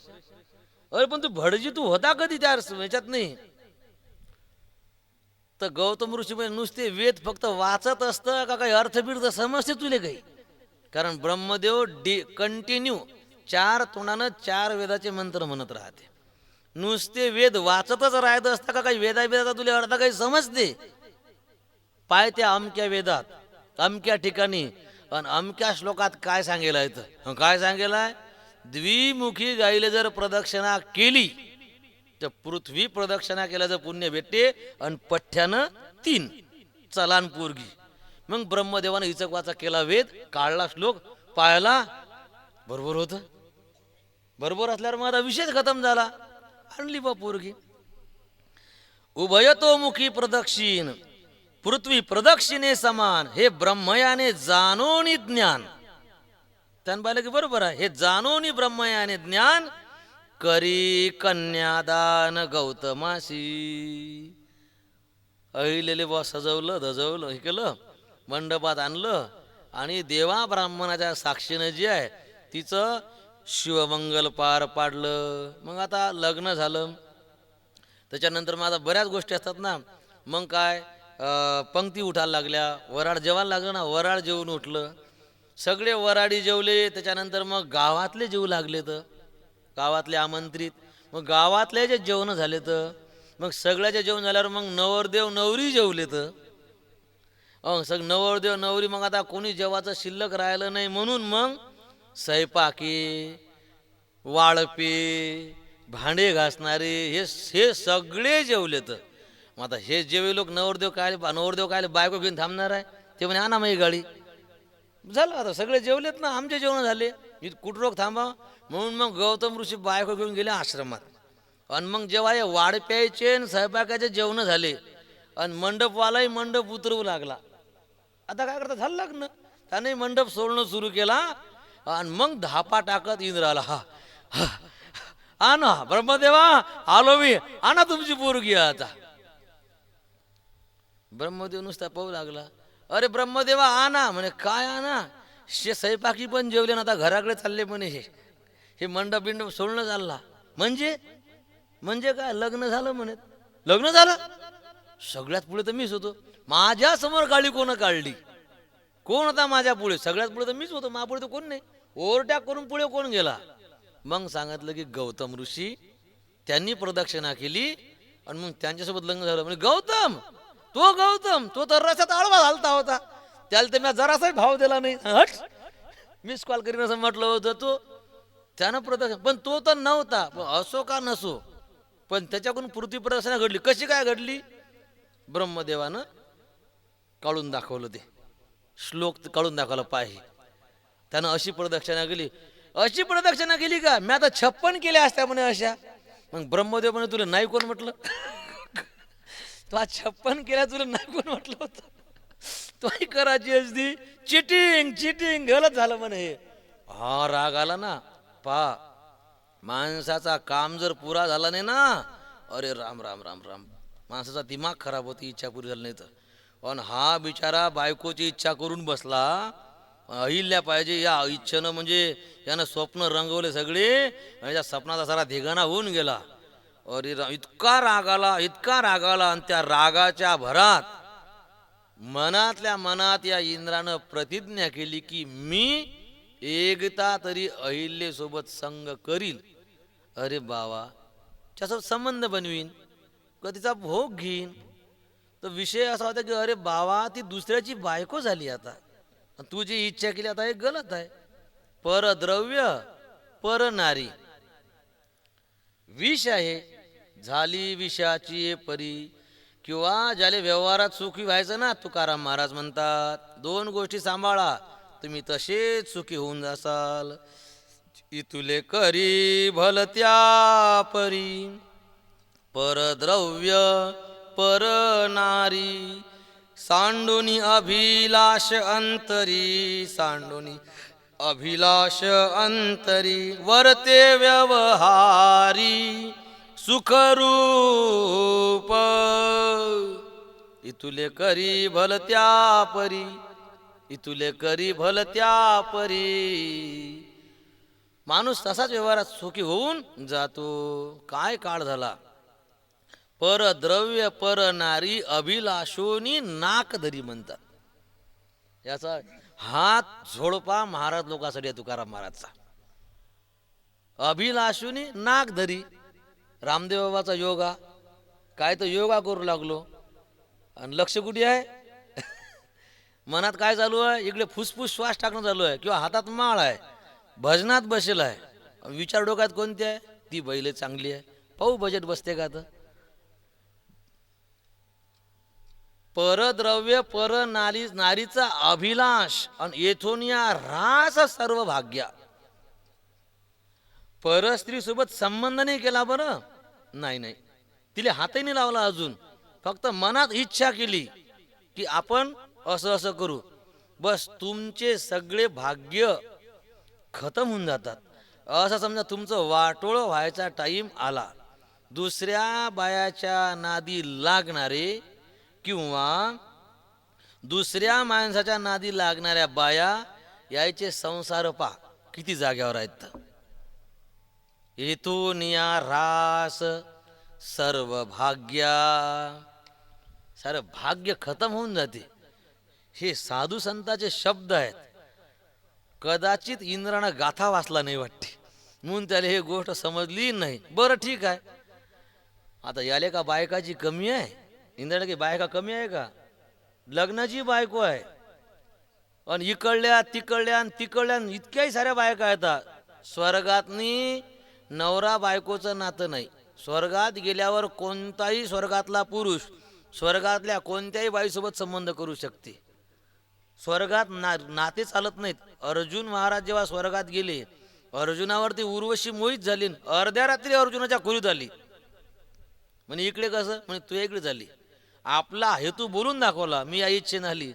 अरे पण तू भडजी, तू होता कधी त्या ह्याच्यात? नाही. तर गौतम ऋषी म्हणजे नुसते वेद फक्त वाचत असतं का काही अर्थबिर्थ समजते तुले काही? कारण ब्रह्मदेव कंटिन्यू 4 तोंडानं 4 वेदाचे मंत्र म्हणत राहते. नुसते वेद वाचतच राहत असता का काही वेदाचा तुला अर्थ काही समजते? पाय त्या अमक्या वेदात, अमक्या ठिकाणी आणि अमक्या श्लोकात काय सांगेला आहे? काय सांगेलाय? द्विमुखी गाईले जर प्रदक्षिणा केली तर पृथ्वी प्रदक्षिणा केल्याचं पुण्य भेटते, आणि पठ्ठ्यानं 3 चलान पोरगी. मग ब्रह्मदेवानं हिचक वाचा केला, वेद काढला, श्लोक पायाला, बरोबर होतं. बरोबर असल्यावर मग आता विषय खतम झाला. आणली बा पोरगी. उभयतोमुखी प्रदक्षिण पृथ्वी प्रदक्षिणे समान, हे ब्रह्मयाने जाणोनी ज्ञान. त्यानं पाहिलं की बरोबर आहे. हे जाणोनी ब्रह्मयाने ज्ञान करी कन्यादान गौतमासी. अहिलेले बा सजवलं धजवलं, हे केलं, मंडपात आणलं, आणि देवा ब्राह्मणाच्या साक्षीनं जी आहे तिचं शिवमंगल पार पाडलं. मग आता लग्न झालं, त्याच्यानंतर मग आता बऱ्याच गोष्टी असतात ना. मग काय पंक्ती उठायला लागल्या, वराड जेवायला लागलं ना, वराड जेवून उठलं. सगळे वराडी जेवले, त्याच्यानंतर मग गावातले जेवू लागले, तर गावातले आमंत्रित. मग गावातले जे जेवण झाले तर मग सगळ्याचे जेवण झाल्यावर मग नवरदेव नवरी जेवले तर नवरदेव नवरी. मग आता कोणी जेवाचं शिल्लक राहिलं नाही, म्हणून मग स्वयंपाकी, वाळपे, भांडे घासणारे हे सगळे जेवलेत. मग आता हे जेवे लोक नवरदेव काय बायको घेऊन थांबणार आहे? ते म्हणे आणा मग गाडी. झालं, आता सगळे जेवलेत ना, आमचे जेवण झाले, कुठं लोक थांबा. म्हणून मग गौतम ऋषी बायको घेऊन गेले आश्रमात. आणि मग जेव्हा हे वाढ प्यायचे आणि स्वयंपाकाचे जेवण झाले आणि मंडपवालाही मंडप उतरवू लागला. आता काय करता, झालं लग्न, त्याने मंडप सोडणं सुरू केला. आणि मग धापा टाकत इंद्राला, हा आणा ब्रह्मदेवा, आलो मी, आणा तुमची पोरगी. आता ब्रह्मदेव नुसता पाहू लागला. अरे ब्रह्मदेवा आणा. म्हणे काय आणा? स्वयंपाकी पण जेवले ना, आता घराकडे चालले म्हणे. हे मंडप बिंडप सोडणं चालला म्हणजे काय, लग्न झालं म्हणे. लग्न झालं, सगळ्यात पुढे तर मीच होतो. माझ्या समोर गाडी कोण काढली? कोण होता माझ्या पुढे? सगळ्यात पुढे तर मीच होतो, माझ्या तर कोण नाही. ओव्हरटॅक करून पुढे कोण गेला? मग सांगितलं की गौतम ऋषी, त्यांनी प्रदक्षिणा केली आणि मग त्यांच्यासोबत लग्न झालं. म्हणजे गौतम तो तर रस्त्यात आडवा घालता होता, त्याला तर मी जरासाही भाव दिला नाही. हट, मिस कॉल करीन असं म्हटलं होतं. तो त्यानं प्रदक्षिणा, पण तो तर नव्हता. असो का नसो, पण त्याच्याकडून पृथ्वी प्रदक्षिणा घडली. कशी काय घडली? ब्रह्मदेवानं काढून दाखवलं, ते श्लोक काढून दाखवलं पाहिजे. त्यानं अशी प्रदक्षिणा केली का, मी आता 56 केल्या असत्या म्हणे अशा. मग ब्रह्मदेव म्हणे तुला नाही कोण म्हटलं? तो 56 केल्या, तुला नाही कोण म्हटलं होतं? तोही करायची असती. चिटिंग गलत झालं म्हणे. हा राग आला ना. माणसाचा काम जर पुरा झाला नाही ना, अरे राम राम राम राम, माणसाचा दिमाग खराब होती, इच्छा पुरी झाली नाही तर. पण हा बिचारा बायकोची इच्छा करून बसला, अहिल्या पाहिजे या इच्छेनं. म्हणजे यानं स्वप्न रंगवले सगळे, आणि त्या स्वप्नाचा सारा धिगाणा होऊन गेला. अरे इतका राग आला. आणि त्या रागाच्या भरात मनातल्या मनात या इंद्रानं प्रतिज्ञा केली की मी एकदा तरी अहिल्येसोबत संग करील. अरे बाबा, त्यासोबत संबंध बनवीन, तिचा भोग घेईन. तर विषय असा होता की अरे बाबा, ती दुसऱ्याची बायको झाली. आता तू जी इच्छा केली आता हे गलत आहे. परद्रव्य परनारी विष आहे, झाली विषाची परी. किंवा ज्याला व्यवहारात सुखी व्हायचं ना, तुकाराम महाराज म्हणतात, 2 गोष्टी सांभाळा, तुम्ही तसेच सुखी होऊन जासाल. इतुले करी भलत्या परी, परद्रव्य परनारी, सांडोनी अभिलाष अंतरी, वर्ते व्यवहारी सुखरूप. इतुले करी भलत्या परी. माणूस तसाच व्यवहारात सुखी होऊन जातो. काय काळ झाला. परद्रव्य परनारी अभिलाषोनी नाक धरी म्हणतात. याचा हात झोडपा महाराज लोकांसाठी, तुकाराम महाराजचा. अभिलाषोनी नाक धरी. रामदेव बाबाचा योगा, काय तर योगा करू लागलो आणि लक्ष कुठे आहे? मनात काय चालू आहे? इकडे फुसफुस श्वास टाकणं चालू आहे, किंवा हातात माळ आहे, भजनात बसेल आहे. विचार डोक्यात कोणते आहे? ती बैल चांगली आहे, पाहू बजेट बसते का? तर परद्रव्य नारीचा अभिलाष आणि येथून या रास सर्व भाग्या. परस्त्री सोबत संबंध नाही केला बरं, नाही, तिला हातही नाही लावला अजून. फक्त मनात इच्छा केली की आपण असं करू, बस तुमचे सगळे भाग्य खतम होऊन जातात. असं समजा तुमचं वाटोळ व्हायचा टाइम आला. दुसऱ्या बायाच्या नादी लागणारे किंवा दुसऱ्या माणसाच्या नादी लागणाऱ्या बाया यायचे संसार पा किती जाग्यावर आहेत. इथून या रास सर्व भाग्या, सारं भाग्य खतम होऊन जाते. हे साधू संतांचे शब्द आहेत. कदाचित इंद्रानं गाथा वाचला नाही वाटते म्हणून त्याला हे गोष्ट समजली नाही. बरं ठीक आहे, आता याले का बायकाची कमी आहे? इंद्राला की बायका कमी आहे का? लग्नाची बायको आहे. आणि इकडल्या तिकडल्या आणि तिकडल्या इतक्याही साऱ्या बायका येतात. स्वर्गातनी नवरा बायकोचं नातं नाही. स्वर्गात गेल्यावर कोणताही स्वर्गातला पुरुष स्वर्गातल्या कोणत्याही बाईसोबत संबंध करू शकते. स्वर्गात नाते चालत नाहीत. अर्जुन महाराज जेव्हा स्वर्गात गेले, अर्जुनावरती उर्वशी मोहित झाली. अर्ध्या रात्री अर्जुनाच्या खोलीत आली. म्हणजे इकडे कसं म्हणजे तू इकडे झाली. आपला हेतू बोलून दाखवला, मी या इच्छेने आली.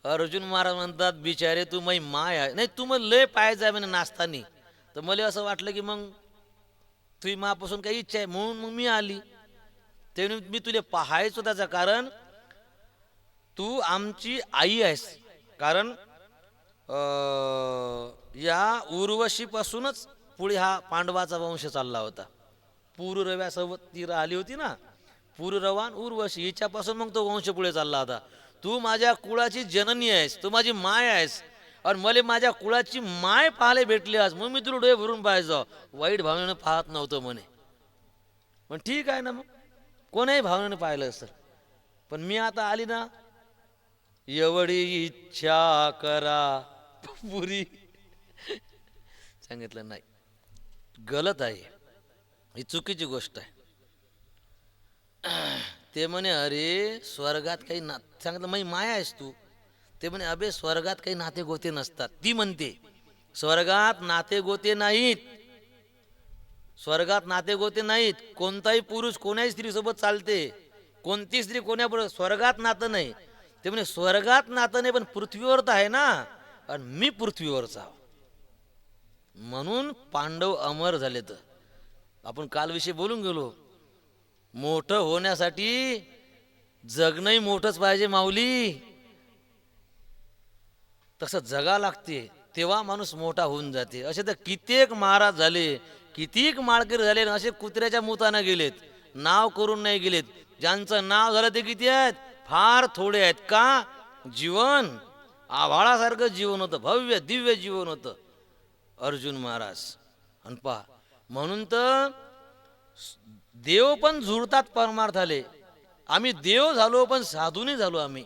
अर्जुन महाराज म्हणतात, बिचारे तू मै माय आहे. नाही तू मग लय पाहायचं आहे म्हणे नाचतानी. तर मला असं वाटलं की मग तुझी मापासून काही इच्छा आहे म्हणून मग मी आली. ते मी तुला पाहायचो त्याचं कारण तू आमची आई आहेस. कारण या उर्वशीपासूनच पुढे हा पांडवाचा वंश चालला होता. पुरुरव्यासोबत ती आली होती ना, पुरुरवान उर्वशी, हिच्यापासून मग तो वंश पुढे चालला होता. तू माझ्या कुळाची जननी आहेस, तू माझी माय आहेस. आणि मला माझ्या कुळाची माय पाहायला भेटली आज मग मी तुला डोळे भरून पाहायचो. वाईट भावनेनं पाहत नव्हतं म्हणे. पण ठीक आहे ना, मग कोणाही भावनेनं पाहिलं असतं. पण मी आता आली ना, एवढी इच्छा करा पुरी. सांगितलं नाही, गलत आहे, ही चुकीची गोष्ट आहे. ते म्हणे अरे स्वर्गात काही सांगितलं मी माया आहेस तू. ते म्हणे अबे स्वर्गात काही नाते गोते नसतात. ती म्हणते स्वर्गात नाते गोते नाहीत. स्वर्गात नाते गोते नाहीत. कोणताही पुरुष कोणाही स्त्रीसोबत चालते, कोणती स्त्री कोणाबरोबर. स्वर्गात नातं नाही. ते म्हणे स्वर्गात नातं नाही पण पृथ्वीवर तर आहे ना, आणि मी पृथ्वीवरचा म्हणून पांडव अमर झाले. तर आपण कालविषयी बोलून गेलो, मोठं होण्यासाठी जगणंही मोठंच पाहिजे माऊली. तसं जगा लागते तेव्हा माणूस मोठा होऊन जाते. असे तर कित्येक महाराज झाले, कितीक माळकरी झाले, असे कुत्र्याच्या मुतानं गेलेत, नाव करून नाही गेलेत. ज्यांचं नाव झालं ते किती आहेत? फार थोडे आहेत. का? जीवन आभाळासारखं जीवन होतं, भव्य दिव्य जीवन होतं अर्जुन महाराज. आणि पहा म्हणून तर देव पण झुरतात परमार्थाले. आम्ही देव झालो पण साधूनी झालो. आम्ही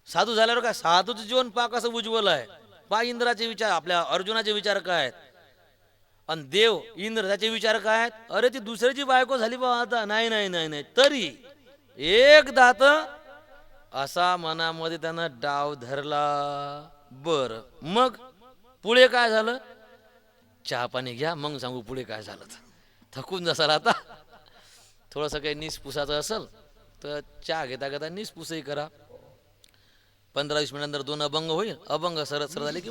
साधू झाल्यावर काय, साधूचं जीवन पा कसं उज्ज्वल आहे. पा इंद्राचे विचार, आपल्या अर्जुनाचे विचार काय आहेत. आणि देव इंद्र त्याचे विचार काय आहेत. अरे ती दुसऱ्याची बायको झाली बा आता, नाही नाही नाही नाही, तरी एकदा तर असा मनामध्ये त्यानं डाव धरला. बर मग पुढे काय झालं, चहा पाणी घ्या मग सांगू पुढे काय झालं. थकून जसाल आता, थोडंसं काही निसपुसाचं असेल तर चहा घेता घेता निसपुसही करा. 15-20 मिनिटानंतर 2 अभंग होईल. अभंग सरळ सरळ झाले की